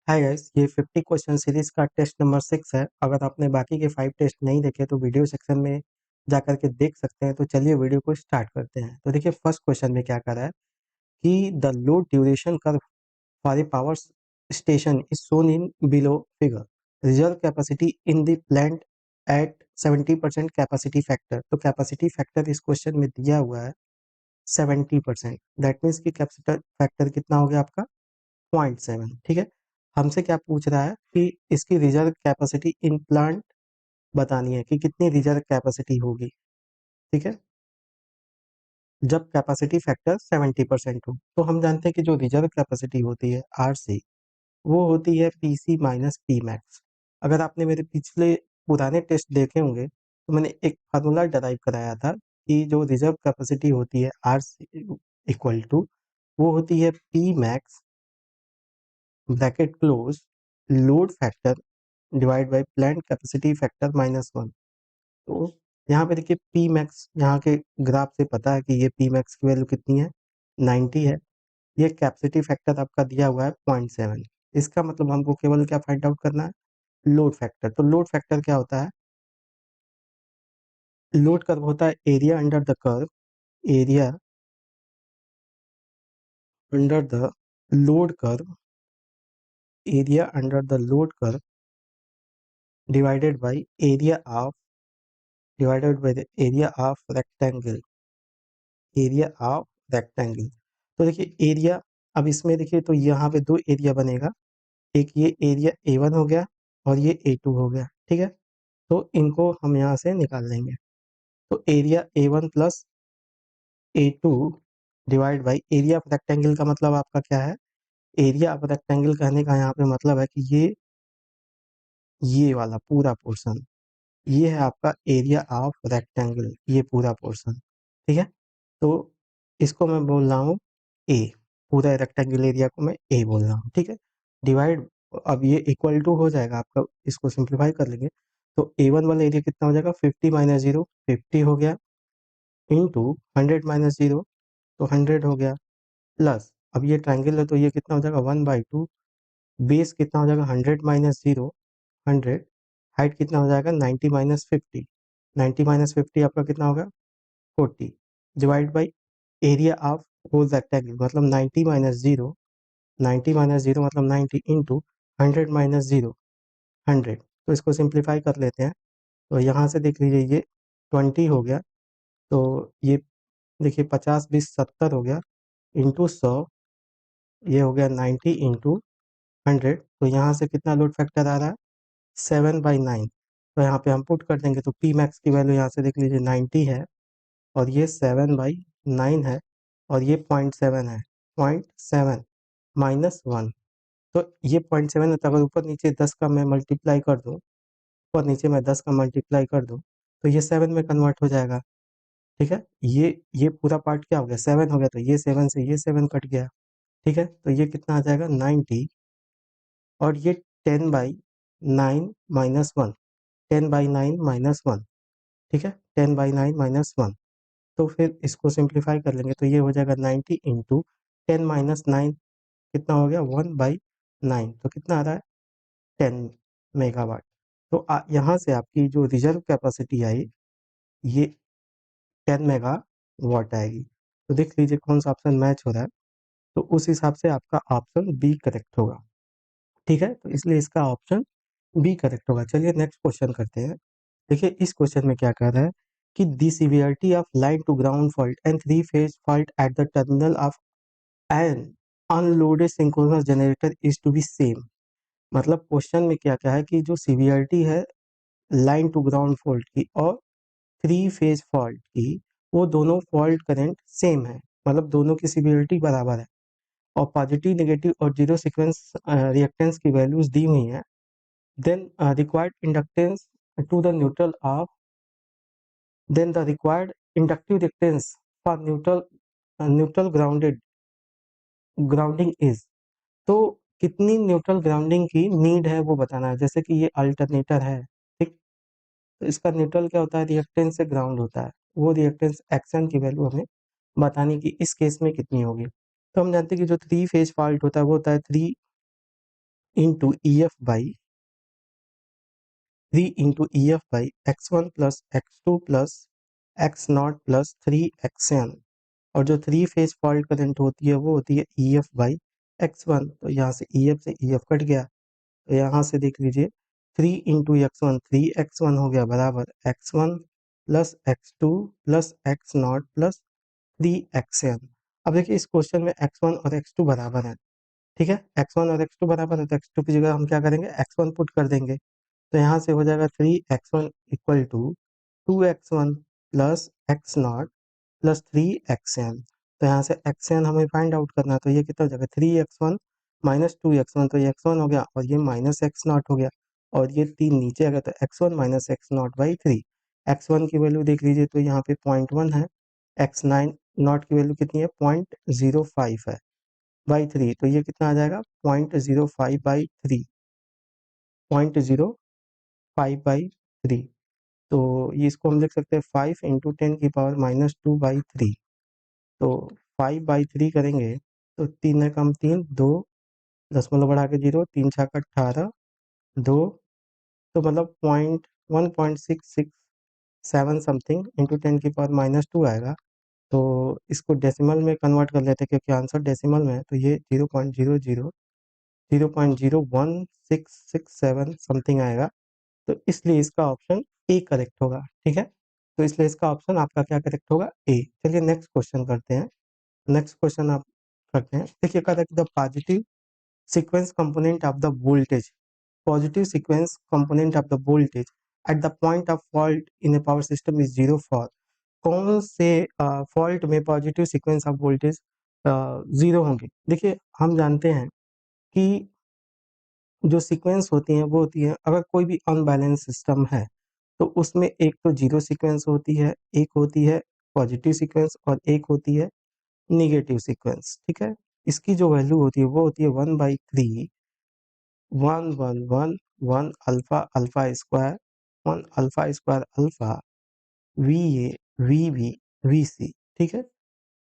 Hi guys, ये 50 question series का test number 6 है। अगर आपने बाकी के 5 टेस्ट नहीं देखे तो वीडियो सेक्शन में जाकर के देख सकते हैं। तो चलिए वीडियो को स्टार्ट करते हैं। तो देखिए फर्स्ट क्वेश्चन में क्या कर रहा है कि the load duration curve for a power station is shown in below figure. Reserve capacity in the plant at 70% capacity factor. तो कैपेसिटी फैक्टर इस क्वेश्चन में दिया हुआ है 70%। दैट मीन्स कि कैपेसिटी फैक्टर कितना हो गया आपका 0.7। ठीक है, हमसे क्या पूछ रहा है कि इसकी रिजर्व कैपेसिटी इन प्लांट बतानी है कि कितनी रिजर्व कैपेसिटी होगी। ठीक है, जब कैपेसिटी फैक्टर 70% हो तो हम जानते हैं कि जो रिजर्व कैपेसिटी होती है आरसी वो होती है पीसी माइनस पी मैक्स। अगर आपने मेरे पिछले पुराने टेस्ट देखे होंगे तो मैंने एक फार्मूला डराइव कराया था कि जो रिजर्व कैपेसिटी होती है आरसी इक्वल टू वो होती है P max bracket close load factor divide by plant capacity factor -1। तो यहाँ पे देखिए पी मैक्स यहाँ के ग्राफ से पता है कि ये पी मैक्स की वैल्यू कितनी है 90 है। ये कैपेसिटी फैक्टर आपका दिया हुआ है 0.7। इसका मतलब हमको केवल क्या फाइंड आउट करना है लोड फैक्टर। तो लोड फैक्टर क्या होता है, लोड कर्व होता है area under the curve, area under the load curve, area under the load curve divided by area of divided by the area of rectangle, area of rectangle. तो देखिए area, अब इसमें देखिए तो यहाँ पे दो एरिया बनेगा, एक ये एरिया A1 हो गया और ये A2 हो गया। ठीक है, तो इनको हम यहाँ से निकाल लेंगे। तो area A1 plus A2 divide by area of rectangle का मतलब आपका क्या है, एरिया ऑफ रेक्टेंगल कहने का यहाँ पे मतलब है कि ये वाला पूरा पोर्शन ये है आपका एरिया ऑफ रेक्टेंगल, ये पूरा पोर्शन। ठीक है, तो इसको मैं बोल रहा हूँ ए, पूरा रेक्टेंगल एरिया को मैं ए बोल रहा हूँ। ठीक है, डिवाइड, अब ये इक्वल टू हो जाएगा आपका, इसको सिंप्लीफाई कर लेंगे तो A1 वाला एरिया कितना हो जाएगा 50 माइनस 0 50 हो गया, इंटू 100 - 0 तो 100 हो गया, प्लस अब ये ट्राइंगल है तो ये कितना हो जाएगा 1/2, बेस कितना हो जाएगा 100 - 0 100, हाइट कितना हो जाएगा 90 - 50, 90 - 50 आपका कितना होगा 40, divide by area of whole rectangle मतलब 90 - 0, 90 - 0 मतलब 90 इंटू 100 - 0 100। तो इसको सिंप्लीफाई कर लेते हैं तो यहाँ से देख लीजिए ये 20 हो गया, तो ये देखिए 50 20 70 हो गया, इंटू 100 ये हो गया 90 इंटू 100। तो यहाँ से कितना लोड फैक्टर आ रहा है 7/9। तो यहाँ पे हम पुट कर देंगे तो पी मैक्स की वैल्यू यहाँ से देख लीजिए 90 है और ये 7/9 है और ये 0.7 है, 0.7 -1। तो ये 0.7 है, तो अगर ऊपर नीचे 10 का मैं मल्टीप्लाई कर दूँ, ऊपर नीचे मैं 10 का मल्टीप्लाई कर दूँ तो ये 7 में कन्वर्ट हो जाएगा। ठीक है, ये पूरा पार्ट क्या हो गया 7 हो गया, तो ये 7 से ये 7 कट गया। ठीक है, तो ये कितना आ जाएगा 90 और ये 10/9 -1, 10/9 -1। ठीक है, 10/9 -1। तो फिर इसको सिंप्लीफाई कर लेंगे तो ये हो जाएगा 90 इंटू 10 - 9 कितना हो गया 1/9, तो कितना आ रहा है 10 मेगावाट। तो यहाँ से आपकी जो रिजर्व कैपेसिटी आई ये 10 मेगावाट आएगी। तो देख लीजिए कौन सा ऑप्शन मैच हो रहा है, तो उस हिसाब से आपका ऑप्शन बी करेक्ट होगा। ठीक है, तो इसलिए इसका ऑप्शन बी करेक्ट होगा। चलिए नेक्स्ट क्वेश्चन करते हैं। देखिए इस क्वेश्चन में क्या कह रहा है कि the severity of line to ground fault and three phase fault at the terminal of an unloaded synchronous generator is to be same. मतलब क्वेश्चन में क्या क्या है कि जो सिवियरिटी है लाइन टू ग्राउंड फॉल्ट की और थ्री फेज फॉल्ट की, वो दोनों फॉल्ट करंट सेम है, मतलब दोनों की सिवियरिटी बराबर है और पॉजिटिव नेगेटिव और जीरो सीक्वेंस रिएक्टेंस की वैल्यूज दी हुई हैं। Then required inductance to the neutral of, then the required inductive reactance for neutral grounding is। तो कितनी न्यूट्रल ग्राउंडिंग की नीड है वो बताना है। जैसे कि ये अल्टरनेटर है, ठीक, तो इसका न्यूट्रल क्या होता है रिएक्टेंस से ग्राउंड होता है, वो रिएक्टेंस एक्शन की वैल्यू हमें बतानी कि इस केस में कितनी होगी। तो हम जानते हैं कि जो थ्री फेज फॉल्ट होता है वो होता है three into EF by 3 into EF by x1 plus x2 plus x not plus 3xn, और जो 3 फेज फॉल्ट करंट होती है वो होती है EF बाई x1। तो यहाँ से EF से EF कट गया, तो यहाँ से देख लीजिए 3 इंटू x1, 3x1 हो गया बराबर x1 plus x2 plus x not plus 3xn। अब देखिए इस क्वेश्चन में x1 और x2 बराबर है, ठीक है, x1 और x2 बराबर है, तो x2 की जगह हम क्या करेंगे, x1 पुट कर देंगे। तो यहाँ से हो जाएगा 3x1 equal to 2x1 plus x naught plus 3xn। तो यहाँ से xn हमें फाइंड आउट करना है, तो ये कितना हो जाएगा 3x1 माइनस 2x1, तो ये x1 हो गया और ये माइनस एक्स नॉट हो गया, और ये 3 नीचे आ गया, तो x1 minus x not by 3। x1 की वैल्यू देख लीजिए तो यहाँ पे 0.1 है, x9 नॉट की वैल्यू कितनी है 0.05 है बाई 3, तो ये कितना आ जाएगा 0.05 बाई 3, 0.05 बाई 3। तो ये इसको हम लिख सकते हैं 5 इंटू 10⁻⁻2/3। तो 5/3 करेंगे तो 3 है कम 3, 2 दशमलव बढ़ा के 0, 3 छः का 18, 2, तो मतलब 1.1667 समथिंग इंटू 10⁻⁻2 आएगा। तो इसको डेसिमल में कन्वर्ट कर लेते हैं क्योंकि आंसर डेसिमल में है, तो ये 0.00016667 समथिंग आएगा। तो इसलिए इसका ऑप्शन ए करेक्ट होगा, ठीक है। तो इसलिए इसका ऑप्शन आपका क्या करेक्ट होगा, ए। चलिए नेक्स्ट क्वेश्चन करते हैं। नेक्स्ट क्वेश्चन आप करते हैं, देखिए कहा था कि the positive sequence component of the voltage, positive sequence component of the voltage at the point of fault in A power system is 0 for, कौन से फॉल्ट में पॉजिटिव सीक्वेंस ऑफ वोल्टेज 0 होंगे। देखिए हम जानते हैं कि जो सीक्वेंस होती हैं वो होती है, अगर कोई भी अनबैलेंस सिस्टम है तो उसमें एक तो जीरो सीक्वेंस होती है, एक होती है पॉजिटिव सीक्वेंस और एक होती है निगेटिव सीक्वेंस, ठीक है। इसकी जो वैल्यू होती है वो होती है 1/3 1 1 1 1 alpha alpha square 1 alpha square alpha V A V B V C, ठीक है।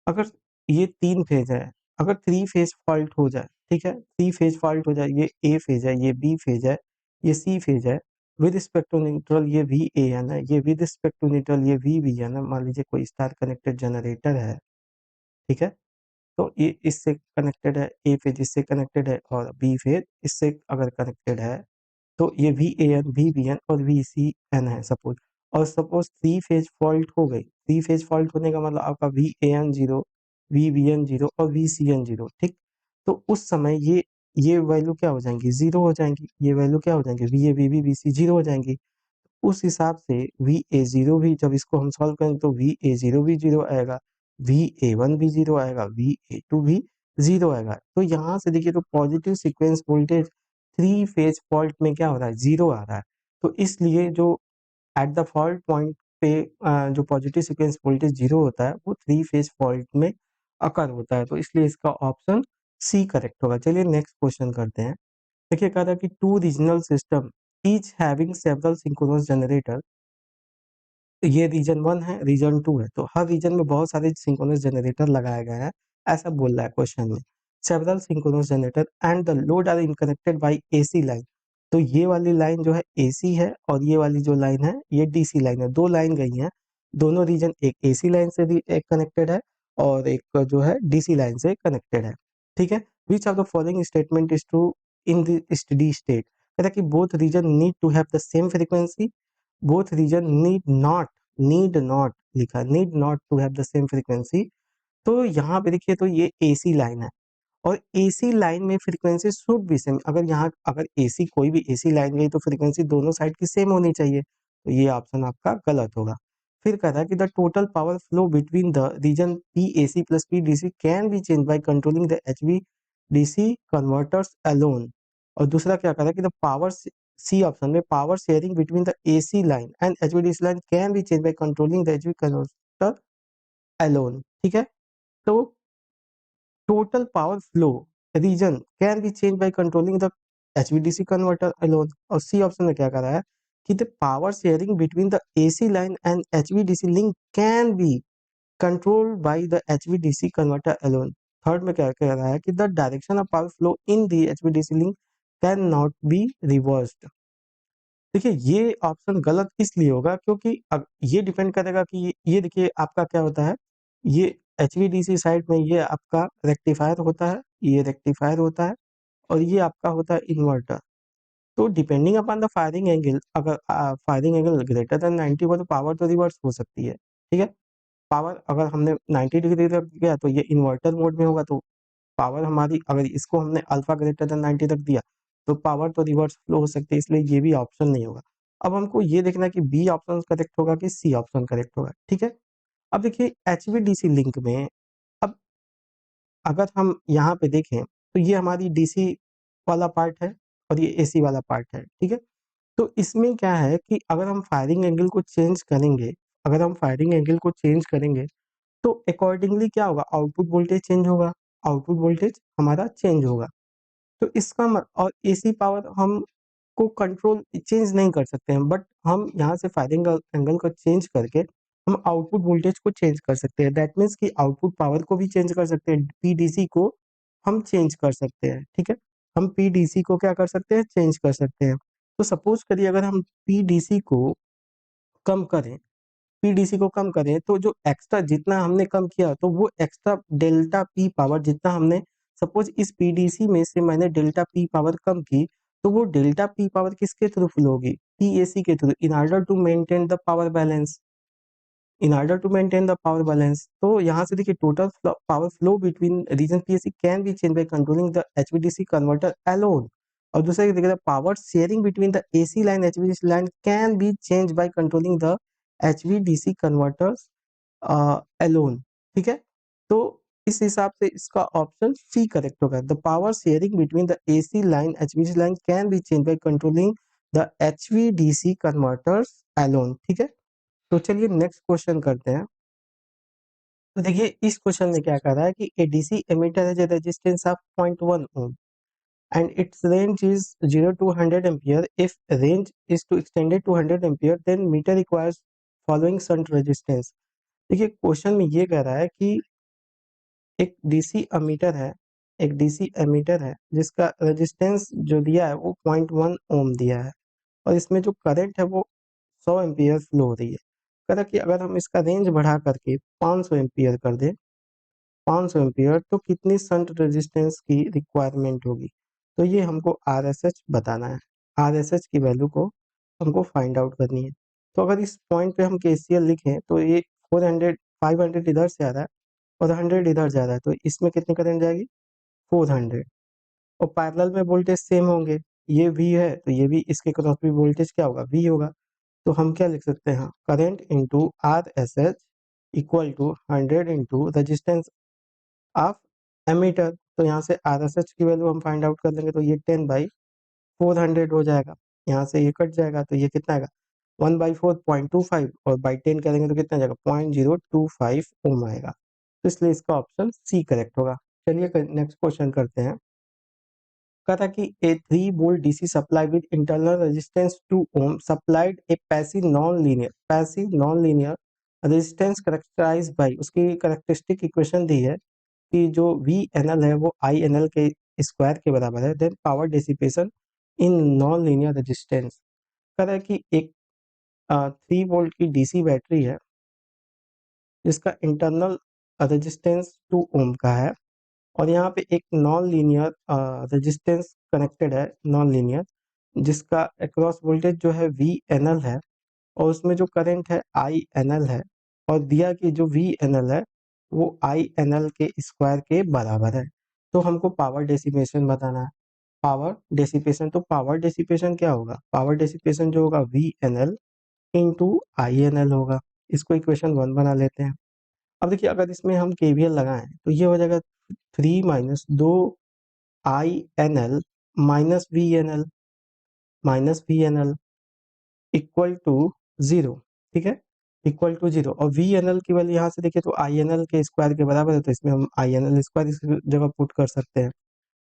अगर ये 3 फेज है, अगर 3 फेज फॉल्ट हो जाए, ठीक है, 3 फेज फॉल्ट हो जाए, ये ए फेज है, ये बी फेज है, ये सी फेज है, विद रिस्पेक्ट टू न्यूट्रल ये वी ए एन है, ये विद रिस्पेक्ट टू न्यूट्रल ये वी बी एन है। मान लीजिए कोई स्टार कनेक्टेड जनरेटर है, ठीक है, तो ये इससे कनेक्टेड है, ए फेज इससे कनेक्टेड है और बी फेज इससे अगर कनेक्टेड है, तो ये V A N V B N और वी सी एन है सपोज। और सपोज थ्री फेज फॉल्ट हो गई, थ्री फेज फॉल्ट होने का मतलब आपका V A N zero, V B N zero और वी सी एन जीरो, ठीक। तो उस समय ये वैल्यू क्या हो जाएंगी, जीरो हो जाएंगी, ये वैल्यू क्या हो जाएंगी, V A V B V C zero हो जाएंगी। उस हिसाब से वी ए जीरो भी जब इसको हम सॉल्व करें तो वी ए जीरो भी जीरो आएगा, वी ए वन भी जीरो आएगा, वी ए टू भी जीरो आएगा। तो यहाँ से देखिए तो positive sequence voltage three phase fault में क्या हो रहा है, जीरो आ रहा है। तो इसलिए जो एट द फॉल्ट पॉइंट पे जो पॉजिटिव सीक्वेंस वोल्टेज जीरो होता है वो थ्री फेज फॉल्ट में अकर होता है, तो इसलिए इसका ऑप्शन सी करेक्ट होगा। चलिए नेक्स्ट क्वेश्चन करते हैं। देखिए कहा था कि two regional system each having several synchronous generator, ये रीजन वन है, रीजन टू है, तो हर रीजन में बहुत सारे सिंक्रोनस जनरेटर लगाए गए हैं, ऐसा बोल रहा है क्वेश्चन में। Several synchronous generator and the load are interconnected by AC line, तो ये वाली लाइन जो है एसी है और ये वाली जो लाइन है ये डीसी लाइन है, दो लाइन गई हैं। दोनों रीजन एक एसी लाइन से एक कनेक्टेड है और एक जो है डीसी लाइन से कनेक्टेड है, ठीक है। Which of the following statement is true in the steady state, कहता है कि both region need to have the same frequency, both region need not लिखा, need not to have the same frequency. तो यहाँ पे देखिए तो ये एसी लाइन है और एसी लाइन में फ्रीक्वेंसी शुड बी सेम, अगर यहाँ अगर एसी कोई भी एसी लाइन गई तो फ्रीक्वेंसी दोनों साइड की सेम होनी चाहिए, तो ये ऑप्शन आपका गलत होगा। फिर कहता है कि the total power flow between the region P AC plus P DC can be change by controlling the H V DC converters alone. और दूसरा क्या कहता है कि द पावर, सी ऑप्शन में power sharing between the AC line and HVDC line can be change by controlling the HV converter alone, ठीक है। तो total power flow region can be changed by controlling the HVDC converter alone। और सी option में क्या कर रहा है कि the power sharing between the AC line and HVDC link can be controlled by the HVDC converter alone। Third में क्या कह रहा है कि the direction of power flow in the HVDC link can not be reversed. देखिए ये option गलत इसलिए होगा क्योंकि अब ये डिपेंड करेगा कि ये देखिए आपका क्या होता है, ये एचवीडीसी साइड में ये आपका रेक्टिफायर होता है, ये रेक्टिफायर होता है और ये आपका होता है इन्वर्टर। तो depending upon the firing angle, अगर फायरिंग एंगल ग्रेटर देन 90 हो तो पावर तो रिवर्स हो सकती है, ठीक है। पावर अगर हमने 90 डिग्री रख दिया तो ये इन्वर्टर मोड में होगा, तो पावर हमारी अगर इसको हमने अल्फा ग्रेटर देन 90 रख दिया तो पावर तो रिवर्स फ्लो हो सकती है, इसलिए ये भी ऑप्शन नहीं होगा। अब हमको ये देखना है कि बी ऑप्शन करेक्ट होगा कि सी ऑप्शन करेक्ट होगा, ठीक है। अब देखिए एचवीडीसी लिंक में, अब अगर हम यहाँ पे देखें तो ये हमारी डीसी वाला पार्ट है और ये एसी वाला पार्ट है, ठीक है। तो इसमें क्या है कि अगर हम फायरिंग एंगल को चेंज करेंगे, अगर हम फायरिंग एंगल को चेंज करेंगे तो अकॉर्डिंगली क्या होगा, आउटपुट वोल्टेज चेंज होगा, आउटपुट वोल्टेज हमारा चेंज होगा। तो इसका और एसी पावर हम को कंट्रोल चेंज नहीं कर सकते हैं, बट हम यहाँ से फायरिंग एंगल को चेंज करके हम आउटपुट वोल्टेज को चेंज कर सकते हैं। दैट मीन्स कि आउटपुट पावर को भी चेंज कर सकते हैं, पीडीसी को हम चेंज कर सकते हैं, ठीक है। हम पीडीसी को क्या कर सकते हैं, चेंज कर सकते हैं। तो सपोज करिए अगर हम पीडीसी को कम करें, पीडीसी को कम करें तो जो एक्स्ट्रा जितना हमने कम किया तो वो एक्स्ट्रा डेल्टा पी पावर जितना हमने, सपोज इस पीडीसी में से मैंने डेल्टा पी पावर कम की, तो वो डेल्टा पी पावर किसके थ्रू फ्लो होगी, पीएसी के through, in order to maintain the power balance, in order to maintain the power balance. तो यहाँ से देखिए total power flow between region PAC can be change by controlling the HVDC converter alone. और दूसरा देखिए power sharing between the AC line HVDC line can be change by controlling the HVDC converters alone, ठीक है। तो इस हिसाब से इसका ऑप्शन सी करेक्ट होगा। The power sharing between the AC line HVDC line can be change by controlling the HVDC converters alone, ठीक है। तो चलिए नेक्स्ट क्वेश्चन करते हैं। तो देखिए इस क्वेश्चन में क्या कर रहा है कि A DC ammeter has a resistance of 0.1 ohm and its range is 0 to 100 ampere. If range is to extended to 100 ampere, then meter requires following shunt resistance. देखिए क्वेश्चन में ये कह रहा है कि एक डीसी एमीटर है, एक डीसी एमीटर है जिसका रेजिस्टेंस जो दिया है वो 0.1 ओम दिया है और इसमें जो करंट है वो 100 एम्पियर फ्लो हो रही है। कह रहा कि अगर हम इसका रेंज बढ़ा करके 500 एम्पियर कर दें, 500 एम्पियर, तो कितनी शंट रेजिस्टेंस की रिक्वायरमेंट होगी। तो ये हमको आरएसएच बताना है, आरएसएच की वैल्यू को हमको फाइंड आउट करनी है। तो अगर इस पॉइंट पे हम केसीएल लिखें तो ये 400 500 इधर से आ रहा है और 100 इधर जा रहा है, तो इसमें कितनी करंट जाएगी, 400। और पैरेलल में वोल्टेज सेम होंगे, ये वी है तो ये भी इसके क्रॉस भी वोल्टेज क्या होगा, वी होगा। तो हम क्या लिख सकते हैं, current into R S H equal to 100 into resistance of ammeter. तो यहाँ से आर एस एच की वैल्यू हम फाइंड आउट कर लेंगे, तो ये 10/400 हो जाएगा। यहाँ से ये कट जाएगा तो ये कितना आएगा, 1/4 0.25 और बाई 10 करेंगे तो कितना जाएगा, 0.025 ओम आएगा। तो इसलिए इसका ऑप्शन सी करेक्ट होगा। चलिए नेक्स्ट क्वेश्चन करते हैं। कहा था कि a 3 volt DC supply with internal resistance 2 ohm supplied a passive non linear resistance characterize by, उसकी करेक्टरिस्टिक इक्वेशन दी है कि जो वी एन एल है वो आई एन एल के स्क्वायर के बराबर है। Then power dissipation in non linear resistance. कह रहा है कि एक 3 वोल्ट की डीसी बैटरी है जिसका इंटरनल रेजिस्टेंस 2 ओम का है और यहाँ पे एक नॉन लीनियर रेजिस्टेंस कनेक्टेड है, नॉन लीनियर, जिसका अक्रॉस वोल्टेज जो है वी एन एल है और उसमें जो करंट है आई एन एल है और दिया कि जो वी एन एल है वो आई एन एल के स्क्वायर के बराबर है। तो हमको पावर डेसिपेशन बताना है। पावर डेसिपेशन, तो पावर डेसिपेशन क्या होगा, पावर डेसिपेशन जो होगा V N L into I N L होगा। इसको इक्वेशन 1 बना लेते हैं। अब देखिए अगर इसमें हम केवीएल लगाएं तो ये हो जाएगा 3 minus 2 I N L minus V N L equal to 0, ठीक है, इक्वल टू 0। और वी एन एल की वैल्यू यहाँ से देखिए तो आई एन एल के स्क्वायर के बराबर है, तो इसमें हम आई एन एल स्क्वायर इस जगह पुट कर सकते हैं।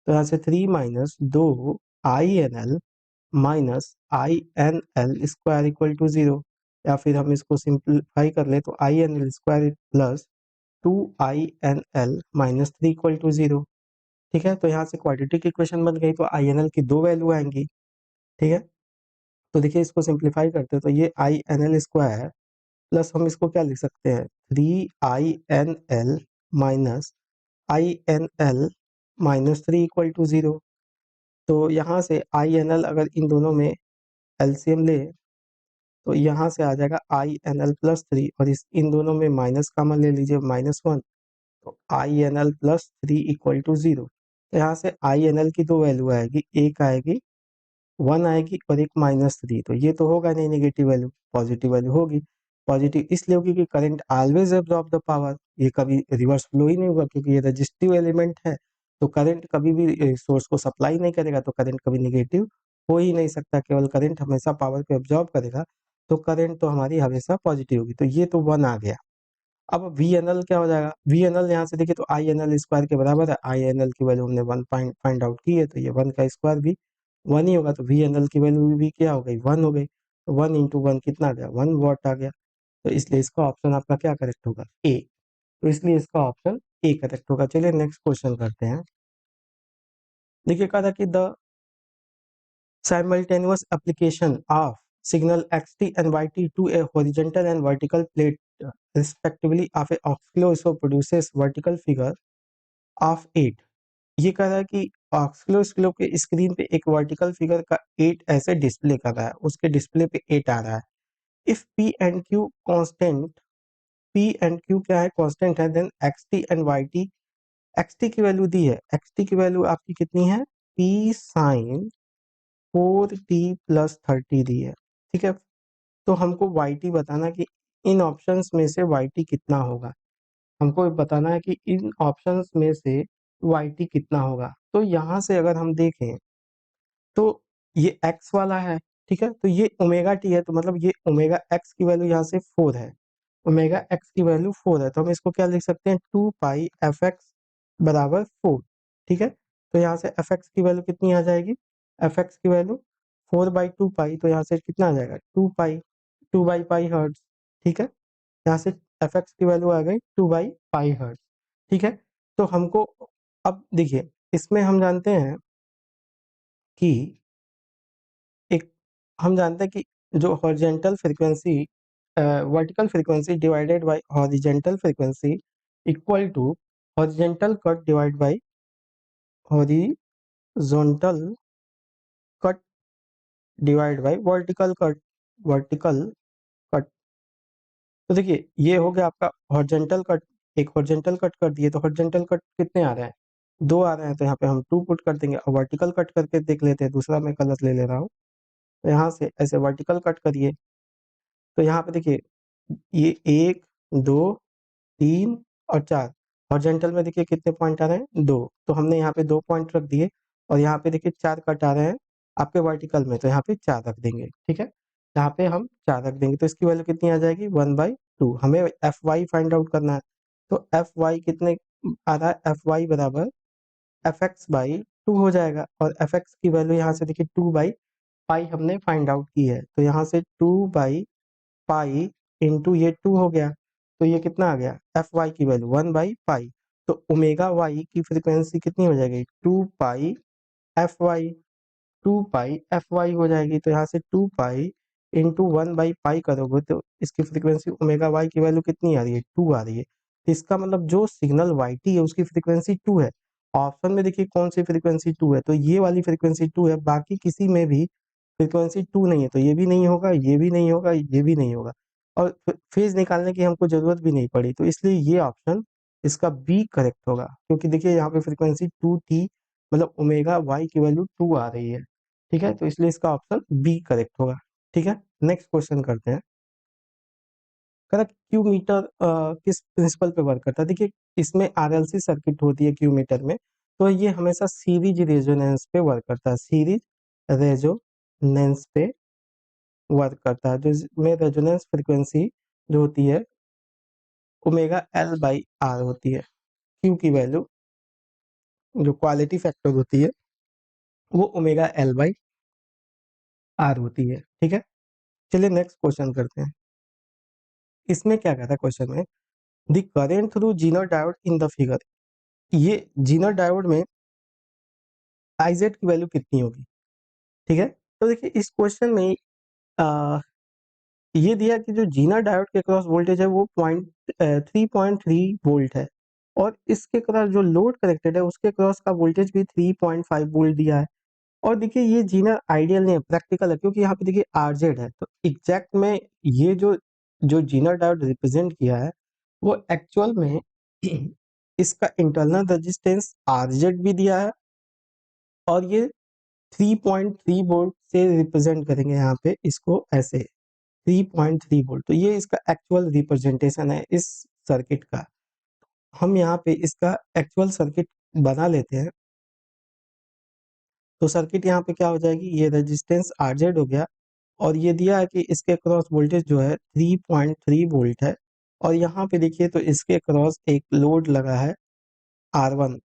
तो यहाँ से 3 minus 2 I N L minus I N L square equal to 0, या फिर हम इसको सिंप्लीफाई कर ले तो I N L square plus 2 I N L minus 3 equal to 0। ठीक है, तो यहाँ से क्वाड्रेटिक इक्वेशन बन गई, तो आई एन एल की 2 वैल्यू आएंगी। ठीक है, तो देखिए इसको सिंप्लीफाई करते हैं, तो ये I N L square plus हम इसको क्या लिख सकते हैं, 3 INL minus INL minus 3 equal to 0। तो यहाँ से INL अगर इन दोनों में एलसीएम ले तो यहाँ से आ जाएगा INL प्लस 3, और इस इन दोनों में माइनस कॉमन ले लीजिए, -1, तो INL प्लस 3 इक्वल टू 0। तो यहाँ से INL की 2 वैल्यू आएगी, एक आएगी 1 आएगी और एक -3। तो ये तो होगा नहीं नेगेटिव वैल्यू, पॉजिटिव वैल्यू होगी। पॉजिटिव इसलिए होगी कि current always absorb the power, ये कभी रिवर्स फ्लो ही नहीं होगा क्योंकि ये रेजिस्टिव एलिमेंट है। तो करंट कभी भी सोर्स को सप्लाई नहीं करेगा, तो करंट कभी नेगेटिव हो ही नहीं सकता, केवल करंट हमेशा पावर को एब्जॉर्ब करेगा, तो करंट तो हमारी हमेशा पॉजिटिव होगी। तो ये तो 1 आ गया। अब वी एन एल क्या हो जाएगा, वी एन एल यहाँ से देखिए तो आई एन एल स्क्वायर के बराबर है, आई एन एल की वैल्यू हमने 1 फाइंड आउट की है, तो ये 1 का स्क्वायर भी 1 ही होगा, तो वी एन एल की वैल्यू भी क्या हो गई, 1 हो गई। तो 1 इंटू 1 कितना आ गया, 1 वॉट आ गया। तो इसलिए इसका ऑप्शन आपका क्या करेक्ट होगा, ए। तो इसलिए इसका ऑप्शन ए करेक्ट होगा। चलिए नेक्स्ट क्वेश्चन करते हैं। देखिए कहा था कि the simultaneous application of signal xt and yt to a horizontal and vertical plate respectively of a oscilloscope produces vertical figure of 8। ये कह रहा है कि ऑक्सिलोस्कोप के स्क्रीन पे एक वर्टिकल फिगर का 8 ऐसे डिस्प्ले कर रहा है, उसके डिस्प्ले पे 8 आ रहा है। If P and Q constant, P and Q क्या है, कांस्टेंट है, then XT and YT, XT की वैल्यू दी है, एक्सटी की वैल्यू आपकी कितनी है, पी साइन 4t प्लस 30 दी है। ठीक है, तो हमको वाईटी बताना कि इन ऑप्शंस में से वाईटी कितना होगा, हमको बताना है कि इन ऑप्शंस में से वाईटी कितना होगा। तो यहाँ से अगर हम देखें तो ये x वाला है, ठीक है, तो ये ओमेगा टी है, तो मतलब ये ओमेगा x की वैल्यू यहाँ से 4 है, ओमेगा x की वैल्यू 4 है, तो हम इसको क्या लिख सकते हैं, 2 पाई एफ एक्स बराबर 4। ठीक है, तो यहाँ से एफ एक्स की वैल्यू कितनी आ जाएगी, एफ एक्स की वैल्यू 4/2 पाई, तो यहाँ से कितना आ जाएगा, 2 पाई, 2/पाई हर्ट्ज। ठीक है, यहाँ से एफ एक्स की वैल्यू आ गई 2/पाई हर्ट्ज। ठीक है, तो हमको अब देखिए इसमें हम जानते हैं कि एक, हम जानते हैं कि जो horizontal frequency, vertical frequency divided by horizontal frequency equal to horizontal cut divide by horizontal cut divide by vertical cut, vertical cut. तो देखिए ये हो गया आपका हॉरिजॉन्टल कट, एक हॉरिजॉन्टल कट कर दिए, तो हॉरिजॉन्टल कट कितने आ रहे हैं, 2 आ रहे हैं, तो यहाँ पे हम 2 पुट कर देंगे। और वर्टिकल कट करके देख लेते हैं, दूसरा मैं कलर ले ले रहा हूँ, तो यहाँ से ऐसे वर्टिकल कट करिए, तो यहाँ पे देखिए ये 1 2 3 और 4, हॉरिजॉन्टल में देखिए कितने पॉइंट आ रहे हैं, 2, तो हमने यहाँ पे 2 पॉइंट रख दिए, और यहाँ पे देखिए 4 कट आ रहे हैं आपके वर्टिकल में, तो यहाँ पे 4 रख देंगे। ठीक है, यहाँ पे हम 4 रख देंगे, तो इसकी वैल्यू कितनी आ जाएगी, 1/2। हमें एफ वाई फाइंड आउट करना है, तो एफ वाई कितने आ रहा है, एफ वाई बराबर एफ एक्स बाई 2 हो जाएगा, और एफ एक्स की वैल्यू यहाँ से देखिए 2/पाई हमने फाइंड आउट की है, तो यहाँ से 2/पाई इंटू ये 2 हो गया, तो ये कितना आ गया, एफ वाई की वैल्यू 1/पाई, तो ओमेगा वाई की फ्रीक्वेंसी कितनी हो जाएगी, 2 पाई एफ वाई हो जाएगी। तो यहाँ से 2 पाई इंटू 1/पाई करोगे तो इसकी फ्रीक्वेंसी ओमेगा वाई की वैल्यू कितनी आ रही है, 2 आ रही है। तो इसका मतलब जो सिग्नल वाई टी है उसकी फ्रीक्वेंसी 2 है। ऑप्शन में देखिए कौन सी फ्रीक्वेंसी 2 है, तो ये वाली फ्रीक्वेंसी 2 है, बाकी किसी में भी फ्रीक्वेंसी 2 नहीं है, तो ये भी नहीं होगा, ये भी नहीं होगा, ये भी नहीं होगा, और फेज निकालने की हमको जरूरत भी नहीं पड़ी, तो इसलिए ये ऑप्शन इसका बी करेक्ट होगा, क्योंकि देखिए यहाँ पे फ्रीक्वेंसी 2t मतलब ओमेगा वाई की वैल्यू 2 आ रही है। ठीक है, तो इसलिए इसका ऑप्शन बी करेक्ट होगा। ठीक है, नेक्स्ट क्वेश्चन करते हैं। कह क्यू मीटर किस प्रिंसिपल पे वर्क करता है, देखिए इसमें आरएलसी सर्किट होती है क्यू मीटर में, तो ये हमेशा सीरीज रेजोनेंस पे वर्क करता है, सीरीज रेजोनेंस पे वर्क करता है, जिसमें रेजोनेंस फ्रीक्वेंसी जो होती है ओमेगा एल बाई आर होती है, क्यू की वैल्यू जो क्वालिटी फैक्टर होती है वो ओमेगा एल बाई आर होती है। ठीक है, चलिए नेक्स्ट क्वेश्चन करते हैं। इसमें क्या कहता है क्वेश्चन में, the current through Zener diode in the figure, ये जीनर डायोड में आईजेड की वैल्यू कितनी होगी, ठीक है। तो देखिए इस क्वेश्चन में आ, ये दिया कि जो जीना डायोड के क्रॉस वोल्टेज है वो 3.3 वोल्ट है, और इसके क्रॉस जो लोड कनेक्टेड है उसके क्रॉस का वोल्टेज भी 3.5 वोल्ट दिया है। और देखिए ये जीना आइडियल नहीं है, प्रैक्टिकल है, क्योंकि यहाँ पे देखिए आरजेड है, तो एग्जैक्ट में ये जो जो जीना डायोड रिप्रेजेंट किया है वो एक्चुअल में इसका इंटरनल रेजिस्टेंस आरजेड भी दिया है, और ये 3.3 वोल्ट से रिप्रेजेंट करेंगे यहाँ पे इसको ऐसे 3.3 वोल्ट, तो ये इसका एक्चुअल रिप्रेजेंटेशन है इस सर्किट का। हम यहाँ पे इसका एक्चुअल सर्किट बना लेते हैं। तो सर्किट यहाँ पे क्या हो जाएगी, ये रेजिस्टेंस आरजेड हो गया, और ये दिया है कि इसके क्रॉस वोल्टेज जो है 3.3 वोल्ट है, और यहाँ पे देखिए तो इसके क्रॉस एक लोड लगा है R1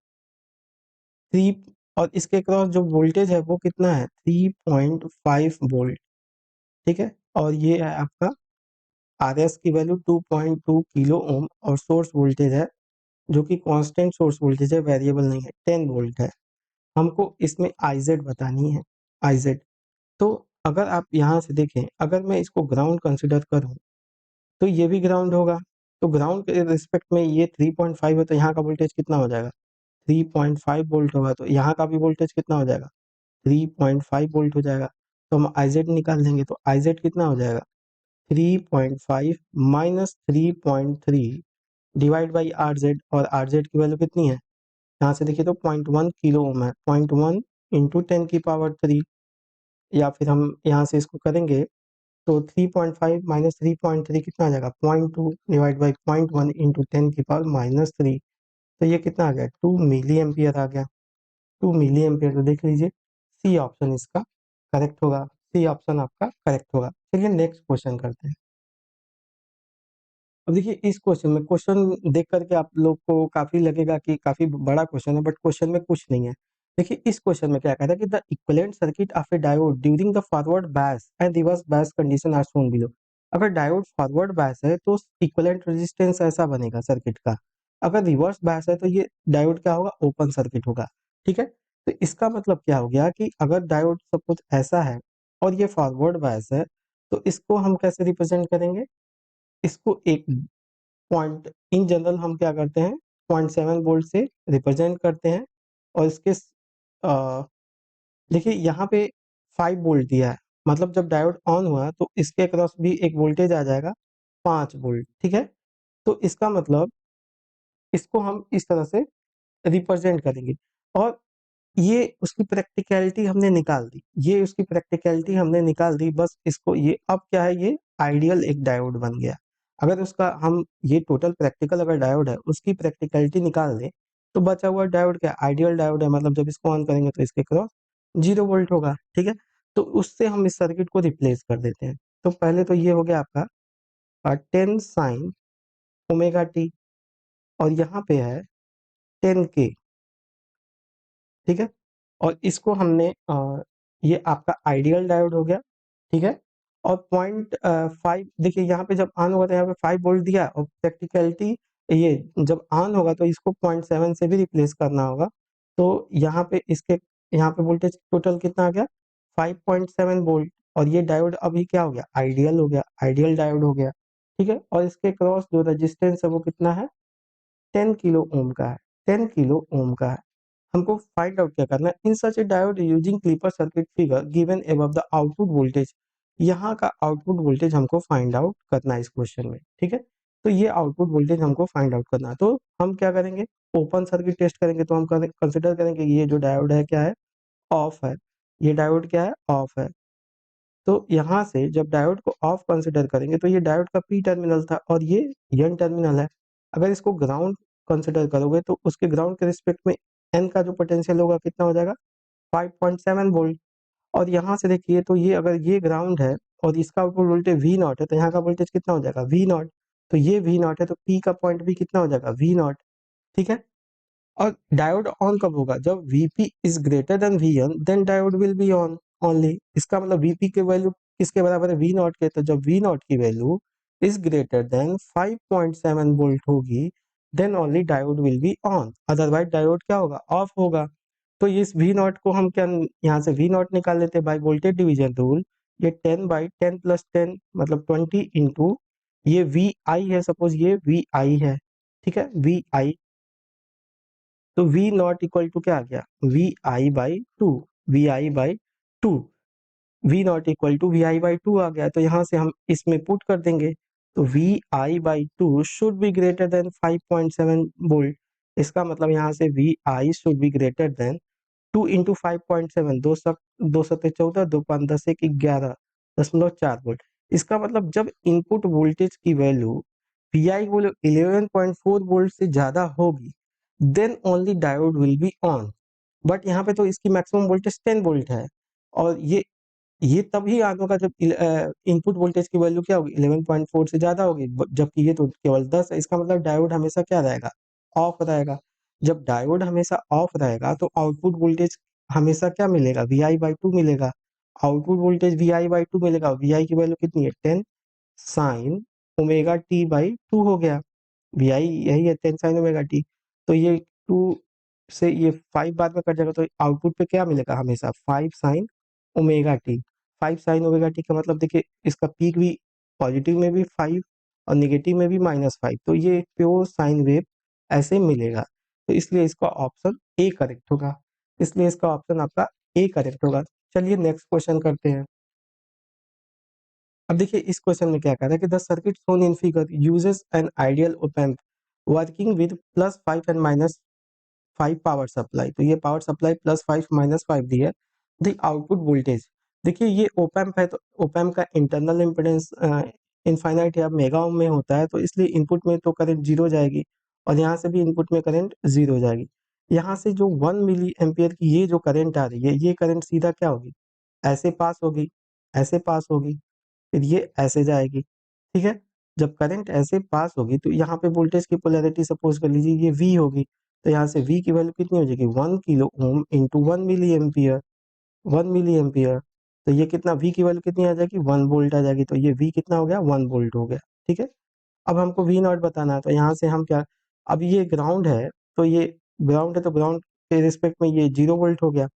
3, और इसके क्रॉस जो वोल्टेज है वो कितना है 3.5 वोल्ट, ठीक है। और ये है आपका RS की वैल्यू 2.2 किलो ओम, और सोर्स वोल्टेज है जो कि कांस्टेंट सोर्स वोल्टेज है, वेरिएबल नहीं है, 10 वोल्ट है। हमको इसमें आईजेड बतानी है, आईजेड। तो अगर आप यहाँ से देखें, अगर मैं इसको ग्राउंड कंसिडर करूँ तो ये भी ग्राउंड होगा, तो ग्राउंड के रिस्पेक्ट में ये 3.5 है, तो यहाँ का वोल्टेज कितना हो जाएगा 3.5 वोल्ट होगा, तो यहाँ का भी वोल्टेज कितना हो जाएगा 3.5 वोल्ट हो जाएगा। तो हम आईजेड निकाल लेंगे, तो आईजेड कितना हो जाएगा 3.5 minus 3.3 divide by are Z, और आर जेड की वैल्यू कितनी है, यहाँ से देखिए तो 0.1 किलो ओम है, 0.1 इंटू 10 की पावर 3, या फिर हम यहाँ से इसको करेंगे तो 3.5 माइनस 3.3 कितना आ जाएगा 0.2 डिवाइड बाई 0.1 इंटू 10 की पावर -3, तो ये कितना आ गया 2 मिली एम्पियर आ गया, 2 मिली एम्पियर। तो देख लीजिए सी ऑप्शन इसका करेक्ट होगा, सी ऑप्शन आपका करेक्ट होगा। चलिए नेक्स्ट क्वेश्चन करते हैं। अब देखिए इस क्वेश्चन में, क्वेश्चन देख करके आप लोग को काफी लगेगा कि काफी बड़ा क्वेश्चन है, बट क्वेश्चन में कुछ नहीं है। देखिए इस क्वेश्चन में क्या कहता है कि the equivalent circuit of a diode during the forward bias and reverse bias condition are shown below. अगर डायोड फॉरवर्ड बायस है तो इक्विवेलेंट रेजिस्टेंस ऐसा बनेगा सर्किट का, अगर रिवर्स बायस है तो ये डायोड क्या होगा ओपन सर्किट होगा, ठीक है। तो इसका मतलब क्या हो गया कि अगर डायोड सपोज ऐसा है और ये फॉरवर्ड बायस है, तो इसको हम कैसे रिप्रेजेंट करेंगे, इसको एक पॉइंट इन जनरल हम क्या करते हैं 0.7 वोल्ट से रिप्रेजेंट करते हैं, और इसके देखिए यहाँ पे 5 वोल्ट दिया है, मतलब जब डायोड ऑन हुआ तो इसके अक्रॉस भी एक वोल्टेज आ जाएगा 5 वोल्ट, ठीक है। तो इसका मतलब इसको हम इस तरह से रिप्रेजेंट करेंगे, और ये उसकी प्रैक्टिकलिटी हमने निकाल दी, ये उसकी प्रैक्टिकलिटी हमने निकाल दी, बस इसको ये अब क्या है ये आइडियल एक डायोड बन गया। अगर उसका हम ये टोटल प्रैक्टिकल अगर डायोड है उसकी प्रैक्टिकलिटी निकाल दें तो बचा हुआ डायोड क्या आइडियल डायोड है, मतलब जब इसको ऑन करेंगे तो इसके क्रॉस 0 वोल्ट होगा, ठीक है। तो उससे हम इस सर्किट को रिप्लेस कर देते हैं। तो पहले तो ये हो गया आपका 10 साइन ओमेगा टी, और यहाँ पे है 10 के, ठीक है। और इसको हमने ये आपका आइडियल डायोड हो गया, ठीक है। और 0.5 देखिए यहाँ पे जब ऑन होगा तो यहाँ पे 5 वोल्ट दिया, और प्रैक्टिकलिटी ये जब ऑन होगा तो इसको 0.7 से भी रिप्लेस करना होगा, तो यहाँ पे इसके यहाँ पे वोल्टेज टोटल कितना आ गया 5.7 वोल्ट, और ये डायोड अभी क्या हो गया आइडियल हो गया, आइडियल डायोड हो गया, ठीक है। और इसके क्रॉस जो रेजिस्टेंस है वो कितना है 10 किलो ओम का है, 10 किलो ओम का है। हमको फाइंड आउट क्या करना है, in such a diode using clipper circuit figure given above the output voltage, यहाँ का आउटपुट वोल्टेज हमको फाइंड आउट करना है इस क्वेश्चन में, ठीक है। तो ये आउटपुट वोल्टेज हमको फाइंड आउट करना है, तो हम क्या करेंगे ओपन सर्किट टेस्ट करेंगे, तो हम कंसिडर करेंगे ये जो डायोड है क्या है ऑफ है, ये डायोड क्या है ऑफ है। तो यहाँ से जब डायोड को ऑफ कंसिडर करेंगे तो ये डायोड का पी टर्मिनल था और ये एन टर्मिनल है। अगर इसको ग्राउंड कंसिडर करोगे तो उसके ग्राउंड के रिस्पेक्ट में एन का जो पोटेंशियल होगा कितना हो जाएगा 5.7 वोल्ट। और यहाँ से देखिए तो ये अगर ये ग्राउंड है और इसका आउटपुट वोल्टेज वी नॉट है, तो यहाँ का वोल्टेज कितना हो जाएगा वी नॉट, तो ये वी नॉट है तो पी का पॉइंट भी कितना हो जाएगा वी नॉट, ठीक है। और डायोड ऑन कब होगा जब Vp is greater than Vn, then diode will be on only. इसका मतलब Vp के वैल्यू किसके बराबर है V नॉट के, तो जब V नॉट की value is greater than 5.7 volt होगी then only diode will be on, otherwise diode क्या होगा ऑफ होगा। तो इस वी नॉट को हम क्या यहाँ से वी नॉट निकाल लेते हैं बाय वोल्टेज डिवीजन रूल। ये 10/10 + 10 मतलब 20 इंटू ये वी आई है, सपोज ये वी आई है, ठीक है, वी आई। तो वी नॉट इक्वल टू क्या आ गया, V I by two, V not equal to V I by two आ गया। तो यहाँ से हम इसमें पुट कर देंगे, तो V I by two should be greater than 5.7 volt. इसका मतलब यहाँ से V I should be greater than 2 × 5.7, 2 × 14, 2 × 5 = 11.4 volt. इसका मतलब जब इनपुट वोल्टेज की वैल्यू वी आई को 11.4 वोल्ट से ज्यादा होगी, then only diode will be on. But यहाँ पे तो इसकी मैक्सिमम वोल्टेज 10 वोल्ट है, और ये तभी ऑन होगा जब इनपुट वोल्टेज की वैल्यू क्या होगी, 11.4 से ज्यादा होगी, जबकि ये तो केवल 10 है। इसका मतलब डायोड हमेशा क्या रहेगा, ऑफ रहेगा। जब डायोड हमेशा ऑफ रहेगा तो आउटपुट वोल्टेज हमेशा क्या मिलेगा, वी आई बाई टू मिलेगा। Output voltage V I by to मिलेगा, वी आई की वैल्यू कितनी है, 10 sine omega T by two हो गया। वी आई यही है, 10 साइन ओमेगा टी। तो ये 2 से ये 5 बाद में कट जाएगा, तो आउटपुट पे क्या मिलेगा, हमेशा 5 sine omega T. 5 sine omega T का मतलब देखिए, इसका पीक भी पॉजिटिव में भी 5 और नेगेटिव में भी -5, तो ये प्योर साइन वेव ऐसे मिलेगा। तो इसलिए इसका ऑप्शन ए करेक्ट होगा। इसलिए इसका ऑप्शन आपका ए करेक्ट होगा। चलिए नेक्स्ट क्वेश्चन करते हैं। अब देखिए इस क्वेश्चन में क्या कह रहा है कि the circuit shown in figure uses an ideal op amp working with +5 and -5 power supply. तो ये पावर सप्लाई +5 -5 दी है। द आउटपुट वोल्टेज, देखिए ये ओप एम्प है, तो ओप एम्प का इंटरनल इम्पीडेंस इनफाइनाइट है, मेगा ओम में होता है, तो इसलिए इनपुट में तो करंट जीरो जाएगी, और यहाँ से भी इनपुट में करंट जीरो जाएगी। यहाँ से जो 1 मिली एम्पियर की ये जो करंट आ रही है, ये करंट सीधा क्या होगी, ऐसे पास होगी, ऐसे पास होगी, फिर ये ऐसे जाएगी, ठीक है। जब करंट ऐसे पास होगी तो यहाँ पे वोल्टेज की पोलैरिटी सपोज कर लीजिए ये V होगी, तो यहाँ से V की वैल्यू कितनी हो जाएगी, 1 kilo ohm into 1 milli ampere, 1 milli ampere. तो ये कितना, V की वैल्यू कितनी आ जाएगी, 1 वोल्ट आ जाएगी, तो ये V कितना हो गया, 1 वोल्ट हो गया, ठीक है। अब हमको V नॉट बताना है, तो यहाँ से हम क्या, अब ये ग्राउंड है, तो ये ग्राउंड है, तो ग्राउंड के रिस्पेक्ट में ये 0 वोल्ट हो गया।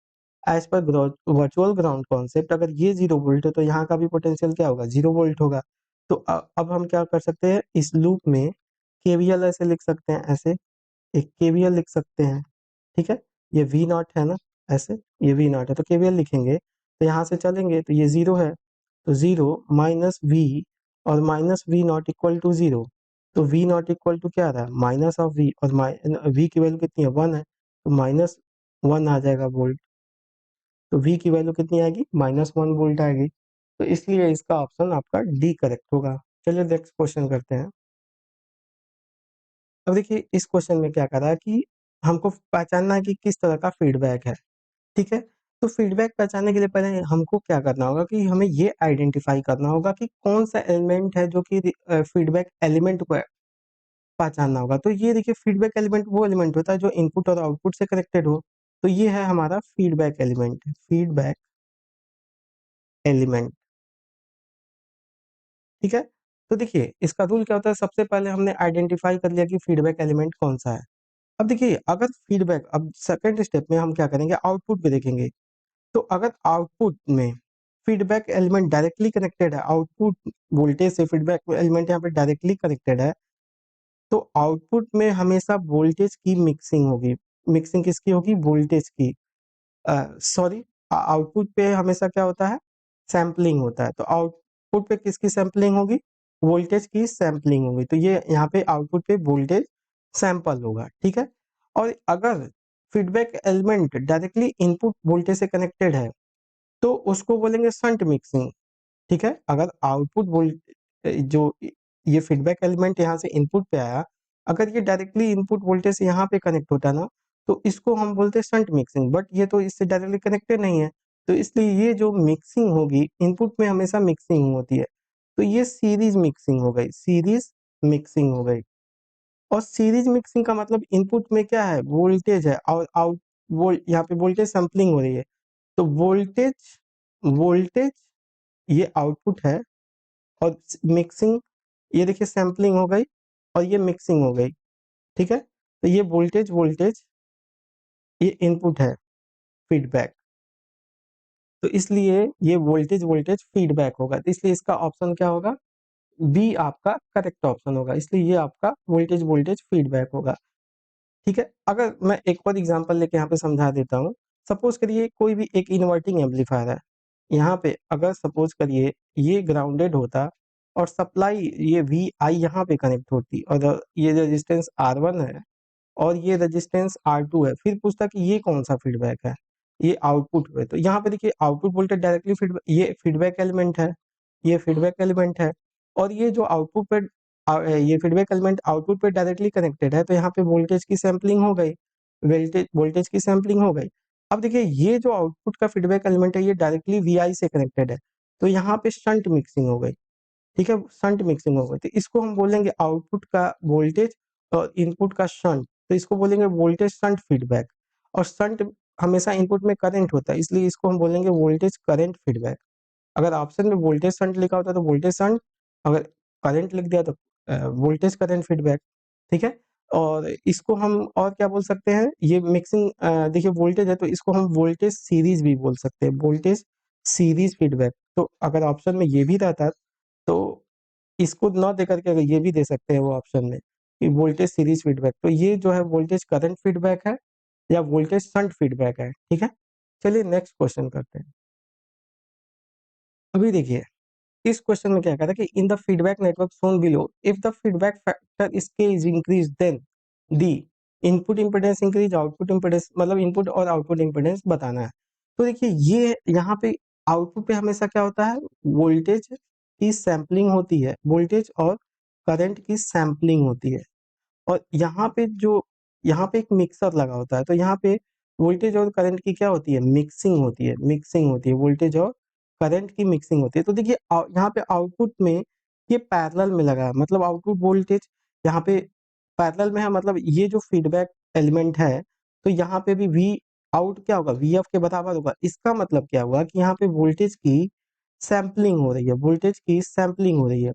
As per virtual ground concept, अगर ये 0 वोल्ट है तो यहाँ का भी पोटेंशियल क्या होगा, 0 वोल्ट होगा। तो अब हम क्या कर सकते हैं, इस लूप में केवीएल ऐसे लिख सकते हैं, ऐसे एक केवीएल लिख सकते हैं, ठीक है। ये वी नॉट है ना, ऐसे ये वी नॉट है, तो केवीएल लिखेंगे, तो यहाँ से चलेंगे तो ये 0 है, तो 0 माइनस वी, और minus V not equal to 0। तो वी नॉट इक्वल टू क्या आ रहा है, माइनस ऑफ वी, और वी की वैल्यू कितनी है, 1 है, तो -1 आ जाएगा वोल्ट। तो V की वैल्यू कितनी आएगी, -1 वोल्ट आएगी। तो इसलिए इसका ऑप्शन आपका डी करेक्ट होगा। चलिए नेक्स्ट क्वेश्चन करते हैं। अब देखिए इस क्वेश्चन में क्या कर रहा है कि हमको पहचानना है कि किस तरह का फीडबैक है, ठीक है। तो फीडबैक पहचानने के लिए पहले हमको क्या करना होगा कि हमें ये आइडेंटिफाई करना होगा कि कौन सा एलिमेंट है जो कि फीडबैक एलिमेंट को पहचानना होगा। तो ये देखिए फीडबैक एलिमेंट वो एलिमेंट होता है जो इनपुट और आउटपुट से कनेक्टेड हो। तो ये है हमारा फीडबैक एलिमेंट, फीडबैक एलिमेंट, ठीक है। तो देखिए इसका रूल क्या होता है, सबसे पहले हमने आइडेंटिफाई कर लिया कि फीडबैक एलिमेंट कौन सा है। अब देखिए अगर फीडबैक, अब सेकंड स्टेप में हम क्या करेंगे, आउटपुट पे देखेंगे। तो अगर आउटपुट में फीडबैक एलिमेंट डायरेक्टली कनेक्टेड है, आउटपुट वोल्टेज से फीडबैक एलिमेंट यहाँ पे डायरेक्टली कनेक्टेड है, तो आउटपुट में हमेशा वोल्टेज की मिक्सिंग होगी। मिक्सिंग किसकी होगी, वोल्टेज की, सॉरी, आउटपुट पे हमेशा क्या होता है, सैम्पलिंग होता है। तो आउटपुट पे किसकी सैम्पलिंग होगी, वोल्टेज की सैम्पलिंग होगी। तो ये यहाँ पे आउटपुट पे वोल्टेज सैंपल होगा, ठीक है। और अगर feedback element directly input voltage से कनेक्टेड है तो उसको बोलेंगे शंट मिक्सिंग, ठीक है। अगर आउटपुट वोल्ट जो ये फीडबैक एलिमेंट यहाँ से इनपुट पे आया, अगर ये डायरेक्टली इनपुट वोल्टेज से यहाँ पे कनेक्ट होता ना, तो इसको हम बोलते हैं शंट मिक्सिंग, बट ये तो इससे डायरेक्टली कनेक्टेड नहीं है। तो इसलिए ये जो मिक्सिंग होगी, इनपुट में हमेशा मिक्सिंग होती है, तो ये सीरीज मिक्सिंग हो गई, सीरीज मिक्सिंग हो गई। और सीरीज मिक्सिंग का मतलब इनपुट में क्या है, वोल्टेज है, और आउट यहाँ पे वोल्टेज सैम्पलिंग हो रही है। तो वोल्टेज वोल्टेज ये आउटपुट है, और मिक्सिंग, ये देखिए सैम्पलिंग हो गई और ये मिक्सिंग हो गई, ठीक है। तो ये वोल्टेज वोल्टेज ये इनपुट है, फीडबैक। तो इसलिए ये वोल्टेज वोल्टेज फीडबैक होगा, तो इसलिए इसका ऑप्शन क्या होगा, बी आपका करेक्ट ऑप्शन होगा, इसलिए ये आपका वोल्टेज वोल्टेज फीडबैक होगा। ठीक है, अगर मैं एक और एग्जांपल लेके यहाँ पे समझा देता हूँ। सपोज करिए कोई भी एक इन्वर्टिंग एम्पलीफायर है, यहाँ पे अगर सपोज करिए ये ग्राउंडेड होता और सप्लाई ये वी आई यहाँ पे कनेक्ट होती और ये रेजिस्टेंस R1 है और ये रेजिस्टेंस R2 है, फिर पूछता कि ये कौन सा फीडबैक है, ये आउटपुट है। तो यहाँ पे देखिए आउटपुट वोल्टेज डायरेक्टली फीडबैक, ये फीडबैक एलिमेंट है, ये फीडबैक एलिमेंट है, और ये जो आउटपुट पे ये फीडबैक एलिमेंट आउटपुट पे डायरेक्टली कनेक्टेड है, तो यहाँ पे वोल्टेज की सैंपलिंग हो गई, वोल्टेज वोल्टेज की सैंपलिंग हो गई। अब देखिए ये जो आउटपुट का फीडबैक एलिमेंट है ये डायरेक्टली वी से कनेक्टेड है, तो यहाँ पे शंट मिक्सिंग हो गई। ठीक है, शंट मिक्सिंग हो गई, तो इसको हम बोलेंगे आउटपुट का वोल्टेज और इनपुट का शंट, तो इसको बोलेंगे वोल्टेज शंट फीडबैक। और शंट हमेशा इनपुट में करंट होता है, इसलिए इसको हम बोलेंगे वोल्टेज करंट फीडबैक। अगर ऑप्शन में वोल्टेज शंट लिखा होता है तो वोल्टेज शंट, अगर करंट लिख दिया तो वोल्टेज करंट फीडबैक। ठीक है, और इसको हम और क्या बोल सकते हैं, ये मिक्सिंग देखिए वोल्टेज है तो इसको हम वोल्टेज सीरीज भी बोल सकते हैं, वोल्टेज सीरीज फीडबैक। तो अगर ऑप्शन में ये भी रहता तो इसको ना दे करके अगर ये भी दे सकते हैं वो ऑप्शन में कि वोल्टेज सीरीज फीडबैक, तो ये जो है वोल्टेज करंट फीडबैक है या वोल्टेज शंट फीडबैक है। ठीक है, चलिए नेक्स्ट क्वेश्चन करते हैं। अभी देखिए इस क्वेश्चन में क्या कहता है कि in the feedback network shown below if the feedback factor is K is increase then the input impedance increase output impedance, मतलब इनपुट और आउटपुट इंपेडेंस बताना है। तो देखिए ये यहाँ पे आउटपुट पे हमेशा क्या होता है, वोल्टेज की सैंपलिंग होती है, वोल्टेज और करंट की सैंपलिंग होती है। और यहाँ पे एक मिक्सर लगा होता है, तो यहाँ पे वोल्टेज और करंट की क्या होती है, मिक्सिंग होती है, मिक्सिंग होती है, वोल्टेज और करंट की मिक्सिंग होती है। तो देखिए यहाँ पे आउटपुट में ये पैरेलल में लगा है, मतलब आउटपुट वोल्टेज यहाँ पे पैरेलल में है, मतलब ये जो फीडबैक एलिमेंट है तो यहाँ पे भी वी आउट क्या होगा, वी एफ के बराबर होगा। इसका मतलब क्या हुआ कि यहाँ पे वोल्टेज की सैंपलिंग हो रही है, वोल्टेज की सैंपलिंग हो रही है।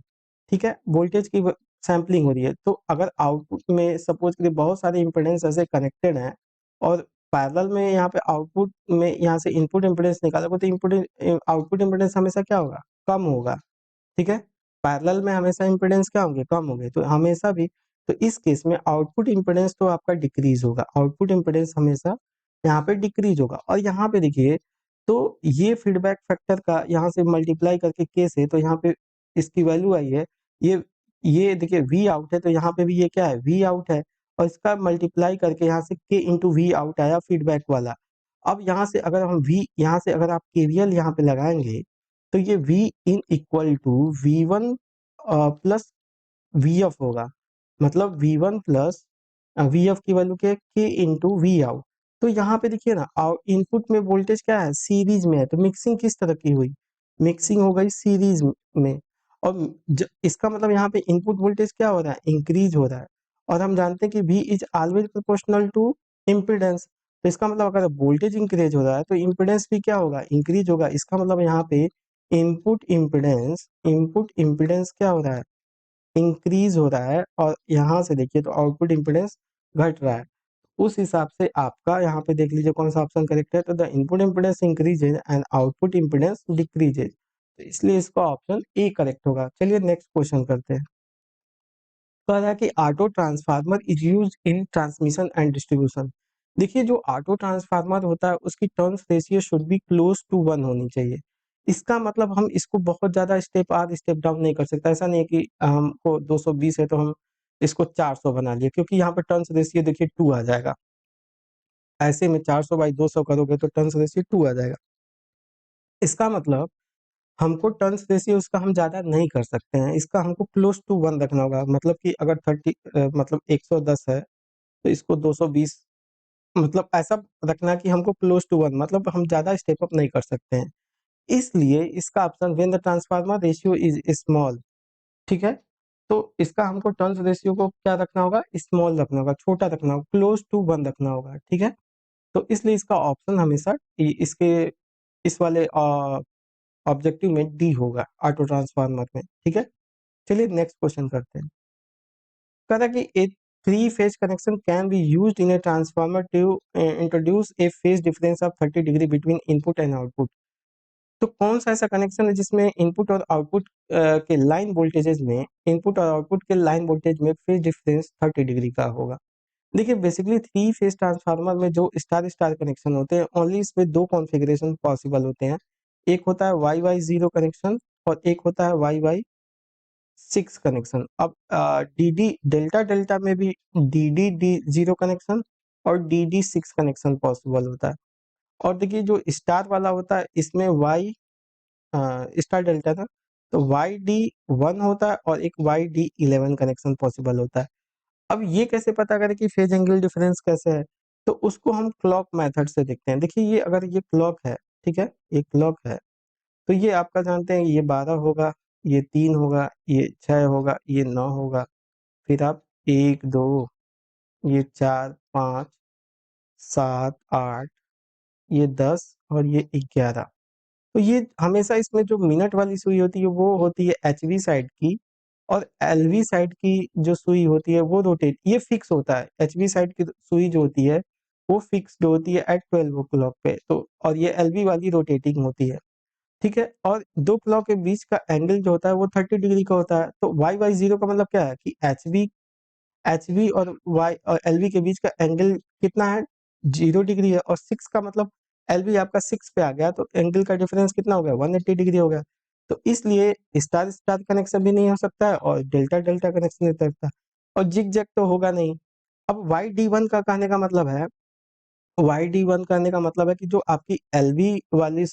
ठीक है, वोल्टेज की सैंपलिंग हो रही है। तो अगर आउटपुट में सपोज करिए बहुत सारे इम्पीडेंस ऐसे कनेक्टेड हैं और पैरेलल में यहाँ पे आउटपुट में यहाँ से इनपुट इम्पीडेंस निकालोगे तो इनपुट आउटपुट इम्पीडेंस हमेशा क्या होगा, कम होगा। ठीक है, पैरेलल में हमेशा इम्पीडेंस क्या होंगे, कम होंगे, तो हमेशा भी, तो इस केस में आउटपुट इम्पीडेंस तो आपका डिक्रीज होगा, आउटपुट इम्पीडेंस हमेशा यहाँ पे डिक्रीज होगा। और यहाँ पे देखिए तो ये फीडबैक फैक्टर का यहाँ से मल्टीप्लाई करके के से, तो यहाँ पे इसकी वैल्यू आई है, ये देखिए वी आउट है तो यहाँ पे भी ये क्या है, वी आउट है, और इसका मल्टीप्लाई करके यहाँ से के इंटू वी आउट आया फीडबैक वाला। अब यहाँ से अगर हम वी, यहाँ से अगर आप केवीएल यहाँ पे लगाएंगे तो ये V in equal to V1 plus VF होगा, मतलब V1 प्लस VF की वैल्यू क्या है, K इंटू वी आउट। तो यहाँ पे देखिए ना इनपुट में वोल्टेज क्या है, सीरीज में है, तो मिक्सिंग किस तरह की हुई, मिक्सिंग हो गई सीरीज में। और इसका मतलब यहाँ पे इनपुट वोल्टेज क्या हो रहा है, इंक्रीज हो रहा है। और हम जानते हैं कि V is always proportional to impedance, तो इसका मतलब अगर वोल्टेज इंक्रीज हो रहा है तो इम्पिडेंस भी क्या होगा, इंक्रीज होगा। इसका मतलब यहाँ पे इनपुट इम्पिडेंस क्या हो रहा है, इंक्रीज हो रहा है, और यहाँ से देखिए तो आउटपुट इम्पिडेंस घट रहा है। उस हिसाब से आपका यहाँ पे देख लीजिए कौन सा ऑप्शन करेक्ट है, तो the input impedance increases and output impedance decreases, तो इसलिए इसका ऑप्शन ए करेक्ट होगा। चलिए नेक्स्ट क्वेश्चन करते हैं। कह रहा है कि auto transformer is use in transmission and distribution. देखिए जो ऑटो ट्रांसफार्मर होता है उसकी turns ratio should be close to 1 होनी चाहिए। इसका मतलब हम इसको बहुत ज्यादा स्टेप आगे स्टेप डाउन नहीं कर सकता, ऐसा नहीं है कि हमको 220 है तो हम इसको 400 बना लिए, क्योंकि यहाँ पे टर्न्स रेशियो देखिए 2 आ जाएगा। ऐसे में 400 बाई 200 करोगे तो टर्न्स रेशियो 2 आ जाएगा। इसका मतलब हमको टर्न्स रेशियो उसका हम ज़्यादा नहीं कर सकते हैं, इसका हमको क्लोज टू 1 रखना होगा। मतलब कि अगर मतलब 110 है तो इसको 220, मतलब ऐसा रखना कि हमको क्लोज टू 1, मतलब हम ज़्यादा स्टेप अप नहीं कर सकते हैं। इसलिए इसका option when the transformer ratio is small. ठीक है, तो इसका हमको टर्न्स रेशियो को क्या रखना होगा, स्मॉल रखना होगा, छोटा रखना होगा, क्लोज टू 1 रखना होगा। ठीक है, तो इसलिए इसका ऑप्शन हमेशा इसके इस वाले ऑब्जेक्टिव में डी होगा, ऑटो ट्रांसफार्मर में। ठीक है, चलिए नेक्स्ट क्वेश्चन करते हैं। कह रहा है कि three phase connection can be used in a transformer to introduce a phase difference of 30 degree between input and output. तो कौन सा ऐसा कनेक्शन है जिसमें इनपुट और आउटपुट के लाइन वोल्टेजेस में, इनपुट और आउटपुट के लाइन वोल्टेज में फेज डिफरेंस 30 डिग्री का होगा? देखिए बेसिकली थ्री फेज ट्रांसफार्मर में जो स्टार स्टार कनेक्शन होते हैं, ओनली इसमें दो कॉन्फ़िगरेशन पॉसिबल होते हैं। एक होता है वाई वाई जीरो कनेक्शन और एक होता है वाई वाई सिक्स कनेक्शन। अब डी डी डेल्टा डेल्टा में भी D D D zero connection और D D six connection possible होता है। और देखिए जो स्टार वाला होता है इसमें वाई स्टार डेल्टा था, तो वाई डी वन होता है और एक वाई डी 11 कनेक्शन पॉसिबल होता है। अब ये कैसे पता करें कि फेज एंगल डिफरेंस कैसे है? तो उसको हम क्लॉक मेथड से देखते हैं। देखिए ये अगर ये क्लॉक है, ठीक है, ये क्लॉक है, तो ये आपका जानते हैं ये 12 होगा, ये 3 होगा, ये 6 होगा, ये 9 होगा, फिर आप 1 2 ये 4 5 7 8 ये 10 और ये 11। तो ये हमेशा इसमें जो मिनट वाली सुई होती है वो होती है एचवी साइड की, और एलवी साइड की जो सुई होती है वो रोटेट, ये फिक्स होता है। एचवी साइड की सुई जो होती है वो फिक्स्ड होती है एट 12 ओ क्लॉक पे, तो और ये एलवी वाली रोटेटिंग होती है, ठीक है। और दो क्लॉक के बीच का एंगल जो होता है वो 30 डिग्री का होता है। तो वाई वाई जीरो का मतलब क्या है कि एचवी और वाई और एलवी के बीच का एंगल कितना है, 0 डिग्री है। और सिक्स का मतलब एलवी आपका सिक्स पे आ गया तो एंगल का डिफरेंस कितना हो गया, 180 डिग्री हो गया। तो इसलिए स्टार स्टार कनेक्शन भी नहीं हो सकता है और डेल्टा डेल्टा कनेक्शन नहीं हो सकता, और जिग जैग तो होगा नहीं। अब वाई डी वन का कहने का मतलब है, वाई डी वन कहने का मतलब है कि जो आपकी एलवी वाली,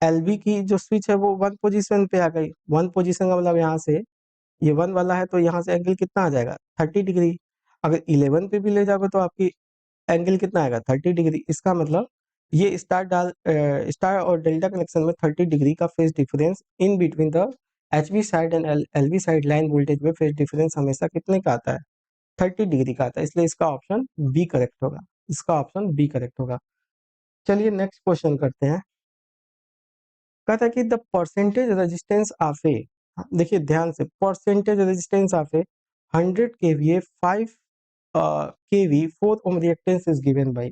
एलवी की जो स्विच है वो वन पोजीशन पे आ गई। वन पोजीशन का मतलब यहाँ से ये वन वाला है तो यहाँ से एंगल कितना आ जाएगा, 30 डिग्री। अगर 11 पे भी ले जाओगे तो आपकी एंगल कितना आएगा, 30 डिग्री। इसका मतलब ये स्टार और डेल्टा कनेक्शन में 30 डिग्री का phase difference in between the HV side and LV side line voltage में फेज डिफरेंस हमेशा कितने का आता है, 30 डिग्री का आता है। इसलिए इसका ऑप्शन बी करेक्ट होगा, इसका ऑप्शन बी करेक्ट होगा। चलिए नेक्स्ट क्वेश्चन करते हैं। कहता है कि the percentage resistance of a, देखिए ध्यान से, percentage resistance of a 100 KVA 5 KV 4 ohm reactance is given by,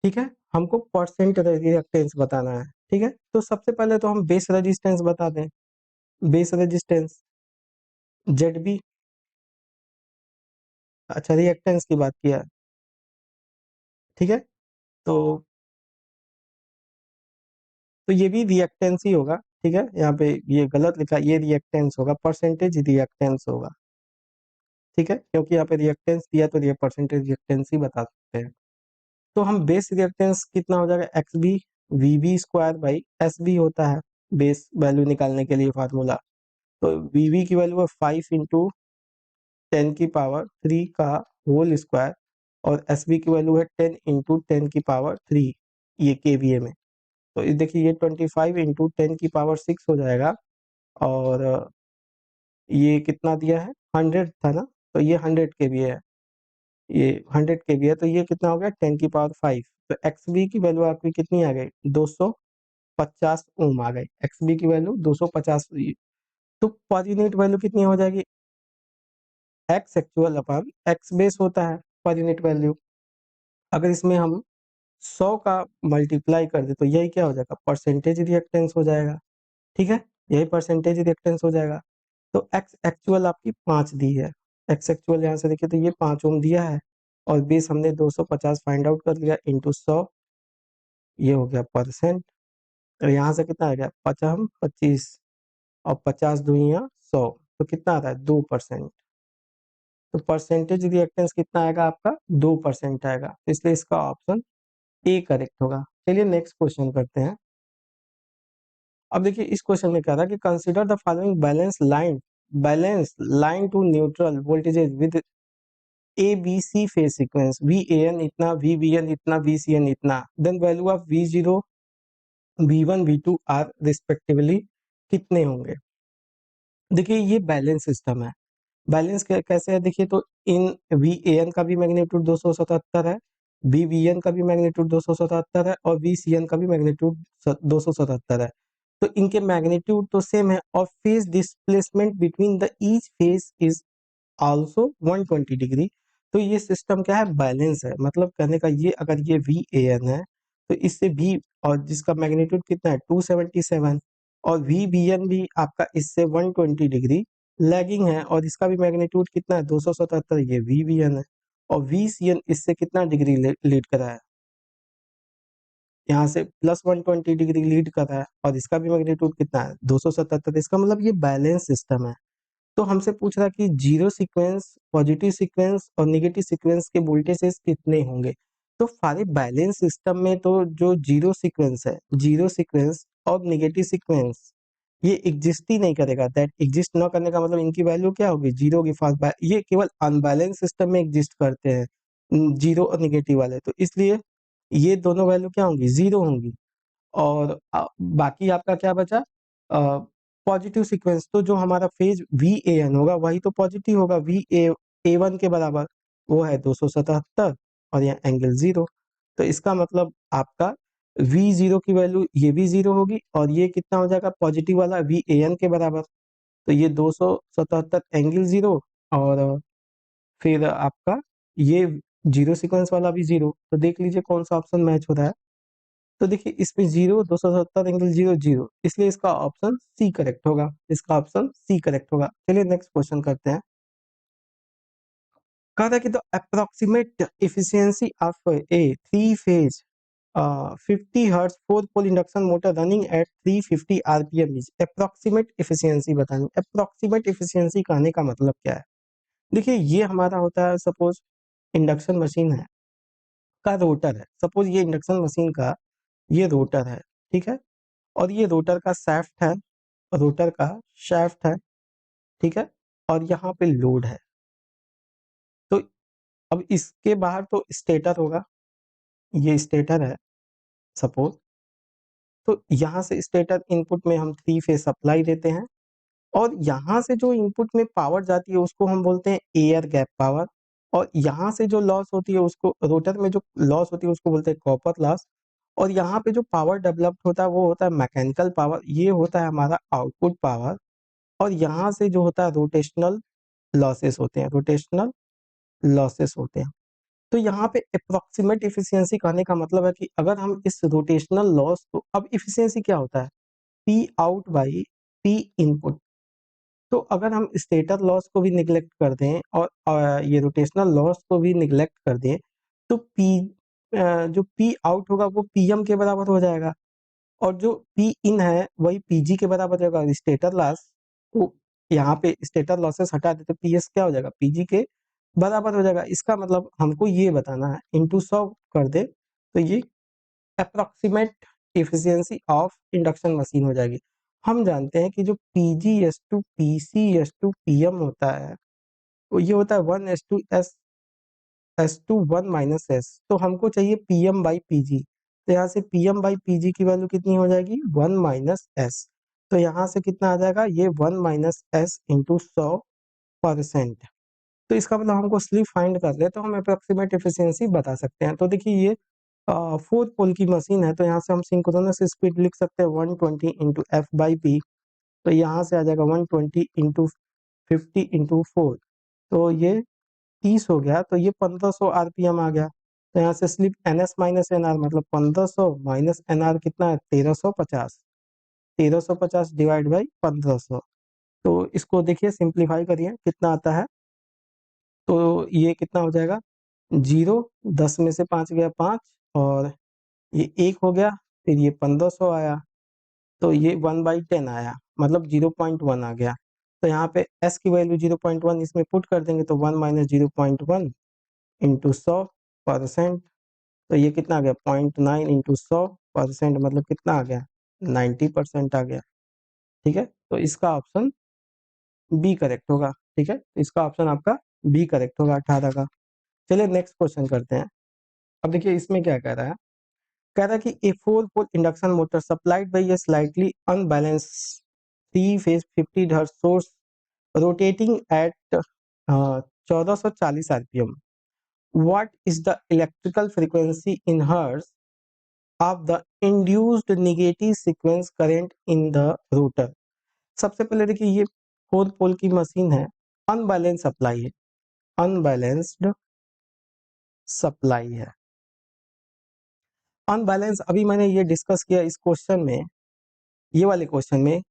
ठीक है। हमको परसेंट रिएक्टेंस बताना है, ठीक है। तो सबसे पहले तो हम बेस रेजिस्टेंस बता दें। बेस रेजिस्टेंस जेड बी, अच्छा रिएक्टेंस की बात किया, ठीक है। तो ये भी रिएक्टेंस ही होगा, ठीक है। यहाँ पे ये गलत लिखा, ये रिएक्टेंस होगा, परसेंटेज रिएक्टेंस होगा, ठीक है, क्योंकि यहाँ पे रिएक्टेंस दिया तो ये परसेंटेज रिएक्टेंस ही बता सकते हैं। तो हम बेस रिएक्टेंस कितना हो जाएगा, X B V B square by S B होता है बेस वैल्यू निकालने के लिए फार्मूला। तो वी बी की वैल्यू है 5 × 10⁻³ का होल स्क्वायर, और एस बी की वैल्यू है 10 × 10⁻³ ये केवीए में। तो ये देखिए ये 25 × 10⁻⁶ हो जाएगा, और ये कितना दिया है, 100 था ना, तो ये 100 केवीए है, ये 100 केवी है, तो ये कितना हो गया 10⁵। तो एक्स बी की वैल्यू आपकी कितनी आ गई, 250 ओम आ गई। एक्स बी की वैल्यू 250। तो पर यूनिट वैल्यू कितनी हो जाएगी, x actual upon x base होता है पर यूनिट वैल्यू। अगर इसमें हम 100 का मल्टीप्लाई कर दे तो यही क्या हो जाएगा, परसेंटेज रिएक्टेंस हो जाएगा, ठीक है। यही परसेंटेज रिएक्टेंस हो जाएगा। तो एक्स एक्चुअल आपकी 5 दी है, एक्स एक्चुअल यहाँ से देखिए तो ये 5 ओम दिया है, और बेस हमने 250 फाइंड आउट कर लिया इंटू 100, ये हो गया परसेंट। और यहाँ से कितना आ गया, 25 और 50 दूनिया 100, तो कितना आता है 2%। तो परसेंटेज रिएक्टेंस कितना आएगा आपका, 2% आएगा, इसलिए इसका ऑप्शन ए करेक्ट होगा। चलिए नेक्स्ट क्वेश्चन करते हैं। अब देखिए इस क्वेश्चन में क्या था कि consider the following balance line to neutral voltages with A B C phase sequence, V A N इतना, वी बी एन इतना, वी सी एन इतना, then value of V zero V one V two are respectively कितने होंगे। देखिए ये balance system है। Balance कैसे है, देखिए तो इन वी ए एन का भी मैग्नीट्यूड 277 है, वी बी एन का भी मैग्नीट्यूड 277 है, और वी सी एन का भी मैग्नीट्यूड 277 है। तो इनके मैग्नीट्यूड तो सेम है, और phase displacement between the each phase is also 120 degree. तो ये सिस्टम क्या है, बैलेंस है। मतलब कहने का ये, अगर ये VAN है तो इससे V, और जिसका मैग्नीट्यूड कितना है 277, और VBN भी आपका इससे 120 डिग्री लैगिंग है, और इसका भी मैग्नीट्यूड कितना है 277, ये VBN है। और VCN इससे कितना डिग्री लीड कर रहा है, यहाँ से प्लस 120 डिग्री लीड कर रहा है, और इसका भी मैग्नीट्यूड कितना है 277। इसका मतलब ये बैलेंस सिस्टम है। तो हमसे पूछ रहा कि जीरो सीक्वेंस, पॉजिटिव सीक्वेंस और नेगेटिव सीक्वेंस के वोल्टेजेस कितने होंगे। तो सारे बैलेंस सिस्टम में तो जो जीरो सीक्वेंस है, जीरो सीक्वेंस और नेगेटिव सीक्वेंस, ये एग्जिस्ट ही नहीं करेगा। दैट एग्जिस्ट न करने का मतलब इनकी वैल्यू क्या होगी, जीरो की फास्ट। ये केवल अनबैलेंस सिस्टम में एग्जिस्ट करते हैं जीरो और नेगेटिव वाले, तो इसलिए ये दोनों वैल्यू क्या होंगी, जीरो होंगी। और बाकी आपका क्या बचा, पॉजिटिव सीक्वेंस। तो जो हमारा फेज VAN होगा वही तो पॉजिटिव होगा, VA1 के बराबर, वो है 277, और यहाँ एंगल जीरो। तो इसका मतलब आपका V0 की वैल्यू ये भी जीरो होगी, और ये कितना हो जाएगा पॉजिटिव वाला VAN के बराबर। तो ये 277 एंगल जीरो, और फिर आपका ये जीरो सीक्वेंस वाला भी जीरो। तो देख लीजिए कौन सा ऑप्शन मैच हो रहा है। तो देखिए इसमें जीरो, 277 एंगल जीरो जीरो, इसलिए इसका ऑप्शन सी करेक्ट होगा। इसका ऑप्शन सी करेक्ट होगा। चलिए नेक्स्ट क्वेश्चन करते हैं। कहा था कि the approximate efficiency of a three phase 50 hertz 4 pole induction motor running at 350 RPM is approximate efficiency बतानी। अप्रोक्सीमेट एफिशिएंसी कहने का मतलब क्या है, देखिए ये हमारा होता है, सपोज इंडक्शन मशीन है का रोटर है, सपोज ये इंडक्शन मशीन का ये रोटर है, ठीक है, और ये रोटर का शाफ्ट है, रोटर का शाफ्ट है, ठीक है, और यहाँ पे लोड है। तो अब इसके बाहर तो स्टेटर होगा, ये स्टेटर है सपोज। तो यहाँ से स्टेटर इनपुट में हम थ्री फेज सप्लाई देते हैं, और यहाँ से जो इनपुट में पावर जाती है उसको हम बोलते हैं एयर गैप पावर, और यहाँ से जो लॉस होती है उसको, रोटर में जो लॉस होती है उसको बोलते हैं कॉपर लॉस, और यहाँ पे जो पावर डेवलप्ड होता है वो होता है मैकेनिकल पावर, ये होता है हमारा आउटपुट पावर। और यहाँ से जो होता है रोटेशनल लॉसेस होते हैं, रोटेशनल लॉसेस होते हैं। तो यहाँ पे अप्रोक्सीमेट इफिशियंसी कहने का मतलब है कि अगर हम इस रोटेशनल लॉस को, अब इफिशियंसी क्या होता है, P out by P input. तो अगर हम स्टेटर लॉस को भी निगलेक्ट कर दें और ये रोटेशनल लॉस को भी निगलेक्ट कर दें, तो जो पी आउट होगा वो PM के बराबर हो जाएगा, और जो पी इन है वही PG के बराबर होगा। स्टेटर लॉस, तो यहाँ पे स्टेटर लॉसेस हटा दे तो PS क्या हो जाएगा, PG के बराबर हो जाएगा। इसका मतलब हमको ये बताना है, इंटू 100 कर दे तो ये approximate efficiency of induction machine हो जाएगी। हम जानते हैं कि जो PG PC PM होता है, वो ये होता है 1:1 तो हमको चाहिए PM बाई PG। तो यहाँ से PM बाई PG की वैल्यू कितनी हो जाएगी, 1 - S। तो यहाँ से कितना आ जाएगा, ये 1 - S इंटू 100%। तो इसका मतलब हमको स्लिप फाइंड कर ले तो हम अप्रोक्सीमेट एफिशिएंसी बता सकते हैं। तो देखिए ये 4 पोल की मशीन है, तो यहाँ से हम सिंक्रोनस स्पीड लिख सकते हैं 120 इंटू F/P। तो यहाँ से आ जाएगा 120 इंटू 50 इंटू 4, तो ये 30 हो गया, तो ये 1500 RPM आ गया। तो यहाँ से स्लिप NS माइनस NR, मतलब 1500 माइनस NR कितना है 1350, 1350 डिवाइड बाई 1500। तो इसको देखिए सिंप्लीफाई करिए कितना आता है, तो ये कितना हो जाएगा, जीरो, 10 में से 5 गया 5, और ये 1 हो गया, फिर ये 1500 आया, तो ये 1/10 आया, मतलब 0.1 आ गया। तो यहाँ पे S की वैल्यू 0.1 इसमें पुट कर देंगे, तो 1 - 0.1 इंटू 100%। तो ये कितना आ गया, 0.9 इंटू 100%, मतलब कितना आ गया, 90% आ गया। ठीक है, तो इसका ऑप्शन बी करेक्ट होगा। ठीक है, इसका ऑप्शन आपका बी करेक्ट होगा 18 का। चलिए नेक्स्ट क्वेश्चन करते हैं। अब देखिए इसमें क्या कह रहा है, कह रहा है कि a 4 pole induction motor supplied by a slightly unbalance 3 phase 50 hertz source rotating at 1440 RPM, what is the electrical frequency in hertz of the induced negative sequence current in the rotor। सबसे पहले देखिए ये 4 पोल की machine है, unbalance supply है, unbalanced supply है। Unbalance अभी मैंने ये डिस्कस किया इस क्वेश्चन में, ये वाले क्वेश्चन में,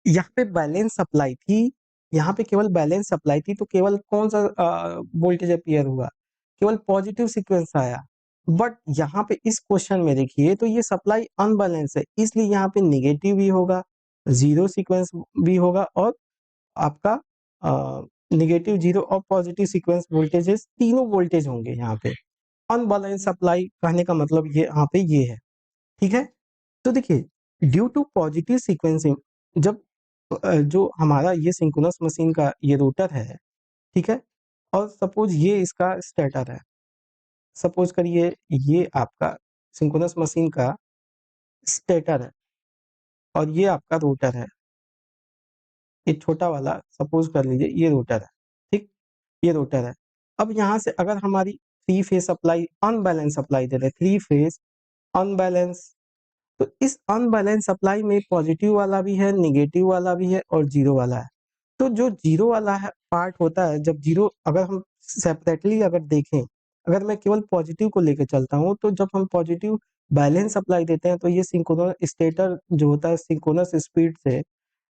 यहाँ पे बैलेंस सप्लाई थी, यहाँ पे केवल बैलेंस सप्लाई थी, तो केवल कौन सा वोल्टेज अपीयर हुआ, केवल पॉजिटिव सीक्वेंस आया। बट यहाँ पे इस क्वेश्चन में देखिए तो ये सप्लाई अनबैलेंस है, इसलिए यहाँ पे निगेटिव भी होगा, जीरो सीक्वेंस भी होगा, और आपका निगेटिव, जीरो और पॉजिटिव सीक्वेंस वोल्टेजेस, तीनों वोल्टेज होंगे यहाँ पे। अनबैलेंस सप्लाई कहने का मतलब ये यहाँ पे ये है, ठीक है। तो देखिए, ड्यू टू पॉजिटिव सीक्वेंसिंग, जब जो हमारा ये सिंक्रोनस मशीन का ये रोटर है, ठीक है, और सपोज ये इसका स्टेटर है, सपोज करिए ये आपका सिंक्रोनस मशीन का स्टेटर है और ये आपका रोटर है, ये छोटा वाला सपोज कर लीजिए ये रोटर है, ठीक, ये रोटर है। अब यहाँ से अगर हमारी three phase supply unbalance supply दे रहे, थ्री फेज अनबैलेंस, तो इस अनबैलेंस सप्लाई में पॉजिटिव वाला भी है, नेगेटिव वाला भी है और जीरो वाला है। तो जो जीरो वाला है पार्ट होता है, जब जीरो, अगर हम सेपरेटली अगर देखें, अगर मैं केवल पॉजिटिव को लेकर चलता हूँ, तो जब हम पॉजिटिव बैलेंस सप्लाई देते हैं तो ये सिंक्रोनस स्टेटर जो होता है सिंक्रोनस स्पीड से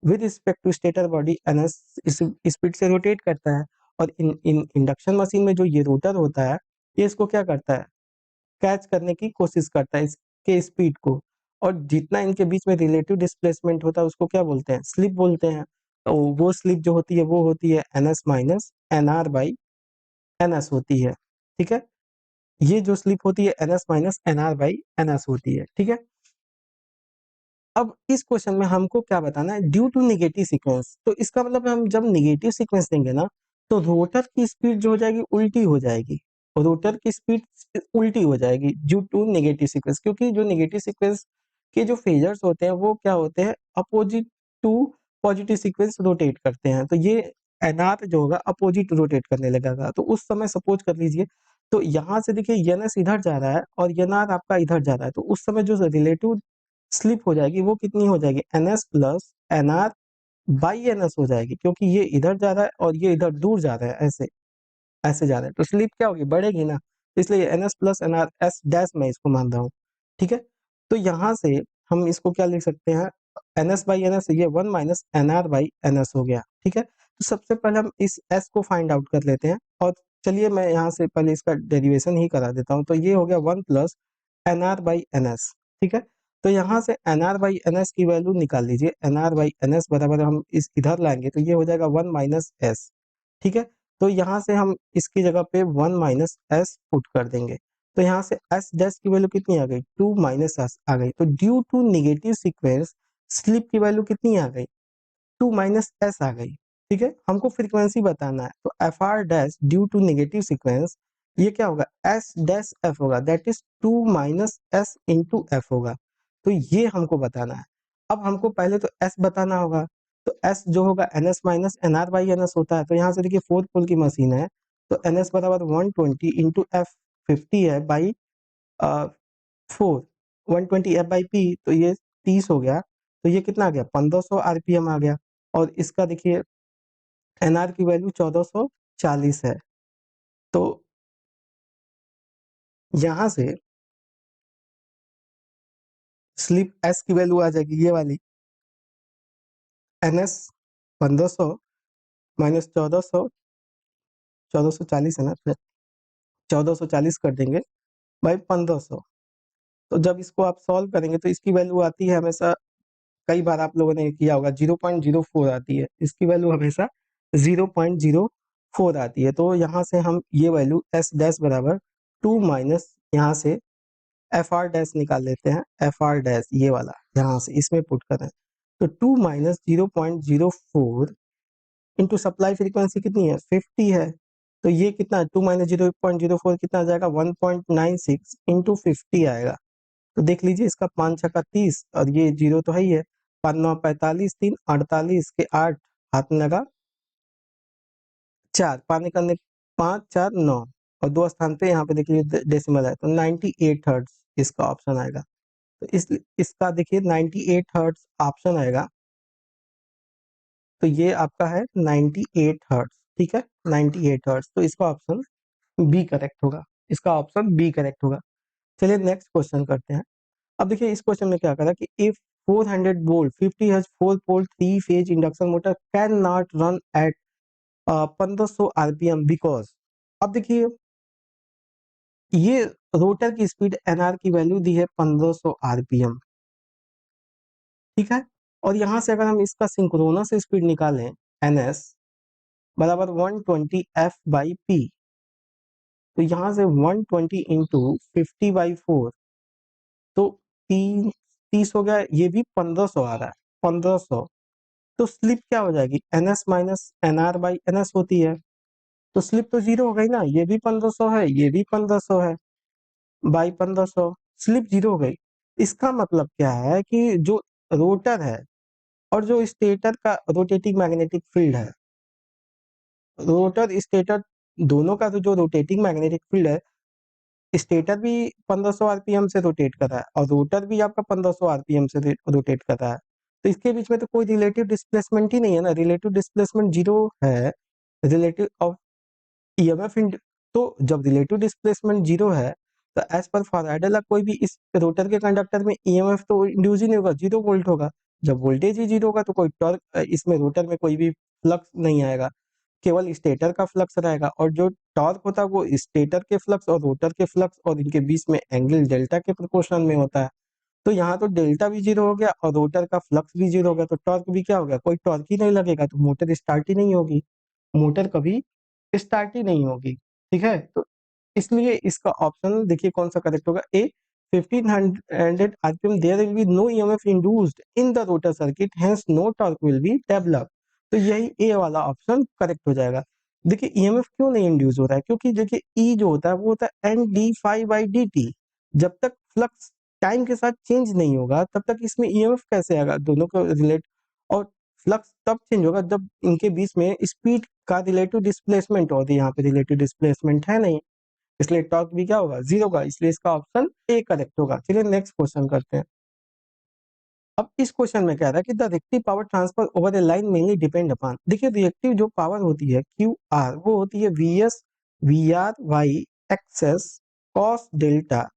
with respect to stator body NS speed से रोटेट करता है। और इन इन इंडक्शन मशीन में जो ये रोटर होता है, ये इसको क्या करता है, कैच करने की कोशिश करता है इसके स्पीड को, और जितना इनके बीच में रिलेटिव डिस्प्लेसमेंट होता है उसको क्या बोलते हैं, स्लिप बोलते हैं। तो वो स्लिप जो होती है वो होती है NS minus NR by NS होती है, ठीक है। ये जो स्लिप होती है NS minus NR by NS होती है, ठीक है। अब इस क्वेश्चन में हमको क्या बताना है, ड्यू टू नेगेटिव सीक्वेंस, तो इसका मतलब हम जब नेगेटिव सीक्वेंस देंगे ना, तो रोटर की स्पीड जो हो जाएगी उल्टी हो जाएगी, रोटर की स्पीड उल्टी हो जाएगी ड्यू टू नेगेटिव सीक्वेंस, क्योंकि जो नेगेटिव सीक्वेंस के जो फेजर्स होते हैं वो क्या होते हैं, opposite to positive sequence rotate करते हैं, तो ये एनआर जो होगा अपोजिट रोटेट करने लगेगा। तो उस समय सपोज कर लीजिए, तो यहाँ से देखिए एनएस इधर जा रहा है और एनआर आपका इधर जा रहा है, तो उस समय जो रिलेटिव स्लिप हो जाएगी वो कितनी हो जाएगी, ns plus nr by ns हो जाएगी, क्योंकि ये इधर जा रहा है और ये इधर दूर जा रहा है, ऐसे ऐसे जा रहा है, तो स्लिप क्या होगी, बढ़ेगी ना, इसलिए ns plus nr s dash मैं इसको मान रहा हूँ, ठीक है। तो यहाँ से हम इसको क्या लिख सकते हैं, ns बाई ns, ये 1 माइनस nr बाई ns हो गया, ठीक है। तो सबसे पहले हम इस s को फाइंड आउट कर लेते हैं, और चलिए मैं यहाँ से पहले इसका डेरिवेशन ही करा देता हूँ, तो ये हो गया 1 प्लस nr बाई ns, ठीक है। तो यहाँ से nr बाई ns की वैल्यू निकाल लीजिए, nr बाई ns बराबर हम इस इधर लाएंगे तो ये हो जाएगा 1 माइनस एस, ठीक है। तो यहाँ से हम इसकी जगह पे 1 माइनस एस पुट कर देंगे, तो यहाँ से एस डैश की वैल्यू कितनी आ गई, 2 माइनस एस आ गई। तो due to negative sequence slip की वैल्यू कितनी आ गई, 2 माइनस एस आ गई, ठीक है। हमको फ्रीक्वेंसी बताना है, तो F R dash due to negative sequence, ये क्या होगा, एस डैश एफ होगा, that is 2 minus S into F होगा। तो ये हमको बताना है। अब हमको पहले तो एस बताना होगा, तो एस जो होगा N S minus N R by N S होता है, तो यहाँ से देखिए 4 पोल की मशीन है, तो एन एस बराबर 120 इंटू एफ 50 है बाई 4, 120 एफ बाई पी, तो ये 30 हो गया, तो ये कितना आ गया, 1500 आरपीएम आ गया। और इसका देखिए एनआर की वैल्यू 1440 है, तो यहाँ से स्लिप एस की वैल्यू आ जाएगी ये वाली, एन एस 1500 माइनस 1400, 1440 है ना, फिर 1440 कर देंगे बाई 1500। तो जब इसको आप सॉल्व करेंगे तो इसकी वैल्यू आती है हमेशा, कई बार आप लोगों ने किया होगा, 0.04 आती है, इसकी वैल्यू हमेशा 0.04 आती है। तो यहाँ से हम ये वैल्यू एस डैश बराबर 2 माइनस यहाँ से एफ आर डैश निकाल लेते हैं, एफ आर डैश ये वाला यहाँ से इसमें पुट करें, तो 2 माइनस 0.04 इंटू सप्लाई फ्रीक्वेंसी कितनी है, 50 है, तो ये कितना, 2 माइनस 0.04 कितना आ जाएगा, 1.96 इंटू 50 आएगा। तो देख लीजिए इसका 5 छक्का 30 और ये जीरो तो है ही है, 5 9 45, 3 48 के 8 हाथ में लगा 4, पानी करने 5 4 9 और दो स्थान पे यहाँ पे देखिए डेसिमल है, तो 98 हर्ट्ज इसका ऑप्शन आएगा। तो इसका देखिए 98 हर्ट्ज ऑप्शन आएगा, तो ये आपका है 98 हर्ट्ज, ठीक है, 98 हर्ट्ज। तो इसका ऑप्शन बी करेक्ट होगा, इसका ऑप्शन बी करेक्ट होगा। चलिए नेक्स्ट क्वेश्चन करते हैं। अब देखिए इस क्वेश्चन में क्या करा कि if 400 volt 50 hertz 4 pole 3 phase induction motor can not run at 1500 RPM because, अब देखिए ये रोटर की स्पीड एनआर की वैल्यू दी है 1500 आरपीएम, ठीक है। और यहां से अगर हम इसका सिंक्रोनस स्पीड निकालें एनएस बराबर 120 एफ बाई पी, तो यहां से 120 इंटू 50/4, तो 30 हो गया, ये भी 1500 आ रहा है, 1500। तो स्लिप क्या हो जाएगी, NS minus NR by NS होती है, तो स्लिप तो जीरो हो गई ना, ये भी 1500 है, ये भी 1500 है, बाई 1500, स्लिप जीरो हो गई। इसका मतलब क्या है कि जो रोटर है और जो स्टेटर का रोटेटिंग मैग्नेटिक फील्ड है, रोटर स्टेटर दोनों का तो जो रोटेटिंग मैग्नेटिक फील्ड है, स्टेटर भी 1500 आरपीएम से रोटेट कर रहा है और रोटर भी आपका 1500 आरपीएम से रोटेट कर रहा है, तो इसके बीच में तो कोई रिलेटिव डिस्प्लेसमेंट ही नहीं है ना, रिलेटिव डिस्प्लेसमेंट जीरो है, रिलेटिव ऑफ ईएमएफ इन, तो जब रिलेटिव डिस्प्लेसमेंट जीरो है तो एज पर फैराडे लॉ कोई भी इस रोटर के कंडक्टर में ईएमएफ तो इंड्यूस ही नहीं होगा, 0 वोल्ट होगा। जब वोल्टेज ही जीरो होगा तो कोई टॉर्क इसमें रोटर में कोई भी फ्लक्स नहीं आएगा, केवल स्टेटर का फ्लक्स रहेगा, और जो टॉर्क होता है वो स्टेटर के फ्लक्स और रोटर के फ्लक्स और इनके बीच में एंगल डेल्टा के प्रोपोर्शन में होता है। तो यहाँ तो डेल्टा भी जीरो हो गया और रोटर का फ्लक्स भी जीरो हो गया, तो टॉर्क भी क्या हो गया, कोई टॉर्क ही नहीं लगेगा, तो मोटर स्टार्ट ही नहीं होगी, मोटर कभी स्टार्ट ही नहीं होगी, ठीक है। तो इसलिए इसका ऑप्शन देखिए कौन सा करेक्ट होगा, A 1500 RPM there will be no EMF induced in the rotor circuit hence no torque will be develop, तो यही ए वाला ऑप्शन करेक्ट हो जाएगा। देखिए ईएमएफ क्यों नहीं इंड्यूस हो रहा है, क्योंकि देखिए ई जो होता है वो होता है N D phi by D T, जब तक फ्लक्स टाइम के साथ चेंज नहीं होगा तब तक इसमें ईएमएफ कैसे आएगा, दोनों को रिलेट, और फ्लक्स तब चेंज होगा जब इनके बीच में स्पीड का रिलेटिव डिस्प्लेसमेंट होती है, यहाँ पे रिलेटिव डिस्प्लेसमेंट है नहीं, इसलिए टॉर्क भी क्या होगा, जीरो होगा, इसलिए इसका ऑप्शन ए करेक्ट होगा। चलिए नेक्स्ट क्वेश्चन करते हैं। अब इस क्वेश्चन में कह रहा है कि the reactive power transfer over a line mainly depend upon, देखिए रिएक्टिव जो पावर होती है क्यू आर वो होती है V S V R by XS cos delta